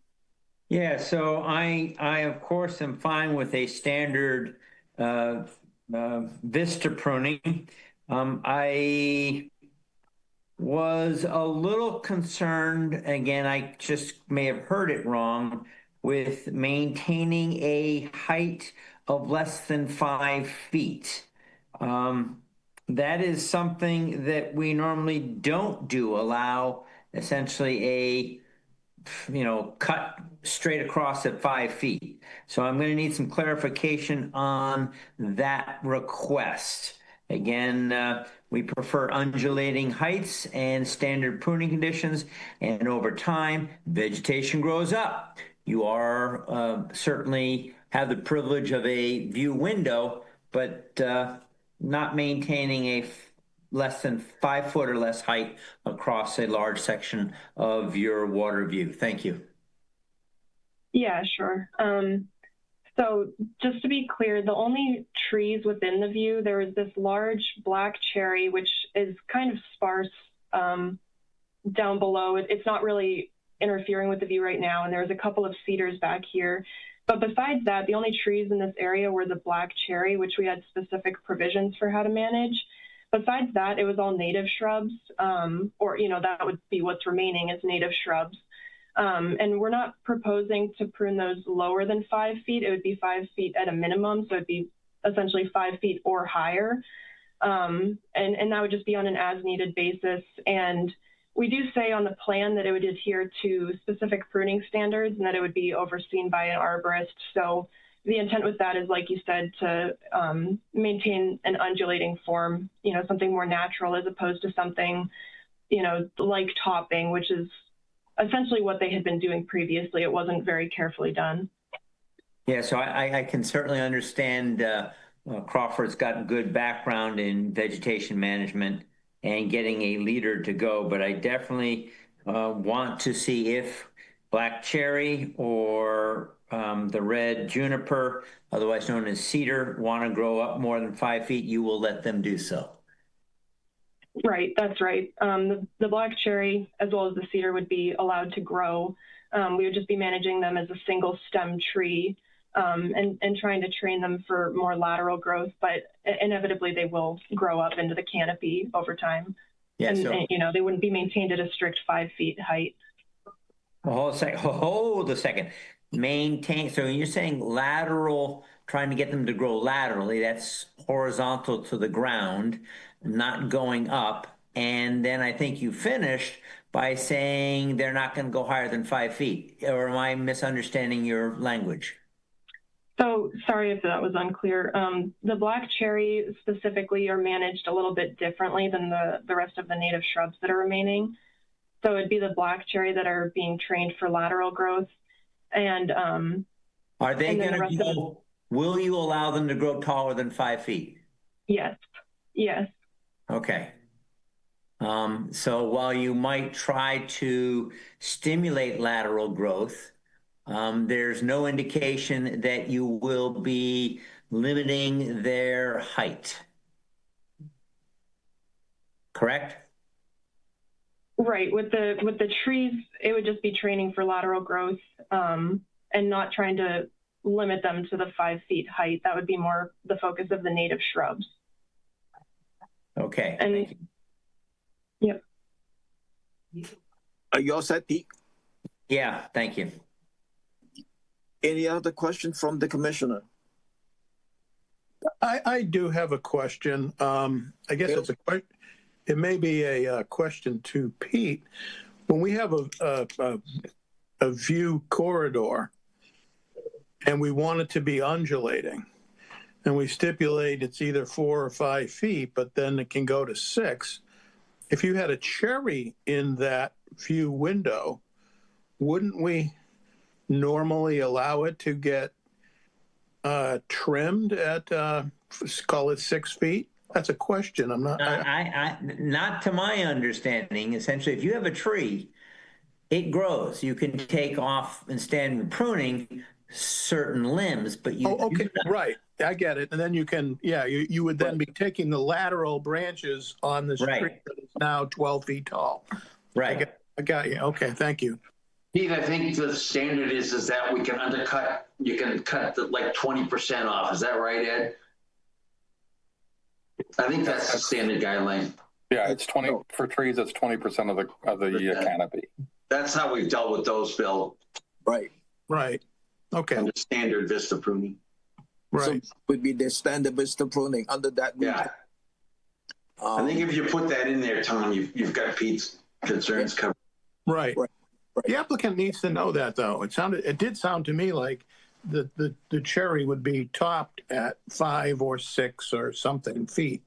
Yeah, so I of course am fine with a standard vista pruning. I was a little concerned, again, I just may have heard it wrong, with maintaining a height of less than 5 feet. That is something that we normally don't do, allow essentially a cut straight across at 5 feet. So I'm going to need some clarification on that request. Again, we prefer undulating heights and standard pruning conditions, and over time, vegetation grows up. You are certainly have the privilege of a view window, but not maintaining a less than 5 foot or less height across a large section of your water view. Thank you. Yeah, sure. So just to be clear, the only trees within the view, there was this large black cherry, which is kind of sparse down below. It's not really interfering with the view right now. And there's a couple of cedars back here. But besides that, the only trees in this area were the black cherry, which we had specific provisions for how to manage. Besides that, it was all native shrubs, or, that would be what's remaining is native shrubs. And we're not proposing to prune those lower than 5 feet. It would be 5 feet at a minimum. So it'd be essentially 5 feet or higher. And that would just be on an as needed basis. And we do say on the plan that it would adhere to specific pruning standards and that it would be overseen by an arborist. So the intent with that is, like you said, to maintain an undulating form, something more natural as opposed to something, like topping, which is essentially what they had been doing previously. It wasn't very carefully done. Yeah, so I can certainly understand Crawford's got good background in vegetation management and getting a leader to go, but I definitely want to see if black cherry or the red juniper, otherwise known as cedar, want to grow up more than 5 feet, you will let them do so. Right, that's right. The black cherry, as well as the cedar, would be allowed to grow. We would just be managing them as a single stem tree and trying to train them for more lateral growth, but inevitably they will grow up into the canopy over time. Yeah, and they wouldn't be maintained at a strict 5 feet height. Hold a second. Maintain, so you're saying lateral, trying to get them to grow laterally, that's horizontal to the ground, not going up. And then I think you finished by saying they're not going to go higher than 5 feet. Or am I misunderstanding your language? So sorry if that was unclear. The black cherry specifically are managed a little bit differently than the rest of the native shrubs that are remaining. So it'd be the black cherry that are being trained for lateral growth. And are they going to go, will you allow them to grow taller than 5 feet? Yes. Yes. Okay. So while you might try to stimulate lateral growth, there's no indication that you will be limiting their height. Correct? Right. With the trees, it would just be training for lateral growth and not trying to limit them to the 5 feet height. That would be more the focus of the native shrubs. Okay. And yep. Are you all set, Pete? Yeah, thank you. Any other questions from the commissioner? I do have a question. I guess it's a question. It may be a question to Pete. When we have a view corridor and we want it to be undulating, and we stipulate it's either 4 or 5 feet, but then it can go to 6. If you had a cherry in that view window, wouldn't we normally allow it to get trimmed at, call it 6 feet? That's a question. I'm not. Not to my understanding. Essentially, if you have a tree, it grows. You can take off and standard pruning certain limbs, but you. Oh, okay, right. I get it. And then you can, you would then be taking the lateral branches on the Right. tree that is now 12 feet tall. Right. I got you. Okay, thank you. Pete, I think the standard is that we can undercut, you can cut like 20% off. Is that right, Ed? I think that's the standard guideline. Yeah, it's 20 for trees. It's 20% of the canopy. That's how we've dealt with those, Bill. Right. Right. Okay. Under standard vista pruning. Right. So would be the standard vista pruning under that. Yeah. I think if you put that in there, Tom, you've got Pete's concerns covered. Right. The applicant needs to know that, though. It did sound to me like the cherry would be topped at 5 or 6 or something feet.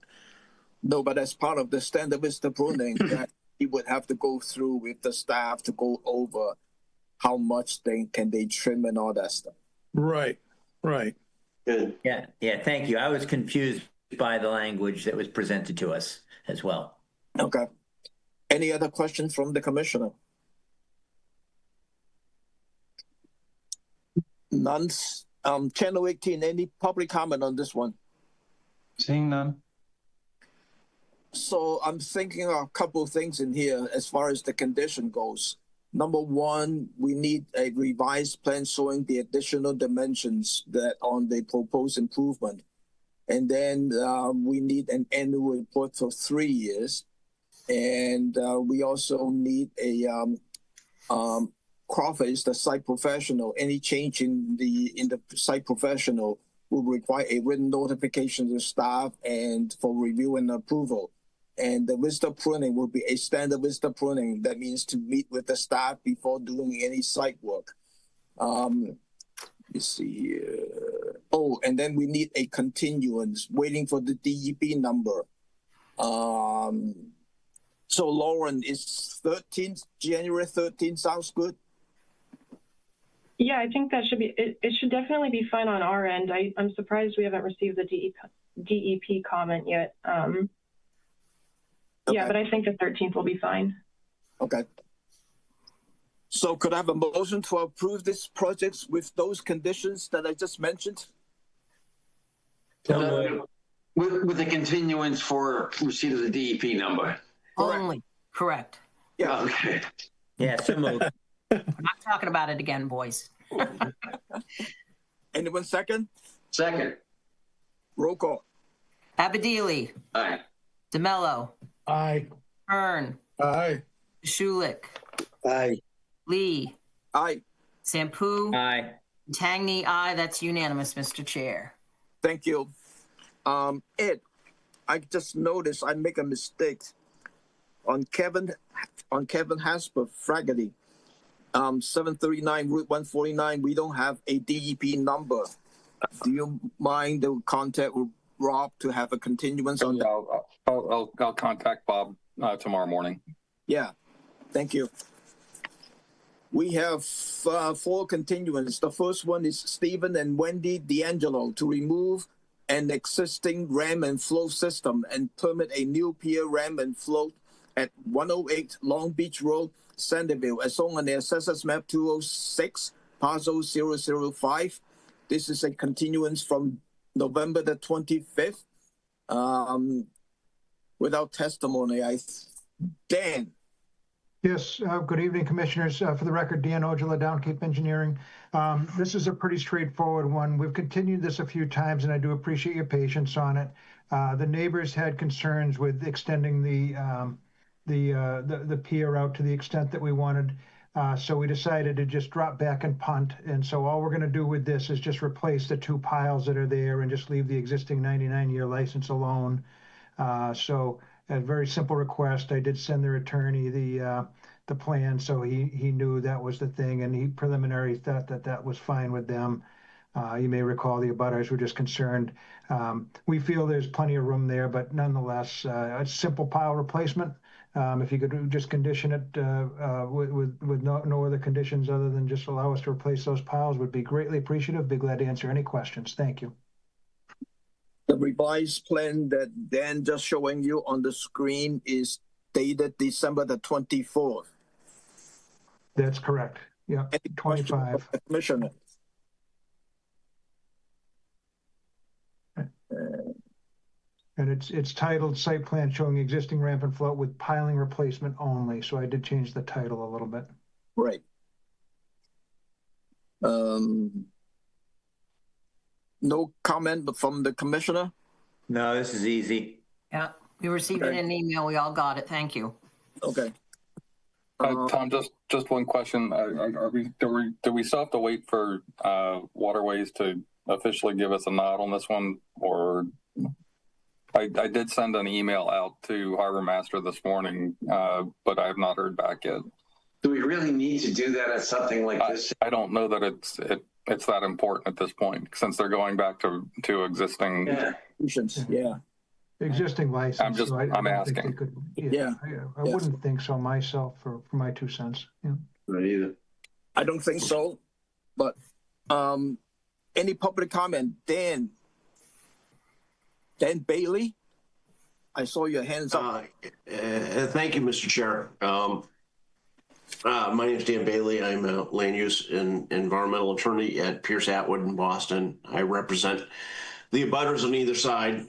No, but as part of the standard vista pruning, that he would have to go through with the staff to go over how much can they trim and all that stuff. Right. Good. Yeah. Thank you. I was confused by the language that was presented to us as well. Okay. Any other questions from the commissioner? None. Channel 18, any public comment on this one? Seeing none. So I'm thinking of a couple of things in here as far as the condition goes. Number one, we need a revised plan showing the additional dimensions that on the proposed improvement. And then we need an annual report for 3 years. And we also need a Crawford is the site professional. Any change in the site professional will require a written notification to staff and for review and approval. And the vista pruning will be a standard vista pruning. That means to meet with the staff before doing any site work. You see here. Oh, and then we need a continuance, waiting for the DEP number. So Lauren, is January 13th sounds good? Yeah, I think that should be, it should definitely be fine on our end. I'm surprised we haven't received the DEP comment yet. Yeah, but I think the 13th will be fine. Okay. So could I have a motion to approve this project with those conditions that I just mentioned? With the continuance for receipt of the DEP number. Only. Correct. Yeah. Okay. Yeah, so moved. I'm not talking about it again, boys. Anyone second? Second. Roll call. Abadili. Aye. DeMello. Aye. Hearn. Aye. Shulik. Aye. Lee. Aye. Sampu. Aye. Tangney, aye. That's unanimous, Mr. Chair. Thank you. Ed, I just noticed I make a mistake on Kevin Hasper Fraggerty. 739 Route 149. We don't have a DEP number. Do you mind to contact Rob to have a continuance on that? I'll contact Bob tomorrow morning. Yeah, thank you. We have 4 continuances. The first one is Stephen and Wendy D'Angelo to remove an existing ram and flow system and permit a new pier ram and float at 108 Long Beach Road, Sanderville, as shown on the Assessors Map 206, parcel 005. This is a continuance from November the 25th. Without testimony, Dan. Yes, good evening, Commissioners. For the record, Dan Ojala, Downcape Engineering. This is a pretty straightforward one. We've continued this a few times, and I do appreciate your patience on it. The neighbors had concerns with extending the pier out to the extent that we wanted. So we decided to just drop back and punt. And so all we're going to do with this is just replace the 2 piles that are there and just leave the existing 99-year license alone. So a very simple request. I did send their attorney the plan, so he knew that was the thing, and he preliminary thought that was fine with them. You may recall the abutters were just concerned. We feel there's plenty of room there, but nonetheless, a simple pile replacement. If you could just condition it with no other conditions other than just allow us to replace those piles, would be greatly appreciative. Be glad to answer any questions. Thank you. The revised plan that Dan just showing you on the screen is dated December the 24th. That's correct. Yeah, Any 25. Commissioner? And it's titled Site Plan Showing Existing Ramp and Float with Piling Replacement Only. So I did change the title a little bit. Right. No comment from the commissioner? No, this is easy. Yeah, we received it in an email. We all got it. Thank you. Okay. Tom, just one question. Do we still have to wait for Waterways to officially give us a nod on this one? Or I did send an email out to Harbor Master this morning, but I have not heard back yet. Do we really need to do that at something like this? I don't know that it's that important at this point, since they're going back to existing. Yeah. Existing license. I'm asking. I wouldn't think so myself for my 2 cents. Yeah. Not either. I don't think so, but any public comment? Dan Bailey, I saw your hands up. Thank you, Mr. Chair. My name is Dan Bailey. I'm a land use and environmental attorney at Pierce Atwood in Boston. I represent the abutters on either side,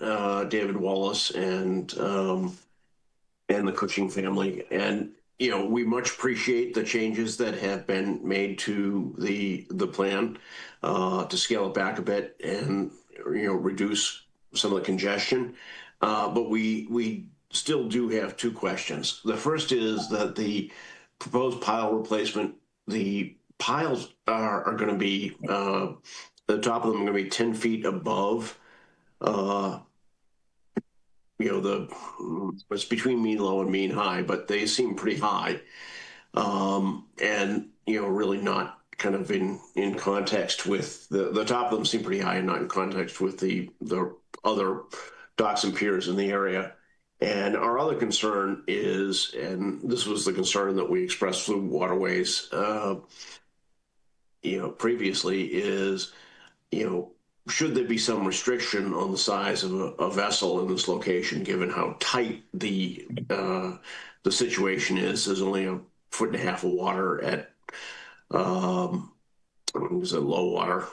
David Wallace and the Cushing family. And, you know, we much appreciate the changes that have been made to the plan to scale it back a bit and, you know, reduce some of the congestion. But we still do have 2 questions. The first is that the proposed pile replacement, the piles are going to be, the top of them are going to be 10 feet above, you know, it's between mean low and mean high, but they seem pretty high. And, you know, really not kind of in context with the top of them seem pretty high and not in context with the other docks and piers in the area. And our other concern is, and this was the concern that we expressed through Waterways, you know, previously is, you know, should there be some restriction on the size of a vessel in this location, given how tight the situation is? There's only 1.5 feet of water at, was it low water?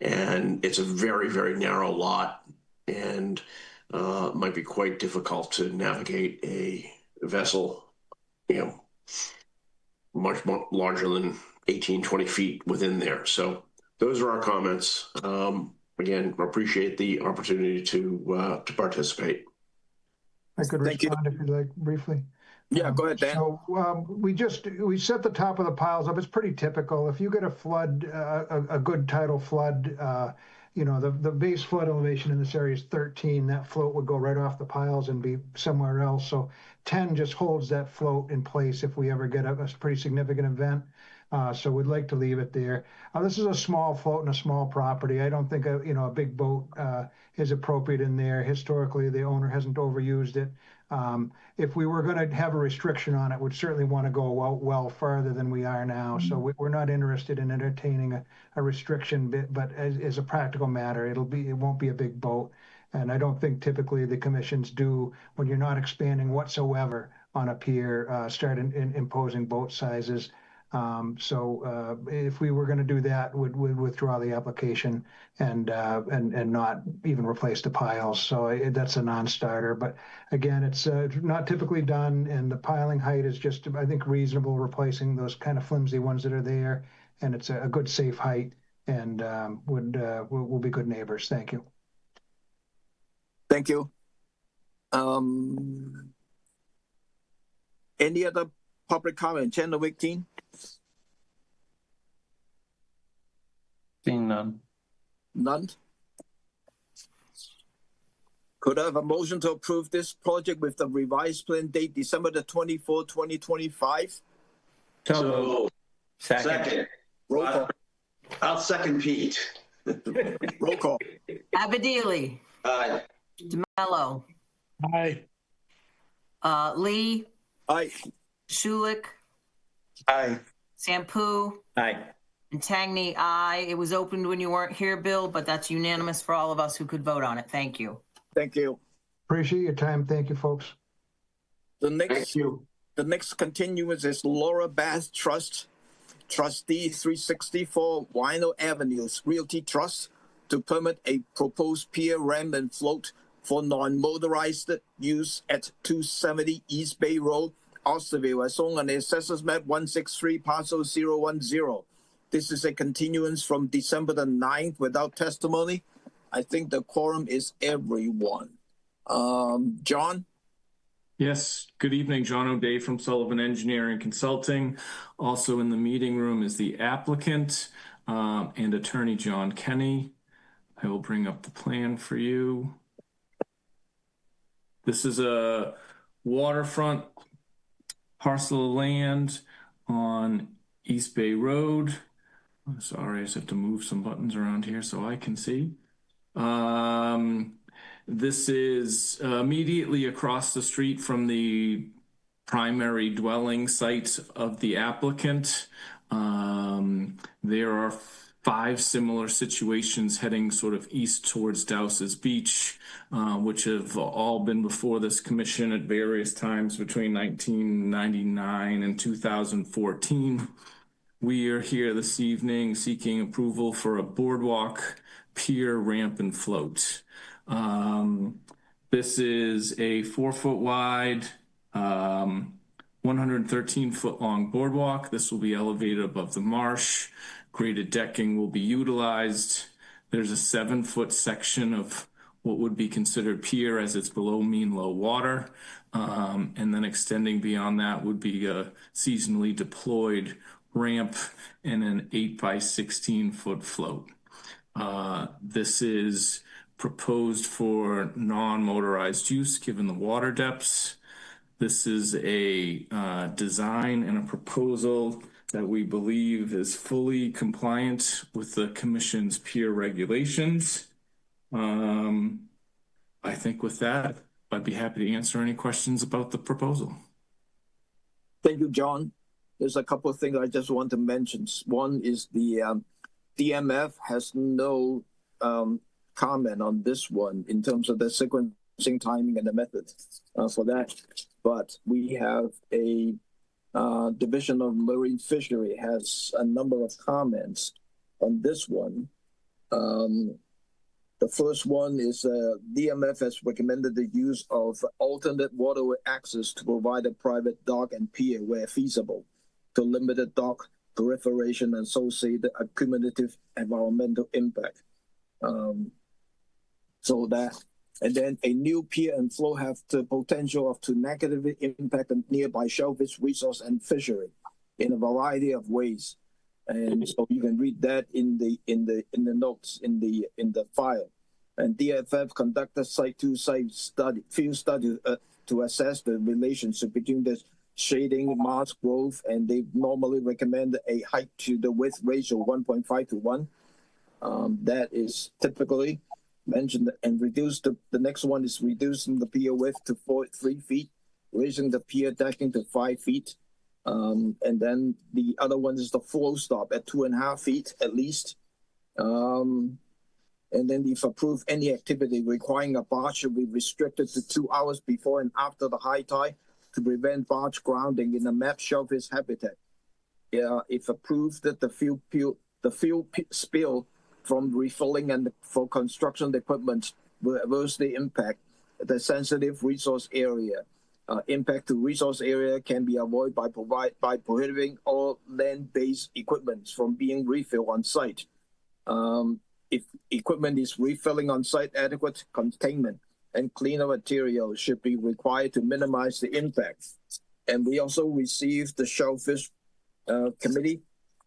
And it's a very, very narrow lot, and might be quite difficult to navigate a vessel, you know, much more larger than 18, 20 feet within there. So those are our comments. Again, appreciate the opportunity to participate. I could respond if you'd like briefly. Yeah, go ahead, Dan. So we set the top of the piles up. It's pretty typical. If you get a flood, a good tidal flood, you know, the base flood elevation in this area is 13. That float would go right off the piles and be somewhere else. So 10 just holds that float in place if we ever get a pretty significant event. So we'd like to leave it there. This is a small float and a small property. I don't think a big boat is appropriate in there. Historically, the owner hasn't overused it. If we were going to have a restriction on it, we'd certainly want to go out well further than we are now. So we're not interested in entertaining a restriction, but as a practical matter, it won't be a big boat. And I don't think typically the commissions do, when you're not expanding whatsoever on a pier, start imposing boat sizes. So if we were going to do that, we'd withdraw the application and not even replace the piles. So that's a non-starter. But again, it's not typically done, and the piling height is just, I think, reasonable, replacing those kind of flimsy ones that are there. And it's a good, safe height, and we'll be good neighbors. Thank you. Thank you. Any other public comment? Chandler Wick team? Seeing none. None? Could I have a motion to approve this project with the revised plan date December the 24th, 2025? So second. Roll call. I'll second Pete. Roll call. Abadili. Aye. DeMello. Aye. Lee. Aye. Schulich. Aye. Sampu. Aye. And Tangney, aye. It was opened when you weren't here, Bill, but that's unanimous for all of us who could vote on it. Thank you. Thank you. Appreciate your time. Thank you, folks. The next continuance is Laura Bass Trust, Trustee 364 Wino Avenues Realty Trust, to permit a proposed pier ramp and float for non-motorized use at 270 East Bay Road, Osterville, as shown on the Assessors Map 163, parcel 010. This is a continuance from December the 9th without testimony. I think the quorum is everyone. John? Yes, good evening, John O'Day from Sullivan Engineering Consulting. Also in the meeting room is the applicant and attorney John Kenny. I will bring up the plan for you. This is a waterfront parcel of land on East Bay Road. I'm sorry, I just have to move some buttons around here so I can see. This is immediately across the street from the primary dwelling site of the applicant. There are 5 similar situations heading sort of east towards Dowses Beach, which have all been before this commission at various times between 1999 and 2014. We are here this evening seeking approval for a boardwalk, pier, ramp, and float. This is a 4-foot wide, 113-foot long boardwalk. This will be elevated above the marsh. Graded decking will be utilized. There's a 7-foot section of what would be considered pier as it's below mean low water. And then extending beyond that would be a seasonally deployed ramp and an 8 by 16-foot float. This is proposed for non-motorized use given the water depths. This is a design and a proposal that we believe is fully compliant with the Commission's pier regulations. I think with that, I'd be happy to answer any questions about the proposal. Thank you, John. There's a couple of things I just want to mention. One is the DMF has no comment on this one in terms of the sequencing timing and the method for that. But we have a Division of Marine Fishery has a number of comments on this one. The first one is DMF has recommended the use of alternate waterway access to provide a private dock and pier where feasible to limit the dock proliferation and associated cumulative environmental impact. So that, and then a new pier and flow have the potential to negatively impact the nearby shellfish resource and fishery in a variety of ways. And so you can read that in the notes in the file. And DFF conducted site-to-site study, field study to assess the relationship between the shading, marsh growth, and they normally recommend a height to the width ratio 1.5 to 1. That is typically mentioned, and reduce the next one is reducing the pier width to 3 feet, raising the pier decking to 5 feet. And then the other one is the flow stop at 2.5 feet at least. And then if approved, any activity requiring a barge should be restricted to 2 hours before and after the high tide to prevent barge grounding in the mapped shellfish habitat. If approved, that the fuel spill from refilling and for construction equipment will adversely impact the sensitive resource area. Impact to resource area can be avoided by prohibiting all land-based equipment from being refilled on site. If equipment is refilling on site, adequate containment and cleaner material should be required to minimize the impact. And we also received the Shellfish Committee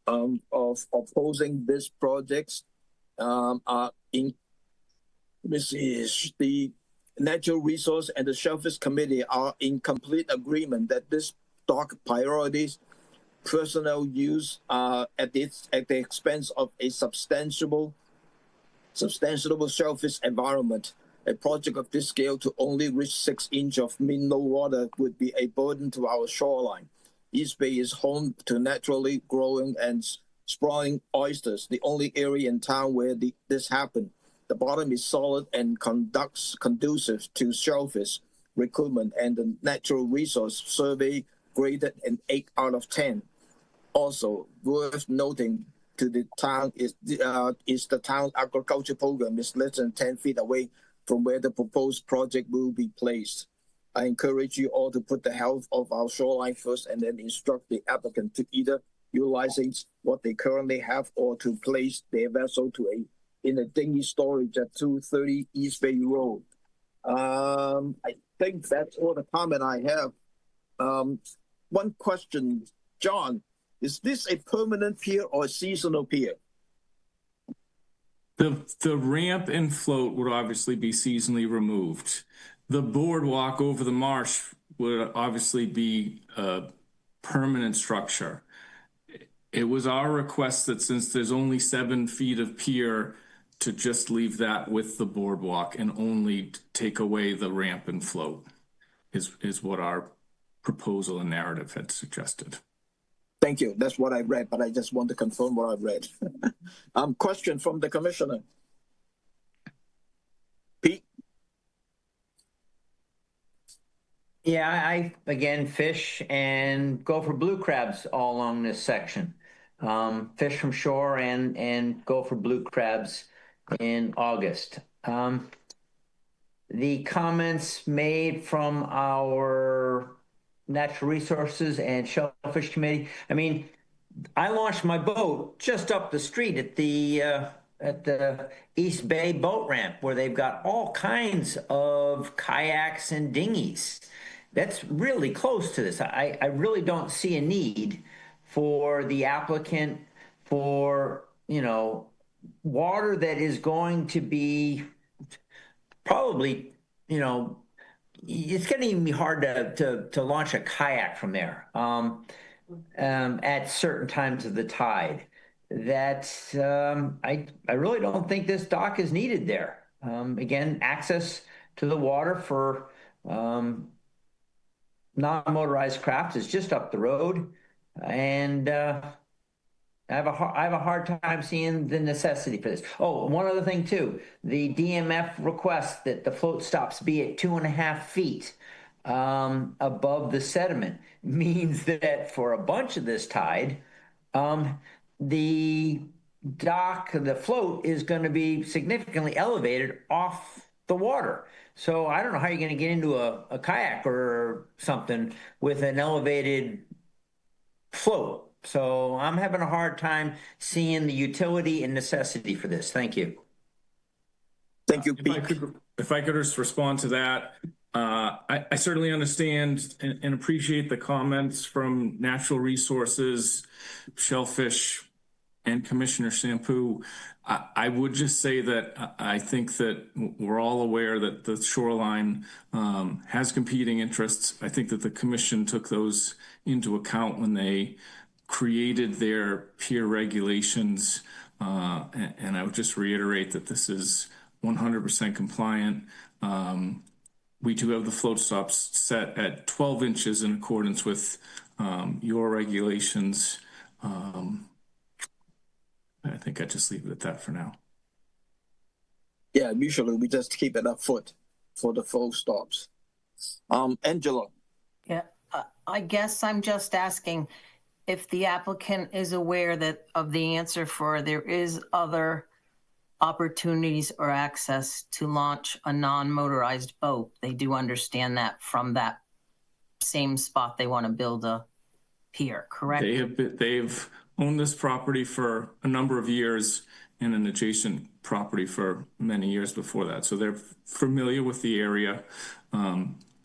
of opposing this project. The Natural Resource and the Shellfish Committee are in complete agreement that this dock priorities personnel use at the expense of a substantial shellfish environment. A project of this scale to only reach 6 inches of mean low water would be a burden to our shoreline. East Bay is home to naturally growing and sprawling oysters, the only area in town where this happened. The bottom is solid and conducive to shellfish recruitment, and the Natural Resource Survey graded an 8 out of 10. Also worth noting to the town is the town agriculture program is less than 10 feet away from where the proposed project will be placed. I encourage you all to put the health of our shoreline first and then instruct the applicant to either utilizing what they currently have or to place their vessel in a dinghy storage at 230 East Bay Road. I think that's all the comment I have. One question, John, is this a permanent pier or a seasonal pier? The ramp and float would obviously be seasonally removed. The boardwalk over the marsh would obviously be a permanent structure. It was our request that since there's only 7 feet of pier, to just leave that with the boardwalk and only take away the ramp and float is what our proposal and narrative had suggested. Thank you. That's what I read, but I just want to confirm what I read. Question from the commissioner. Pete? Yeah, I again fish and go for blue crabs all along this section. Fish from shore and go for blue crabs in August. The comments made from our Natural Resources and Shellfish Committee. I mean, I launched my boat just up the street at the East Bay boat ramp where they've got all kinds of kayaks and dinghies. That's really close to this. I really don't see a need for the applicant for, water that is going to be probably, it's going to even be hard to launch a kayak from there at certain times of the tide. I really don't think this dock is needed there. Again, access to the water for non-motorized craft is just up the road, and I have a hard time seeing the necessity for this. Oh, one other thing too, the DMF requests that the float stops be at 2.5 feet above the sediment means that for a bunch of this tide, the dock, the float is going to be significantly elevated off the water. So I don't know how you're going to get into a kayak or something with an elevated float. So I'm having a hard time seeing the utility and necessity for this. Thank you. Thank you, Pete. If I could just respond to that. I certainly understand and appreciate the comments from Natural Resources, Shellfish, and Commissioner Shampoo. I would just say that I think that we're all aware that the shoreline has competing interests. I think that the commission took those into account when they created their pier regulations. And I would just reiterate that this is 100% compliant. We do have the float stops set at 12 inches in accordance with your regulations. I think I just leave it at that for now. Yeah, usually we just keep it a foot for the float stops. Angela. Yeah, I guess I'm just asking if the applicant is aware of the answer for there is other opportunities or access to launch a non-motorized boat. They do understand that from that same spot they want to build a pier, correct? They've owned this property for a number of years and an adjacent property for many years before that. So they're familiar with the area.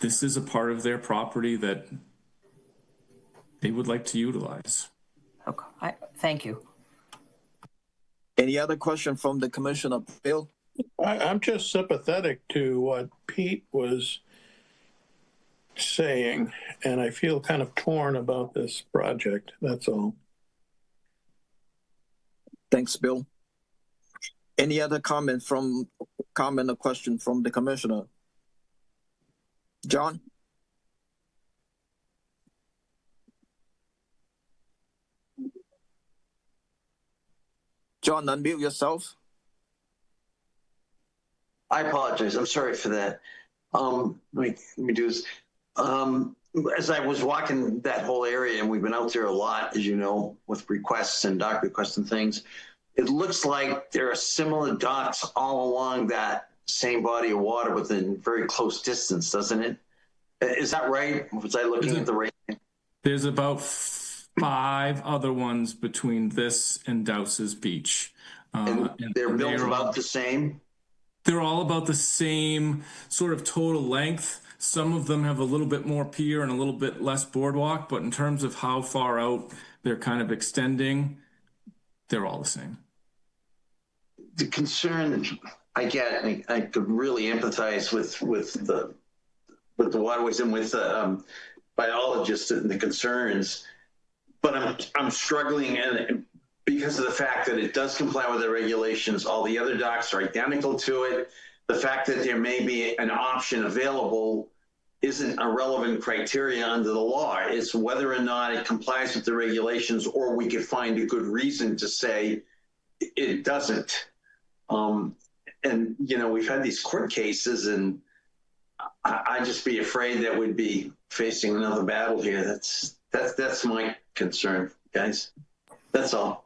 This is a part of their property that they would like to utilize. Okay, thank you. Any other question from the commissioner, Bill? I'm just sympathetic to what Pete was saying, and I feel kind of torn about this project. That's all. Thanks, Bill. Any other comment or question from the commissioner? John? John, unmute yourself. I apologize. I'm sorry for that. Let me do this. As I was walking that whole area, and we've been out there a lot, as you know, with requests and dock requests and things, it looks like there are similar docks all along that same body of water within very close distance, doesn't it? Is that right? Was I looking at the right thing? There's about 5 other ones between this and Douse's Beach. And they're built about the same? They're all about the same sort of total length. Some of them have a little bit more pier and a little bit less boardwalk, but in terms of how far out they're kind of extending, they're all the same. The concern I get, I could really empathize with the waterways and with the biologists and the concerns, but I'm struggling, and because of the fact that it does comply with the regulations, all the other docks are identical to it. The fact that there may be an option available isn't a relevant criteria under the law. It's whether or not it complies with the regulations, or we could find a good reason to say it doesn't. And we've had these court cases, and I'd just be afraid that we'd be facing another battle here. That's my concern, guys. That's all.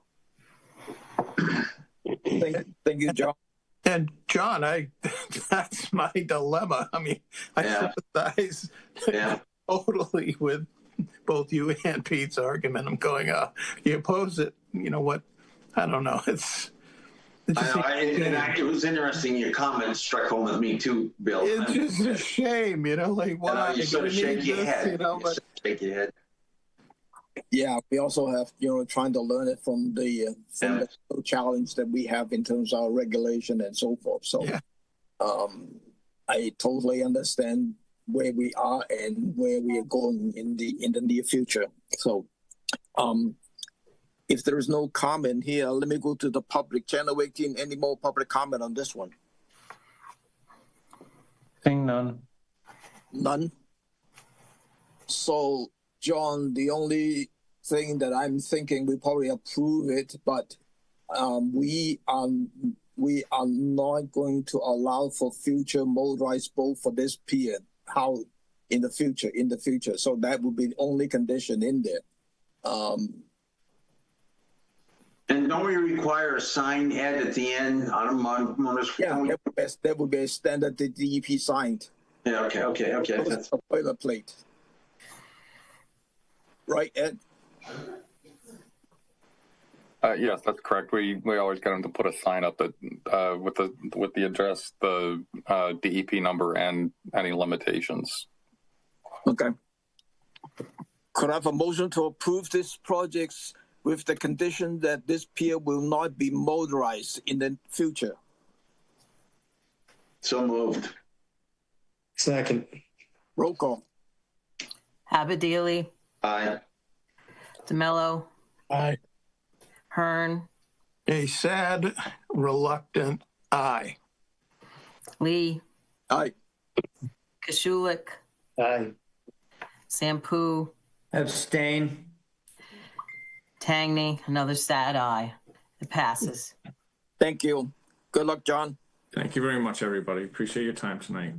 Thank you, John. And John, that's my dilemma. I mean, I sympathize totally with both you and Pete's argument. I'm going, you oppose it. You know what? I don't know. It was interesting. Your comment struck home with me too, Bill. It's just a shame, like why? You sort of shake your head. Shake your head. Yeah, we also have, trying to learn it from the challenge that we have in terms of our regulation and so forth. So, I totally understand where we are and where we are going in the near future. So, if there is no comment here, let me go to the public. Channel 18, any more public comment on this one? Seeing none. None. So, John, the only thing that I'm thinking, we probably approve it, but we are not going to allow for future motorized boat for this pier. How in the future? So that would be the only condition in there. And don't we require a sign head at the end? That would be a standard DEP signed. Yeah. Okay. That's a boilerplate. Right, Ed? Yes, that's correct. We always get them to put a sign up that with the address, the DEP number, and any limitations. Okay. Could I have a motion to approve this project with the condition that this pier will not be motorized in the future? So moved. Second. Roll call. Abadili. Aye. DeMello. Aye. Hearn. A sad, reluctant aye. Lee. Aye. Kashulik. Aye. Sampu. Abstain. Tangney, another sad aye. It passes. Thank you. Good luck, John. Thank you very much, everybody. Appreciate your time tonight.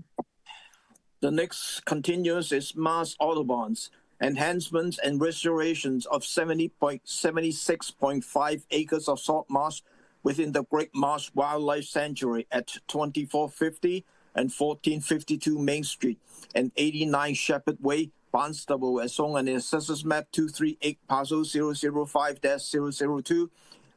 The next continuous is Mass Autobahns, enhancements and restorations of 76.5 acres of salt marsh within the Great Marsh Wildlife Sanctuary at 2450 and 1452 Main Street and 89 Shepherd Way, Barnstable, as shown on the Assessors Map 238 Parcel 005-002,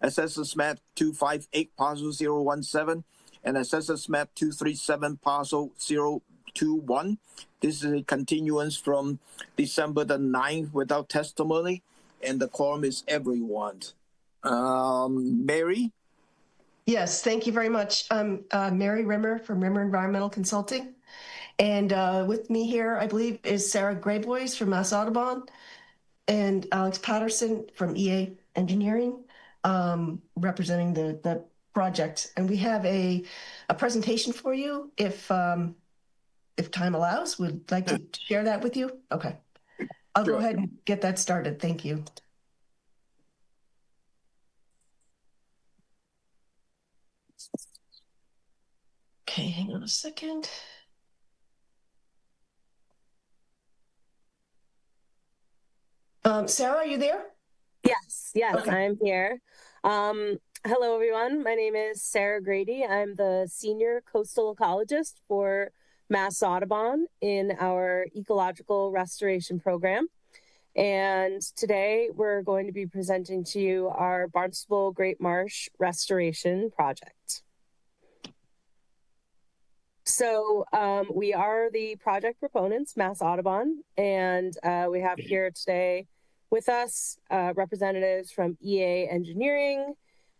Assessors Map 258 Parcel 017, and Assessors Map 237 Parcel 021. This is a continuance from December the 9th without testimony, and the quorum is everyone. Mary? Yes, thank you very much. I'm Mary Rimmer from Rimmer Environmental Consulting. And with me here, I believe, is Sarah Grayboys from Mass Audubon and Alex Patterson from EA Engineering, representing the project. And we have a presentation for you if time allows. We'd like to share that with you. Okay. I'll go ahead and get that started. Thank you. Okay, hang on a second. Sarah, are you there? Yes, okay. I'm here. Hello, everyone. My name is Sarah Grady. I'm the senior coastal ecologist for Mass Audubon in our ecological restoration program. And today we're going to be presenting to you our Barnstable Great Marsh Restoration Project. So we are the project proponents, Mass Audubon, and we have here today with us representatives from EA Engineering,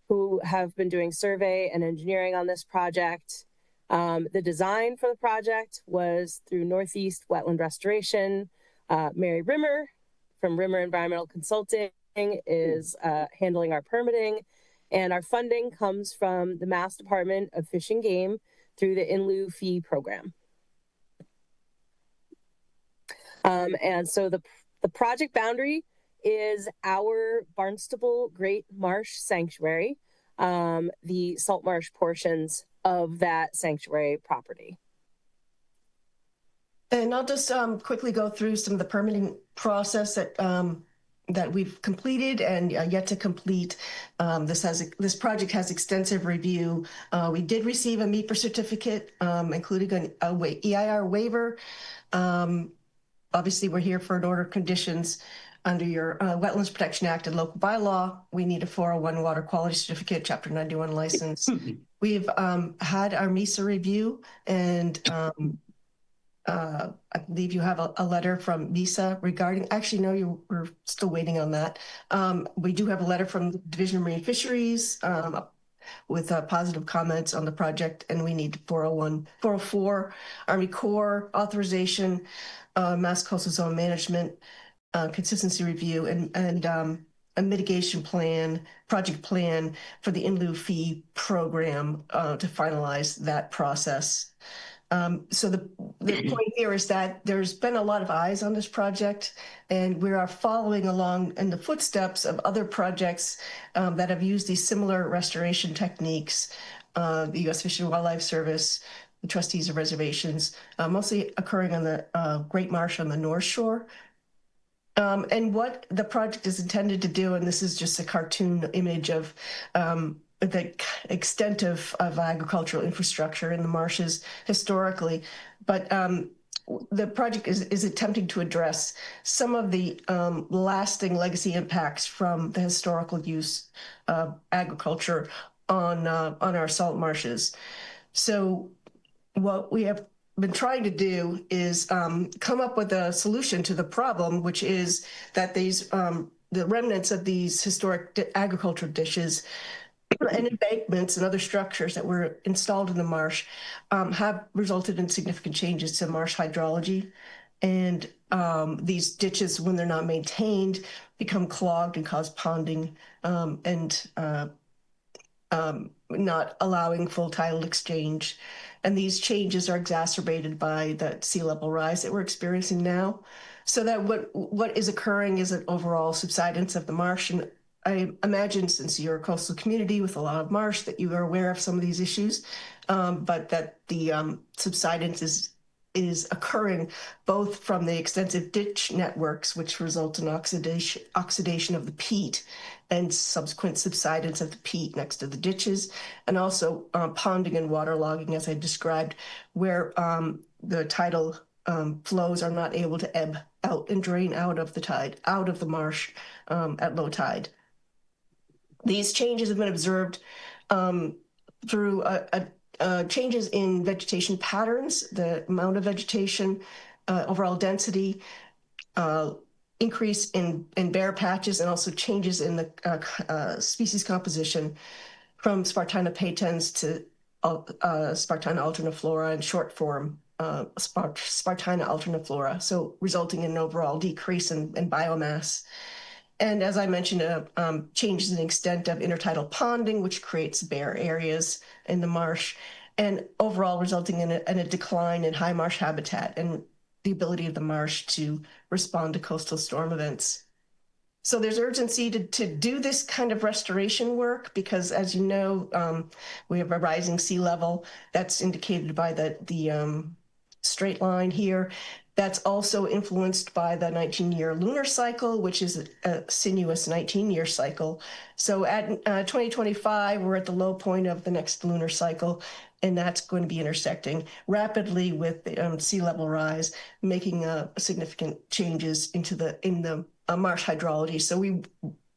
who have been doing survey and engineering on this project. The design for the project was through Northeast Wetland Restoration. Mary Rimmer from Rimmer Environmental Consulting is handling our permitting, and our funding comes from the Mass Department of Fish and Game through the in lieu fee program. And so the project boundary is our Barnstable Great Marsh Sanctuary, the salt marsh portions of that sanctuary property. And I'll just quickly go through some of the permitting process that we've completed and yet to complete. This project has extensive review. We did receive a MEPR certificate, including an EIR waiver. Obviously, we're here for an order of conditions under your Wetlands Protection Act and local bylaw. We need a 401 water quality certificate, Chapter 91 license. We've had our MESA review, and I believe you have a letter from MESA regarding, actually, no, we're still waiting on that. We do have a letter from the Division of Marine Fisheries with positive comments on the project, and we need 404 Army Corps authorization, Mass Coastal Zone Management, consistency review, and a mitigation plan, project plan for the in lieu fee program to finalize that process. So the point here is that there's been a lot of eyes on this project, and we are following along in the footsteps of other projects that have used these similar restoration techniques, the U.S. Fish and Wildlife Service, the trustees of reservations, mostly occurring on the Great Marsh on the North Shore. And what the project is intended to do, and this is just a cartoon image of the extent of agricultural infrastructure in the marshes historically, but the project is attempting to address some of the lasting legacy impacts from the historical use of agriculture on our salt marshes. So what we have been trying to do is come up with a solution to the problem, which is that these the remnants of these historic agricultural dishes and embankments and other structures that were installed in the marsh have resulted in significant changes to marsh hydrology. And these ditches, when they're not maintained, become clogged and cause ponding and not allowing full tidal exchange. And these changes are exacerbated by the sea level rise that we're experiencing now. So that what is occurring is an overall subsidence of the marsh. And I imagine, since you're a coastal community with a lot of marsh, that you are aware of some of these issues, but that the subsidence is occurring both from the extensive ditch networks, which result in oxidation of the peat and subsequent subsidence of the peat next to the ditches, and also ponding and waterlogging, as I described, where the tidal flows are not able to ebb out and drain out of the marsh at low tide. These changes have been observed through changes in vegetation patterns, the amount of vegetation, overall density, increase in bare patches, and also changes in the species composition from Spartina patens to Spartina alterniflora and short form Spartina alterniflora, so resulting in an overall decrease in biomass. And as I mentioned, changes in the extent of intertidal ponding, which creates bare areas in the marsh, and overall resulting in a decline in high marsh habitat and the ability of the marsh to respond to coastal storm events. So there's urgency to do this kind of restoration work because, as you know, we have a rising sea level that's indicated by the straight line here. That's also influenced by the 19-year lunar cycle, which is a sinuous 19-year cycle. So at 2025, we're at the low point of the next lunar cycle, and that's going to be intersecting rapidly with sea level rise, making significant changes in the marsh hydrology. So we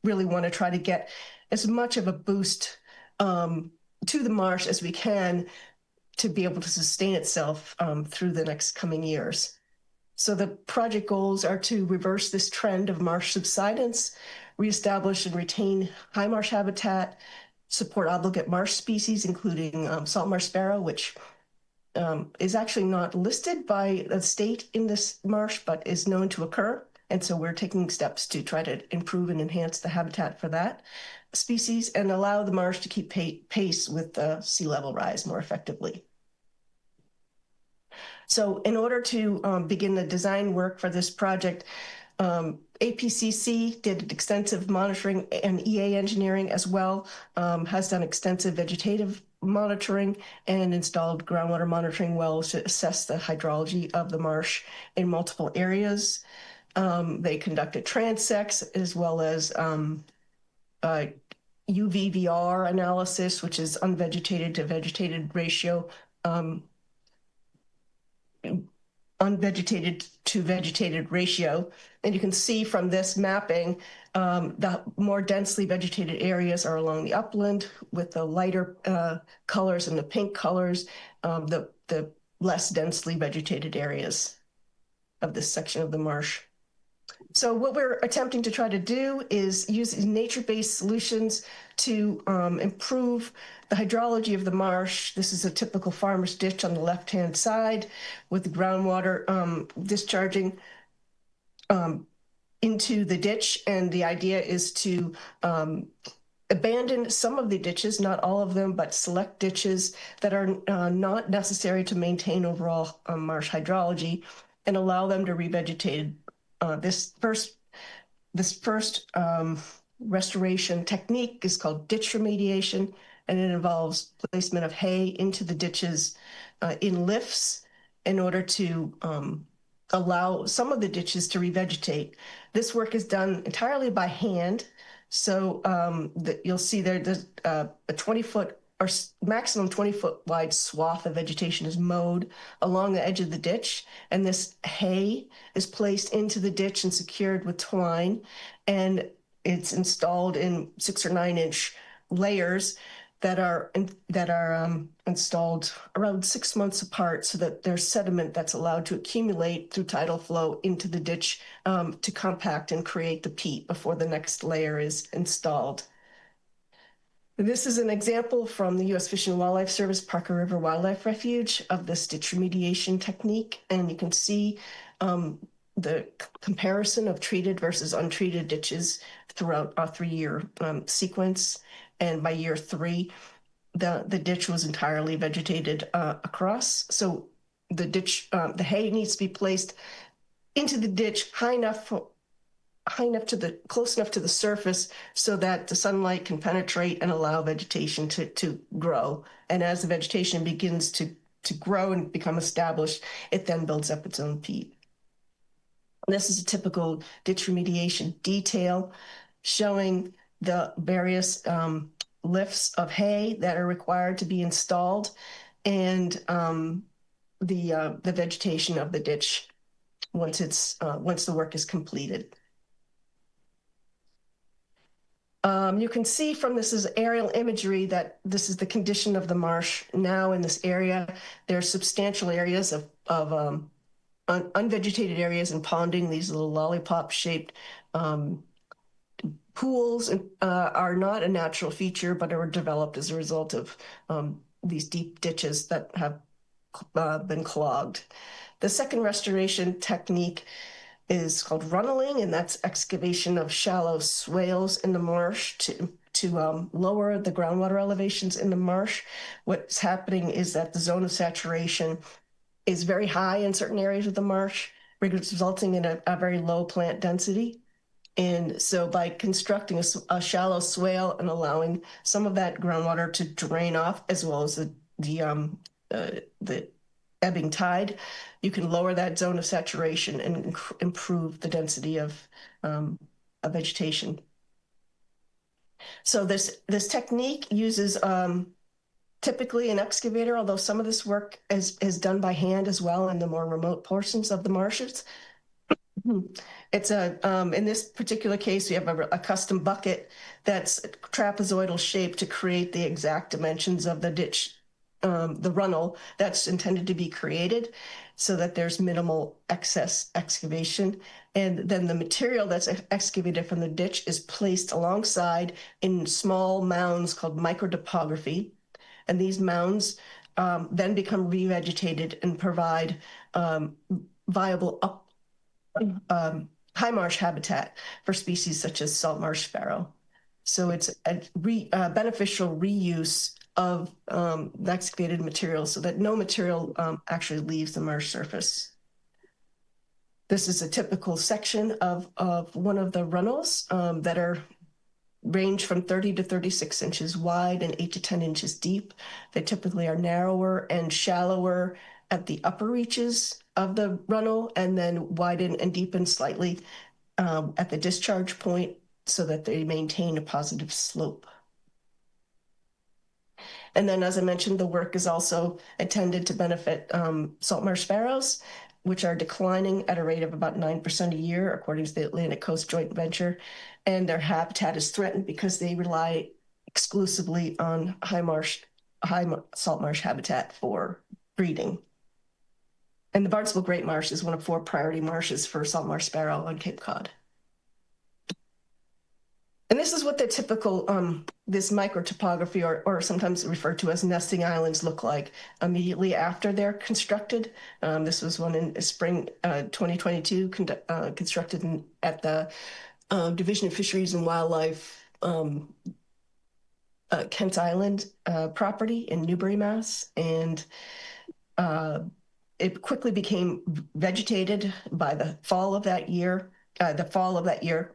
really want to try to get as much of a boost to the marsh as we can to be able to sustain itself through the next coming years. So the project goals are to reverse this trend of marsh subsidence, reestablish and retain high marsh habitat, support obligate marsh species, including salt marsh sparrow, which is actually not listed by the state in this marsh, but is known to occur. And so we're taking steps to try to improve and enhance the habitat for that species and allow the marsh to keep pace with sea level rise more effectively. So in order to begin the design work for this project, APCC did extensive monitoring, and EA engineering as well has done extensive vegetative monitoring and installed groundwater monitoring wells to assess the hydrology of the marsh in multiple areas. They conducted transects as well as UVVR analysis, which is unvegetated to vegetated ratio, unvegetated to vegetated ratio. And you can see from this mapping, the more densely vegetated areas are along the upland with the lighter colors and the pink colors, the less densely vegetated areas of this section of the marsh. So what we're attempting to try to do is use nature-based solutions to improve the hydrology of the marsh. This is a typical farmer's ditch on the left-hand side with the groundwater discharging into the ditch. And the idea is to abandon some of the ditches, not all of them, but select ditches that are not necessary to maintain overall marsh hydrology and allow them to revegetate. This first restoration technique is called ditch remediation, and it involves placement of hay into the ditches in lifts in order to allow some of the ditches to revegetate. This work is done entirely by hand. So you'll see there's a 20-foot or maximum 20-foot wide swath of vegetation is mowed along the edge of the ditch. And this hay is placed into the ditch and secured with twine. And it's installed in 6 or 9 inch layers that are installed around 6 months apart so that there's sediment that's allowed to accumulate through tidal flow into the ditch to compact and create the peat before the next layer is installed. This is an example from the U.S. Fish and Wildlife Service Parker River Wildlife Refuge of this ditch remediation technique. And you can see the comparison of treated versus untreated ditches throughout a 3-year sequence. And by year 3, the ditch was entirely vegetated across. So the ditch, the hay needs to be placed into the ditch close enough to the surface so that the sunlight can penetrate and allow vegetation to grow. And as the vegetation begins to grow and become established, it then builds up its own peat. This is a typical ditch remediation detail showing the various lifts of hay that are required to be installed and the vegetation of the ditch once the work is completed. You can see from this is aerial imagery that this is the condition of the marsh now in this area. There are substantial areas of unvegetated areas and ponding. These little lollipop-shaped pools are not a natural feature, but are developed as a result of these deep ditches that have been clogged. The second restoration technique is called runneling, and that's excavation of shallow swales in the marsh to lower the groundwater elevations in the marsh. What's happening is that the zone of saturation is very high in certain areas of the marsh, resulting in a very low plant density. And so by constructing a shallow swale and allowing some of that groundwater to drain off, as well as the ebbing tide, you can lower that zone of saturation and improve the density of vegetation. So this technique uses typically an excavator, although some of this work is done by hand as well in the more remote portions of the marshes. It's in this particular case, we have a custom bucket that's trapezoidal shaped to create the exact dimensions of the ditch, the runnel that's intended to be created so that there's minimal excess excavation. And then the material that's excavated from the ditch is placed alongside in small mounds called microtopography. And these mounds then become revegetated and provide viable high marsh habitat for species such as salt marsh sparrow. So it's a beneficial reuse of the excavated material so that no material actually leaves the marsh surface. This is a typical section of one of the runnels that range from 30 to 36 inches wide and 8 to 10 inches deep. They typically are narrower and shallower at the upper reaches of the runnel and then widen and deepen slightly at the discharge point so that they maintain a positive slope. And then, as I mentioned, the work is also intended to benefit salt marsh sparrows, which are declining at a rate of about 9% a year, according to the Atlantic Coast Joint Venture. And their habitat is threatened because they rely exclusively on high salt marsh habitat for breeding. And the Barnstable Great Marsh is one of 4 priority marshes for salt marsh sparrow on Cape Cod. And this is what the typical, this microtopography, or sometimes referred to as nesting islands, look like immediately after they're constructed. This was one in spring 2022, constructed at the Division of Fisheries and Wildlife Kent Island property in Newbury, Mass. And it quickly became vegetated by the fall of that year.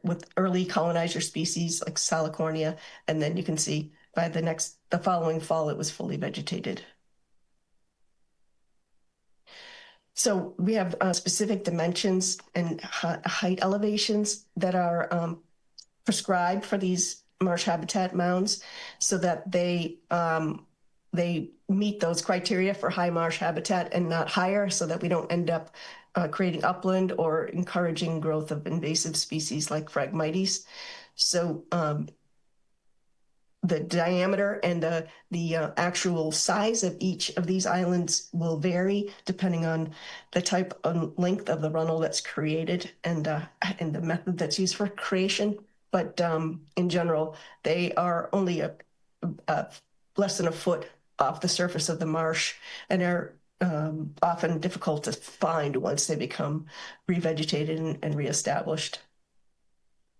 With early colonizer species like Salicornia, and then you can see by the following fall it was fully vegetated. So we have specific dimensions and height elevations that are prescribed for these marsh habitat mounds, so that they meet those criteria for high marsh habitat and not higher, so that we don't end up creating upland or encouraging growth of invasive species like Phragmites. So the diameter and the actual size of each of these islands will vary depending on the type and length of the runnel that's created and the method that's used for creation. But in general, they are only less than a foot off the surface of the marsh and are often difficult to find once they become revegetated and reestablished.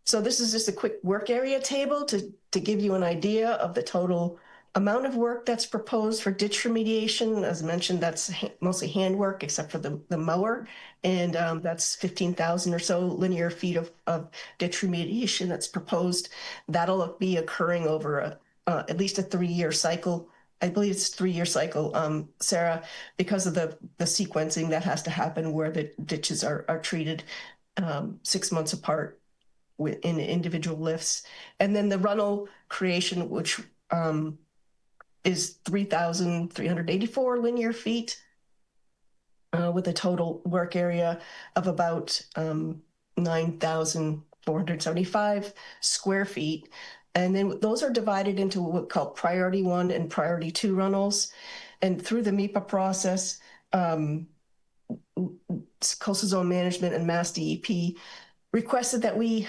So this is just a quick work area table to give you an idea of the total amount of work that's proposed for ditch remediation. As mentioned, that's mostly handwork except for the mower, and that's 15,000 or so linear feet of ditch remediation that's proposed. That'll be occurring over at least a 3-year cycle. I believe it's a 3-year cycle, Sarah, because of the sequencing that has to happen where the ditches are treated 6 months apart in individual lifts. And then the runnel creation, which is 3,384 linear feet with a total work area of about 9,475 square feet. And then those are divided into what we call priority 1 and priority 2 runnels. And through the MIPA process, Coastal Zone Management and Mass DEP requested that we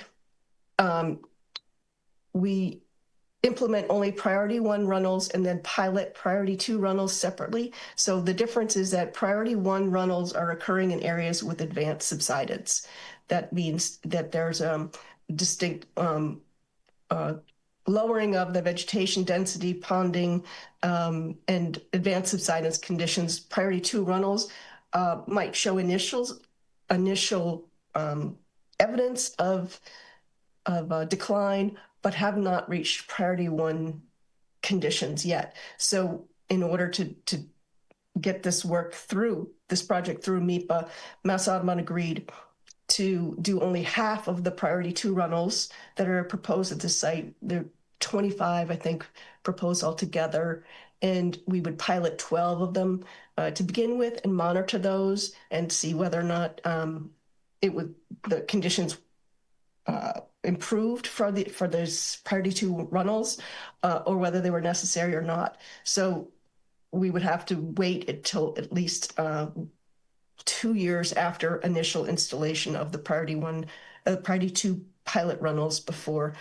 implement only priority 1 runnels and then pilot priority 2 runnels separately. So the difference is that priority 1 runnels are occurring in areas with advanced subsidence. That means that there's a distinct lowering of the vegetation density, ponding, and advanced subsidence conditions. Priority 2 runnels might show initial evidence of decline, but have not reached priority 1 conditions yet. So in order to get this project through MIPA, Mass Audubon agreed to do only half of the priority 2 runnels that are proposed at the site. There are 25, I think, proposed altogether, and we would pilot 12 of them to begin with and monitor those and see whether or not the conditions improved for those priority 2 runnels, or whether they were necessary or not. So we would have to wait until at least 2 years after initial installation of the priority 2 pilot runnels before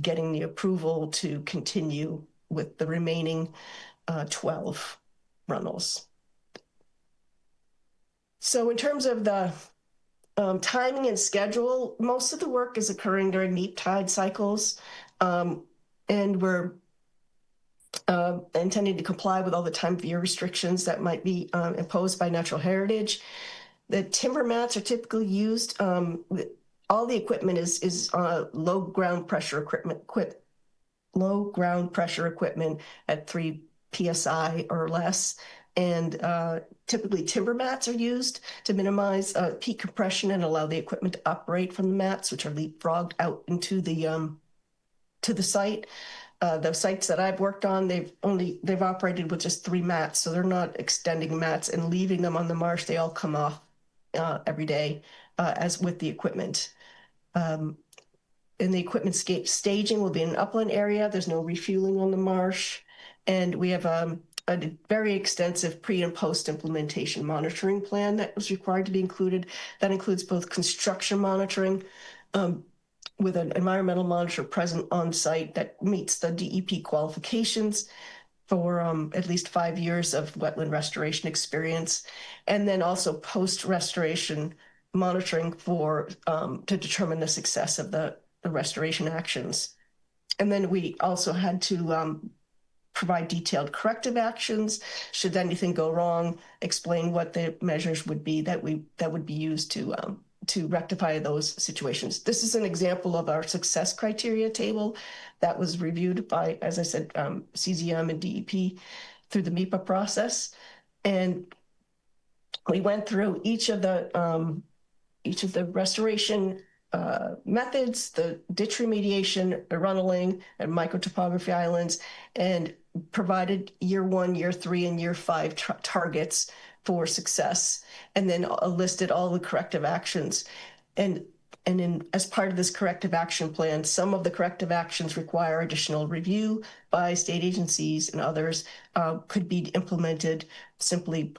getting the approval to continue with the remaining 12 runnels. So in terms of the timing and schedule, most of the work is occurring during neap tide cycles, and we're intending to comply with all the time of year restrictions that might be imposed by natural heritage. The timber mats are typically used. All the equipment is low ground pressure equipment at 3 psi or less. And typically timber mats are used to minimize peak compression and allow the equipment to operate from the mats, which are leapfrogged out into the to the site. The sites that I've worked on, they've operated with just 3 mats, so they're not extending mats and leaving them on the marsh. They all come off every day, as with the equipment. And the equipment staging will be in an upland area. There's no refueling on the marsh, and we have a very extensive pre and post implementation monitoring plan that was required to be included. That includes both construction monitoring, with an environmental monitor present on site that meets the DEP qualifications for at least 5 years of wetland restoration experience, and then also post-restoration monitoring to determine the success of the restoration actions. And then we also had to provide detailed corrective actions should anything go wrong, explain what the measures would be that would be used to rectify those situations. This is an example of our success criteria table that was reviewed by, as I said, CZM and DEP through the MIPA process. And we went through each of the restoration methods, the ditch remediation, the runneling, and microtopography islands, and provided year 1, year 3, and year 5 targets for success, and then listed all the corrective actions. And as part of this corrective action plan, some of the corrective actions require additional review by state agencies, and others could be implemented simply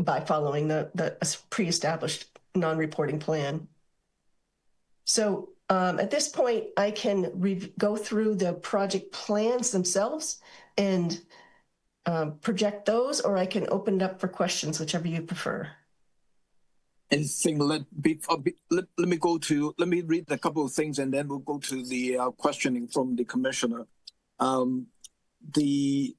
by following the pre-established non-reporting plan. So at this point, I can go through the project plans themselves and project those, or I can open it up for questions, whichever you prefer. Anything, let me read a couple of things, and then we'll go to the questioning from the commissioner. The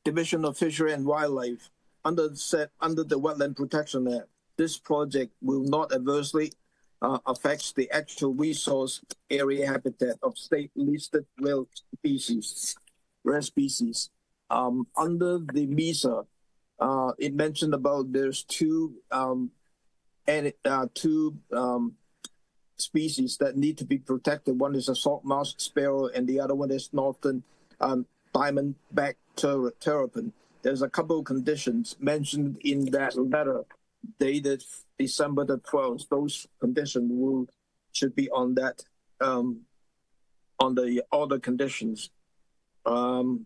Division of Fishery and Wildlife, under the Wetland Protection Act, this project will not adversely affect the actual resource area habitat of state-listed rare species. Under the MISA, it mentioned about there's two species that need to be protected. One is a saltmarsh sparrow, and the other one is northern diamondback terrapin. There's a couple of conditions mentioned in that letter dated December the 12th. Those conditions should be on that on the other conditions. And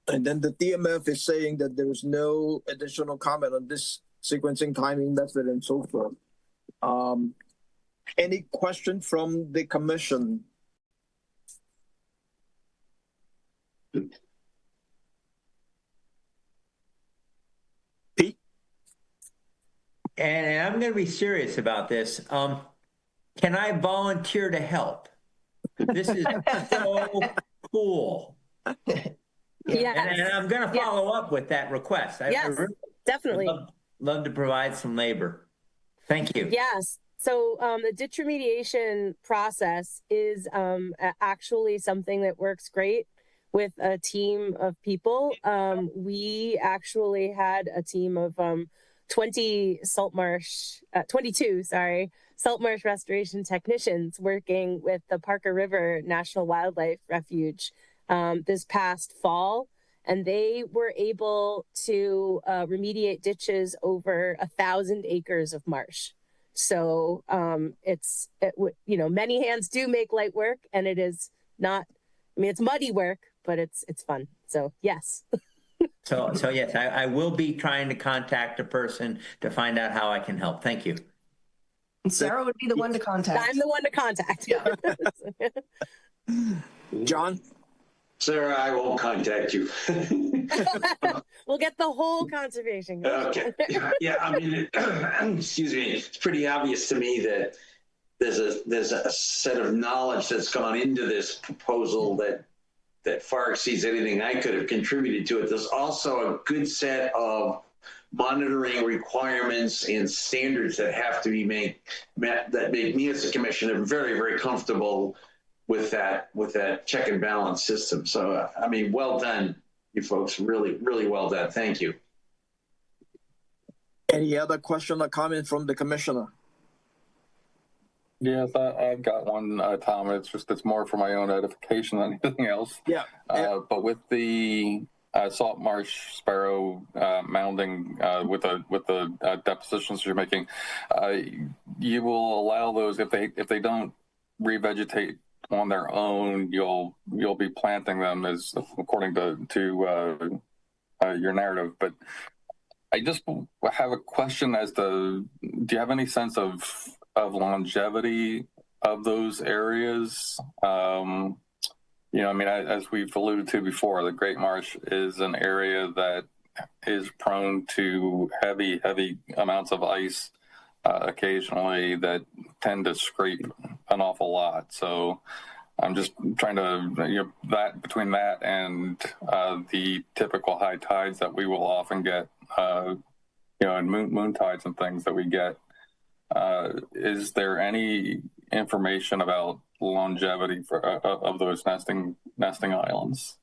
then the DMF is saying that there is no additional comment on this sequencing, timing method, and so forth. Any question from the commission? Pete? And I'm going to be serious about this. Can I volunteer to help? This is so cool. Yeah, and I'm going to follow up with that request. Yes, I really definitely. Love to provide some labor. Thank you. Yes. So the ditch remediation process is actually something that works great with a team of people. We actually had a team of 22 salt marsh restoration technicians working with the Parker River National Wildlife Refuge this past fall. And they were able to remediate ditches over 1,000 acres of marsh. So many hands do make light work, and it is not, it's muddy work, but it's fun. So yes. So yes, I will be trying to contact a person to find out how I can help. Thank you. And Sarah would be the one to contact. I'm the one to contact. Yeah. John? Sarah, I won't contact you. We'll get the whole conservation. Okay. Yeah, I mean, excuse me. It's pretty obvious to me that there's a set of knowledge that's gone into this proposal that far exceeds anything I could have contributed to it. There's also a good set of monitoring requirements and standards that have to be met that make me as a commissioner very, very comfortable with that check and balance system. So, I mean, well done, you folks. Really, really well done. Thank you. Any other question or comment from the commissioner? Yes, I've got one, Tom. It's more for my own edification than anything else. Yeah. But with the salt marsh sparrow mounding with the depositions you're making, you will allow those if they don't revegetate on their own. You'll be planting them as according to your narrative. But I just have a question as to, do you have any sense of longevity of those areas? I mean, as we've alluded to before, the Great Marsh is an area that is prone to heavy amounts of ice occasionally that tend to scrape an awful lot. So I'm just trying to, that between that and the typical high tides that we will often get, and moon tides and things that we get, is there any information about longevity of those nesting islands?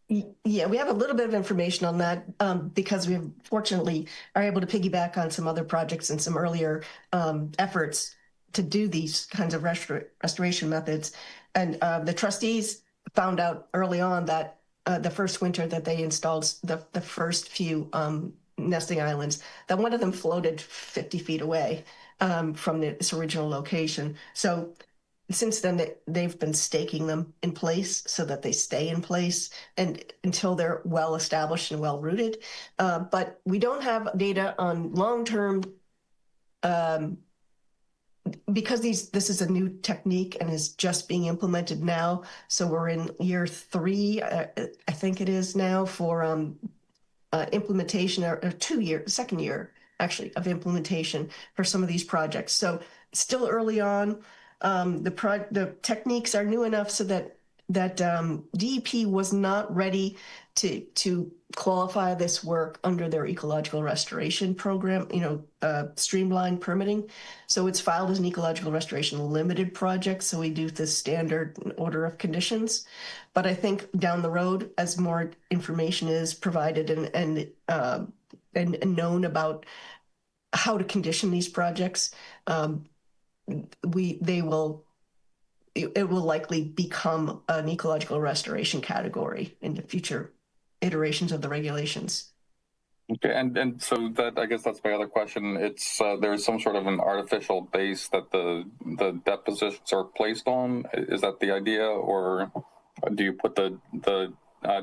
Yeah, we have a little bit of information on that because we fortunately are able to piggyback on some other projects and some earlier efforts to do these kinds of restoration methods. And the trustees found out early on that the first winter that they installed the first few nesting islands, that one of them floated 50 feet away from its original location. So since then, they've been staking them in place so that they stay in place and until they're well established and well rooted. But we don't have data on long-term because this is a new technique and is just being implemented now. So we're in year 3, I think it is now, for implementation, or 2 years, second year actually of implementation for some of these projects. So still early on. The techniques are new enough so that DEP was not ready to qualify this work under their ecological restoration program, streamlined permitting. So it's filed as an ecological restoration limited project. So we do the standard order of conditions. But I think down the road, as more information is provided and known about how to condition these projects, it will likely become an ecological restoration category in the future iterations of the regulations. Okay, and so that, I guess that's my other question. It's there's some sort of an artificial base that the depositions are placed on. Is that the idea, or do you put the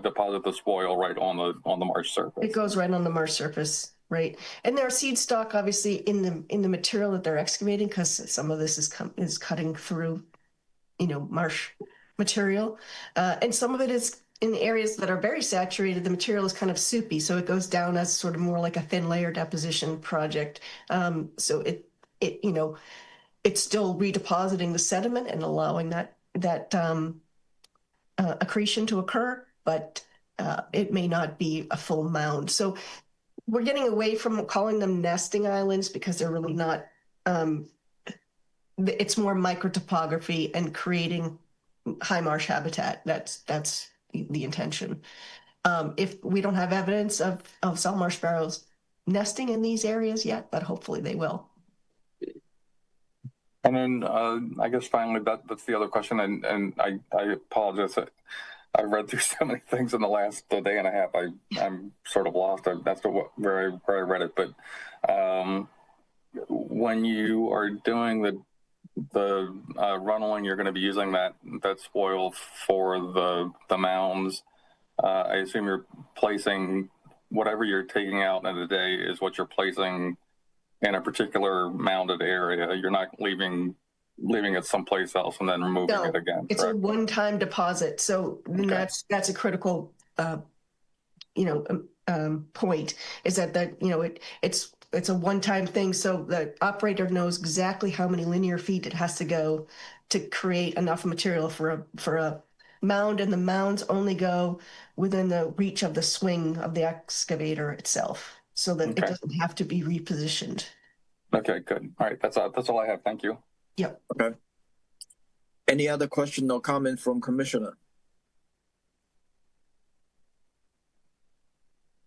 deposit the spoil right on the marsh surface? It goes right on the marsh surface. Right, and there's seed stock obviously in the material that they're excavating, because some of this is cutting through, marsh material, and some of it is in areas that are very saturated. The material is kind of soupy, so it goes down as sort of more like a thin layer deposition project. So it's still redepositing the sediment and allowing that accretion to occur, but it may not be a full mound. So we're getting away from calling them nesting islands because they're really not. It's more microtopography and creating high marsh habitat. That's the intention. If we don't have evidence of Saltmarsh sparrows nesting in these areas yet, but hopefully they will. And then I guess finally that's the other question, and I apologize. I read through so many things in the last day and a half. I'm sort of lost as to where I read it. But when you are doing the runneling, you're going to be using that spoil for the mounds. I assume you're placing whatever you're taking out in a day is what you're placing in a particular mounded area. You're not leaving it someplace else and then removing it again. It's correct? a one-time deposit. So that's a critical, point is that it's a one-time thing. So the operator knows exactly how many linear feet it has to go to create enough material for a mound, and the mounds only go within the reach of the swing of the excavator itself, so that it doesn't have to be repositioned. Okay, good. All right, that's all I have. Thank you. Yep. Okay. Any other question or comment from Commissioner?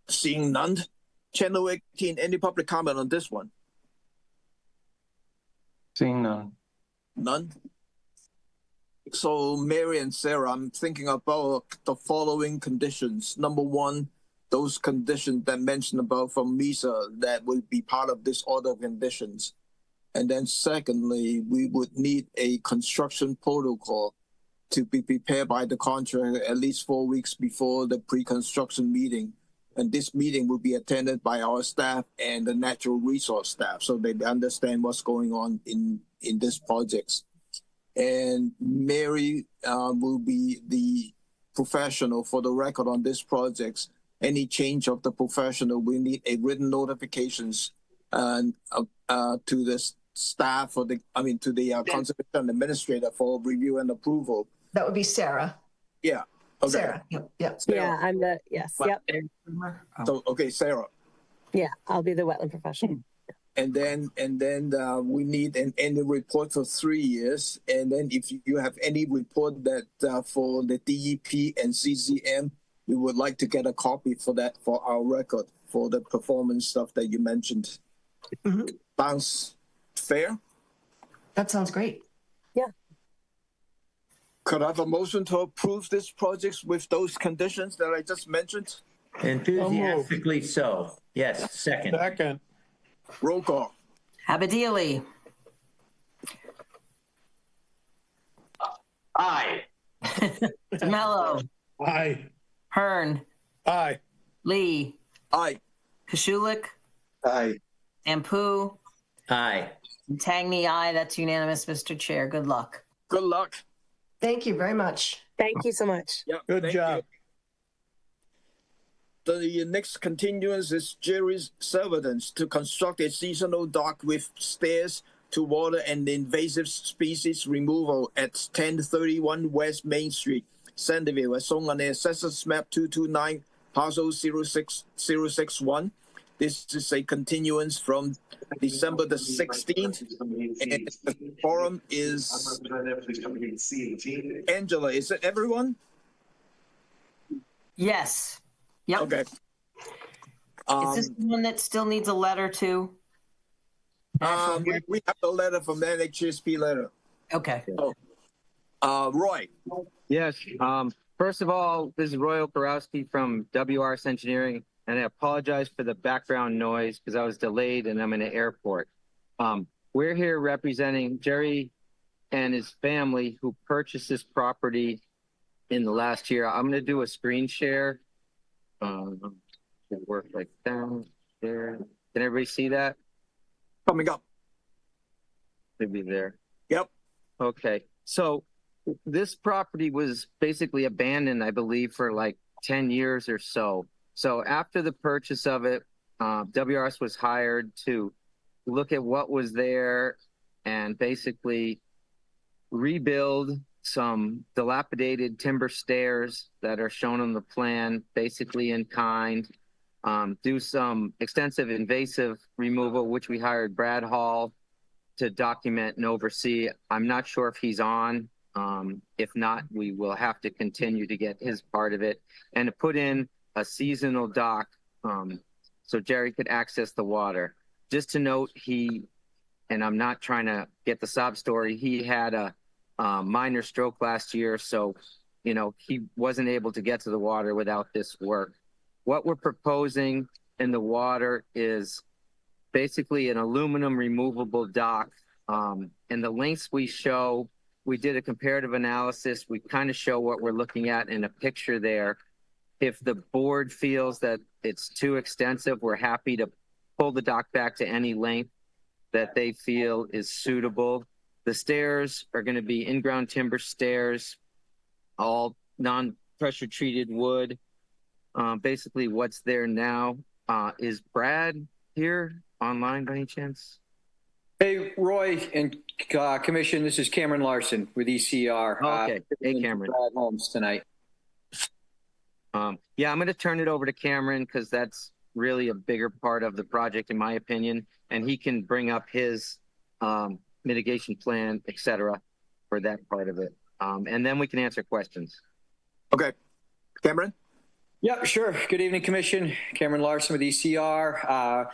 Seeing none. Channel 18, any public comment on this one? Seeing none. None? So Mary and Sarah, I'm thinking about the following conditions. Number one, those conditions that mentioned about from MISA that would be part of this order of conditions. And then secondly, we would need a construction protocol to be prepared by the contractor at least 4 weeks before the pre-construction meeting. And this meeting will be attended by our staff and the natural resource staff, so they understand what's going on in this project. And Mary will be the professional for the record on this project. Any change of the professional, we need a written notifications to the staff or to the conservation administrator for review and approval. That would be Sarah. Yeah. Okay. Sarah. Yep. Yeah, I'm the yes. Yep. So okay, Sarah. Yeah, I'll be the wetland professional. And then we need an annual report for 3 years. And then if you have any report that for the DEP and CCM, we would like to get a copy for that for our record for the performance stuff that you mentioned. Mm-hmm. Sounds fair? That sounds great. Yeah. Could I have a motion to approve this project with those conditions that I just mentioned? Enthusiastically so. Yes, second. Second. Roll call. Abadili. Aye. Mello. Aye. Hearn. Aye. Lee. Aye. Kashulik. Aye. Ampu. Aye. And Tangney, aye. That's unanimous, Mr. Chair. Good luck. Good luck. Thank you very much. Thank you so much. Yep, Good job. The next continuance is Jerry's Servants to construct a seasonal dock with stairs to water and invasive species removal at 1031 West Main Street, Sandyville, as shown on the Assessors Map 229, parcel 06061. This is a continuance from December the 16th. And the forum is Angela. Is it everyone? Yes. Yep. Okay. Is this the one that still needs a letter too? We have the letter from the NHSP letter. Okay. Roy. Yes. First of all, this is Roy Okarowski from WRS Engineering, and I apologize for the background noise because I was delayed and I'm in an airport. We're here representing Jerry and his family who purchased this property in the last year. I'm going to do a screen share. Work like down there. Can everybody see that? Coming up. Maybe there. Yep. Okay. So this property was basically abandoned, I believe, for like 10 years or so. So after the purchase of it, WRS was hired to look at what was there and basically rebuild some dilapidated timber stairs that are shown on the plan, basically in kind, do some extensive invasive removal, which we hired Brad Hall to document and oversee. I'm not sure if he's on. If not, we will have to continue to get his part of it and to put in a seasonal dock so Jerry could access the water. Just to note, and I'm not trying to get the sob story, he had a minor stroke last year, so he wasn't able to get to the water without this work. What we're proposing in the water is basically an aluminum removable dock. And the lengths we show, we did a comparative analysis. We kind of show what we're looking at in a picture there. If the board feels that it's too extensive, we're happy to pull the dock back to any length that they feel is suitable. The stairs are going to be in-ground timber stairs, all non-pressure treated wood. Basically what's there now. Is Brad here online by any chance? Hey, Roy and Commission, this is Cameron Larson with ECR. Okay. Hey, Cameron. Brad Holmes tonight. Yeah, I'm going to turn it over to Cameron because that's really a bigger part of the project, in my opinion, and he can bring up his mitigation plan, et cetera, for that part of it. And then we can answer questions. Okay. Cameron? Yeah, sure. Good evening, Commission. Cameron Larson with ECR.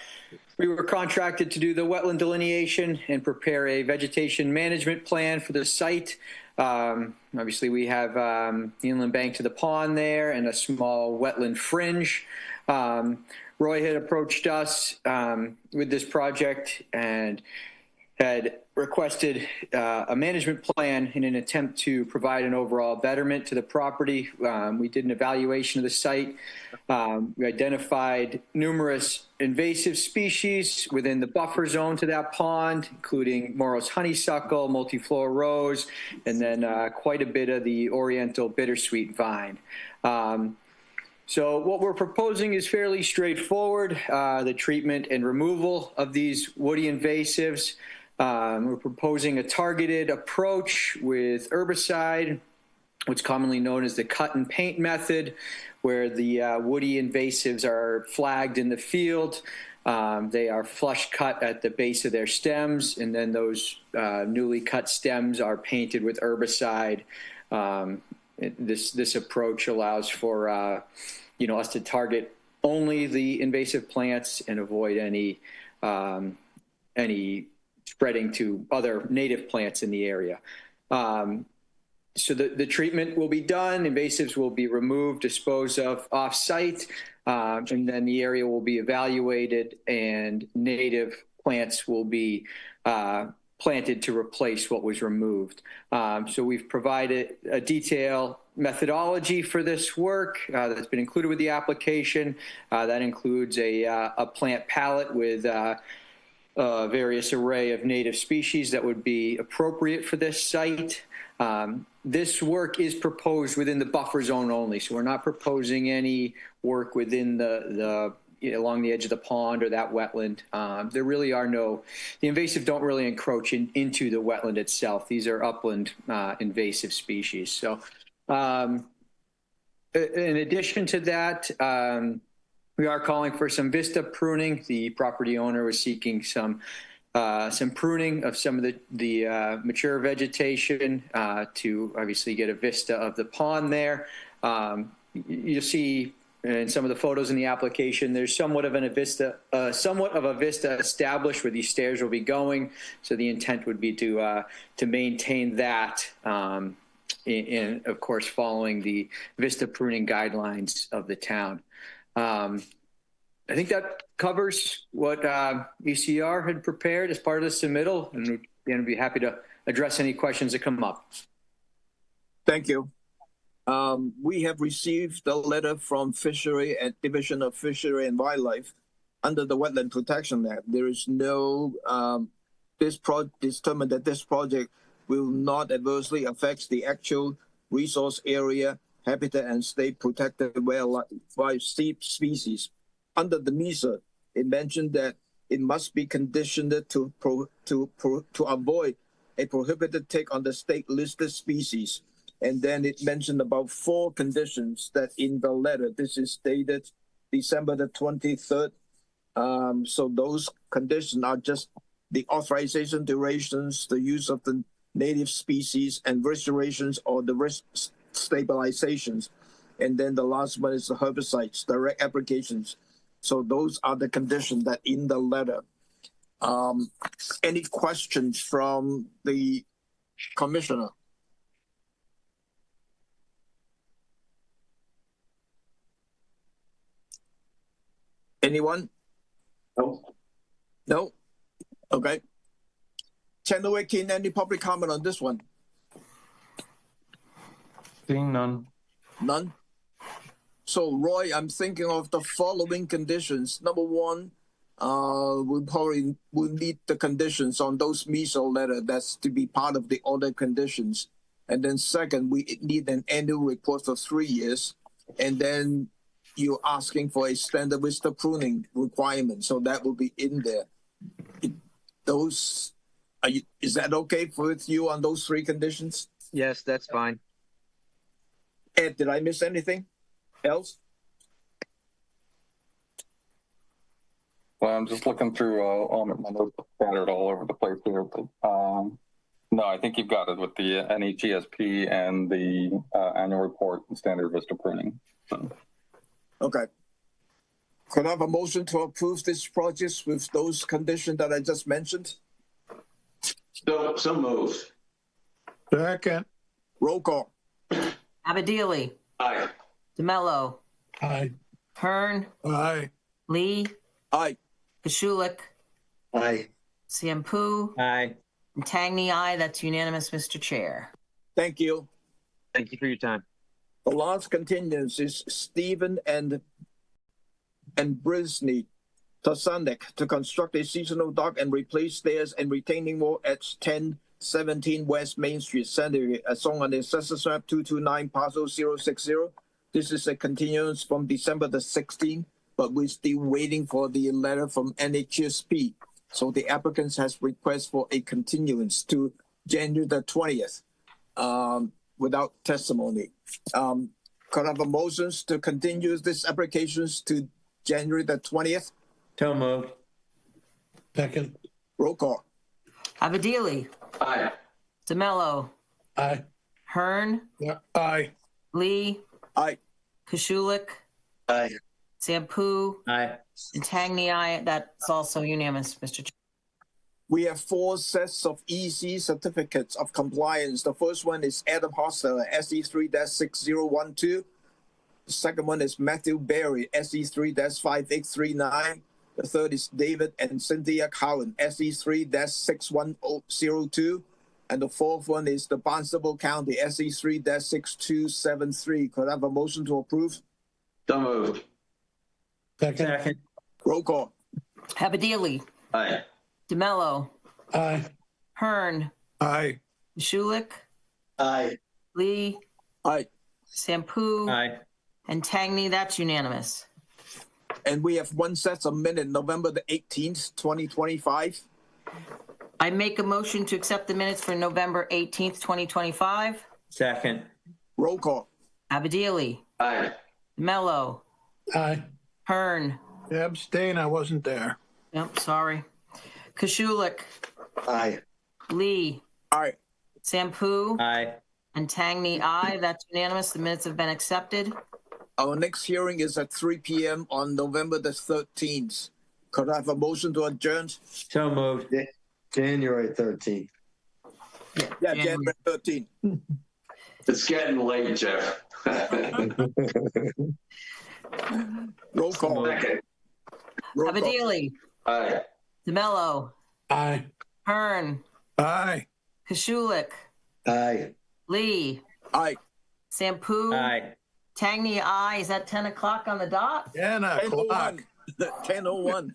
We were contracted to do the wetland delineation and prepare a vegetation management plan for the site. Obviously, we have the inland bank to the pond there and a small wetland fringe. Roy had approached us with this project and had requested a management plan in an attempt to provide an overall betterment to the property. We did an evaluation of the site. We identified numerous invasive species within the buffer zone to that pond, including Morrow's honeysuckle, multiflora rose, and then quite a bit of the oriental bittersweet vine. So what we're proposing is fairly straightforward, the treatment and removal of these woody invasives. We're proposing a targeted approach with herbicide, what's commonly known as the cut and paint method, where the woody invasives are flagged in the field. They are flush cut at the base of their stems, and then those newly cut stems are painted with herbicide. This approach allows for us to target only the invasive plants and avoid any spreading to other native plants in the area. So the treatment will be done, invasives will be removed, disposed of off-site, and then the area will be evaluated and native plants will be planted to replace what was removed. So we've provided a detailed methodology for this work that's been included with the application. That includes a plant palette with various array of native species that would be appropriate for this site. This work is proposed within the buffer zone only, so we're not proposing any work within the along the edge of the pond or that wetland. There really are the invasive don't really encroach into the wetland itself. These are upland invasive species. So in addition to that, we are calling for some vista pruning. The property owner was seeking some pruning of some of the mature vegetation to obviously get a vista of the pond there. You'll see in some of the photos in the application, there's somewhat of a vista established where these stairs will be going. So the intent would be to maintain that, and of course following the vista pruning guidelines of the town. I think that covers what ECR had prepared as part of the submittal, and we'd be happy to address any questions that come up. Thank you. We have received a letter from Fishery and Division of Fishery and Wildlife under the Wetland Protection Act. There is no determined that this project will not adversely affect the actual resource area, habitat, and state protected wildlife species. Under the MISA, it mentioned that it must be conditioned to avoid a prohibited take on the state listed species. And then it mentioned about 4 conditions that in the letter. This is dated December the 23rd. So those conditions are just the authorization durations, the use of the native species and restorations or the risk stabilizations. And then the last one is the herbicides, direct applications. So those are the conditions that in the letter. Any questions from the commissioner? Anyone? No. No? Okay. Channel 18, any public comment on this one? Seeing none. None? So, Roy, I'm thinking of the following conditions. Number one, we probably will need the conditions on those MISO letter. That's to be part of the order conditions. And then second, we need an annual report for 3 years. And then you're asking for a standard vista pruning requirement. So that will be in there. Is that okay with you on those 3 conditions? Yes, that's fine. Ed, did I miss anything else? Well, I'm just looking through all my notes scattered all over the place here, but no, I think you've got it with the NHESP and the annual report and standard vista pruning. So. Okay. Could I have a motion to approve this project with those conditions that I just mentioned? So moved. Second. Roll call. Abadili. Aye. DeMello. Aye. Hearn. Aye. Lee. Aye. Kashulik. Aye. Sampu. Aye. And Tangney, aye. That's unanimous, Mr. Chair. Thank you. Thank you for your time. The last continuance is Stephen and Brisney Tosanek to construct a seasonal dock and replace stairs and retaining wall at 1017 West Main Street, Center, as shown on the Assessors Map 229 parcel 060. This is a continuance from December the 16th, but we're still waiting for the letter from NHSP. So the applicant has requested for a continuance to January the 20th without testimony. Could I have a motions to continue this applications to January the 20th? So moved. Second. Roll call. Abadili. Aye. DeMello. Aye. Hearn. Yeah. Aye. Lee. Aye. Kashulik. Aye. Sampu. Aye. And Tangney, aye. That's also unanimous, Mr. Chair. We have 4 sets of EC certificates of compliance. The first one is Adam Hostel, SE3-6012. The second one is Matthew Berry, SE3-5839. The third is David and Cynthia Cowan, SE3-6102. And the fourth one is the Barnstable County, SE3-6273. Could I have a motion to approve? So moved. Second. Roll call. Abadili. Aye. DeMello. Aye. Hearn. Aye. Kashulik. Aye. Lee. Aye. Sampu. Aye. And Tangney, that's unanimous. And we have 1 set of minutes, November the 18th, 2025. I make a motion to accept the minutes for November 18th, 2025. Second. Roll call. Abadili. Aye. Mello. Aye. Hearn. Yeah, abstain. I wasn't there. Nope, sorry. Kashulik. Aye. Lee. Aye. Sampu. Aye. And Tangney, aye. That's unanimous. The minutes have been accepted. Our next hearing is at 3 p.m. on November the 13th. Could I have a motion to adjourn? So moved. January 13th. Yeah, January 13th. It's getting late, Jeff. Roll call. Second. Roll call. Abadili. Aye. DeMello. Aye. Hearn. Aye. Kashulik. Aye. Lee. Aye. Sampu. Aye. Tangney, aye. Is that 10 o'clock on the dot? 10 o'clock. 10:01.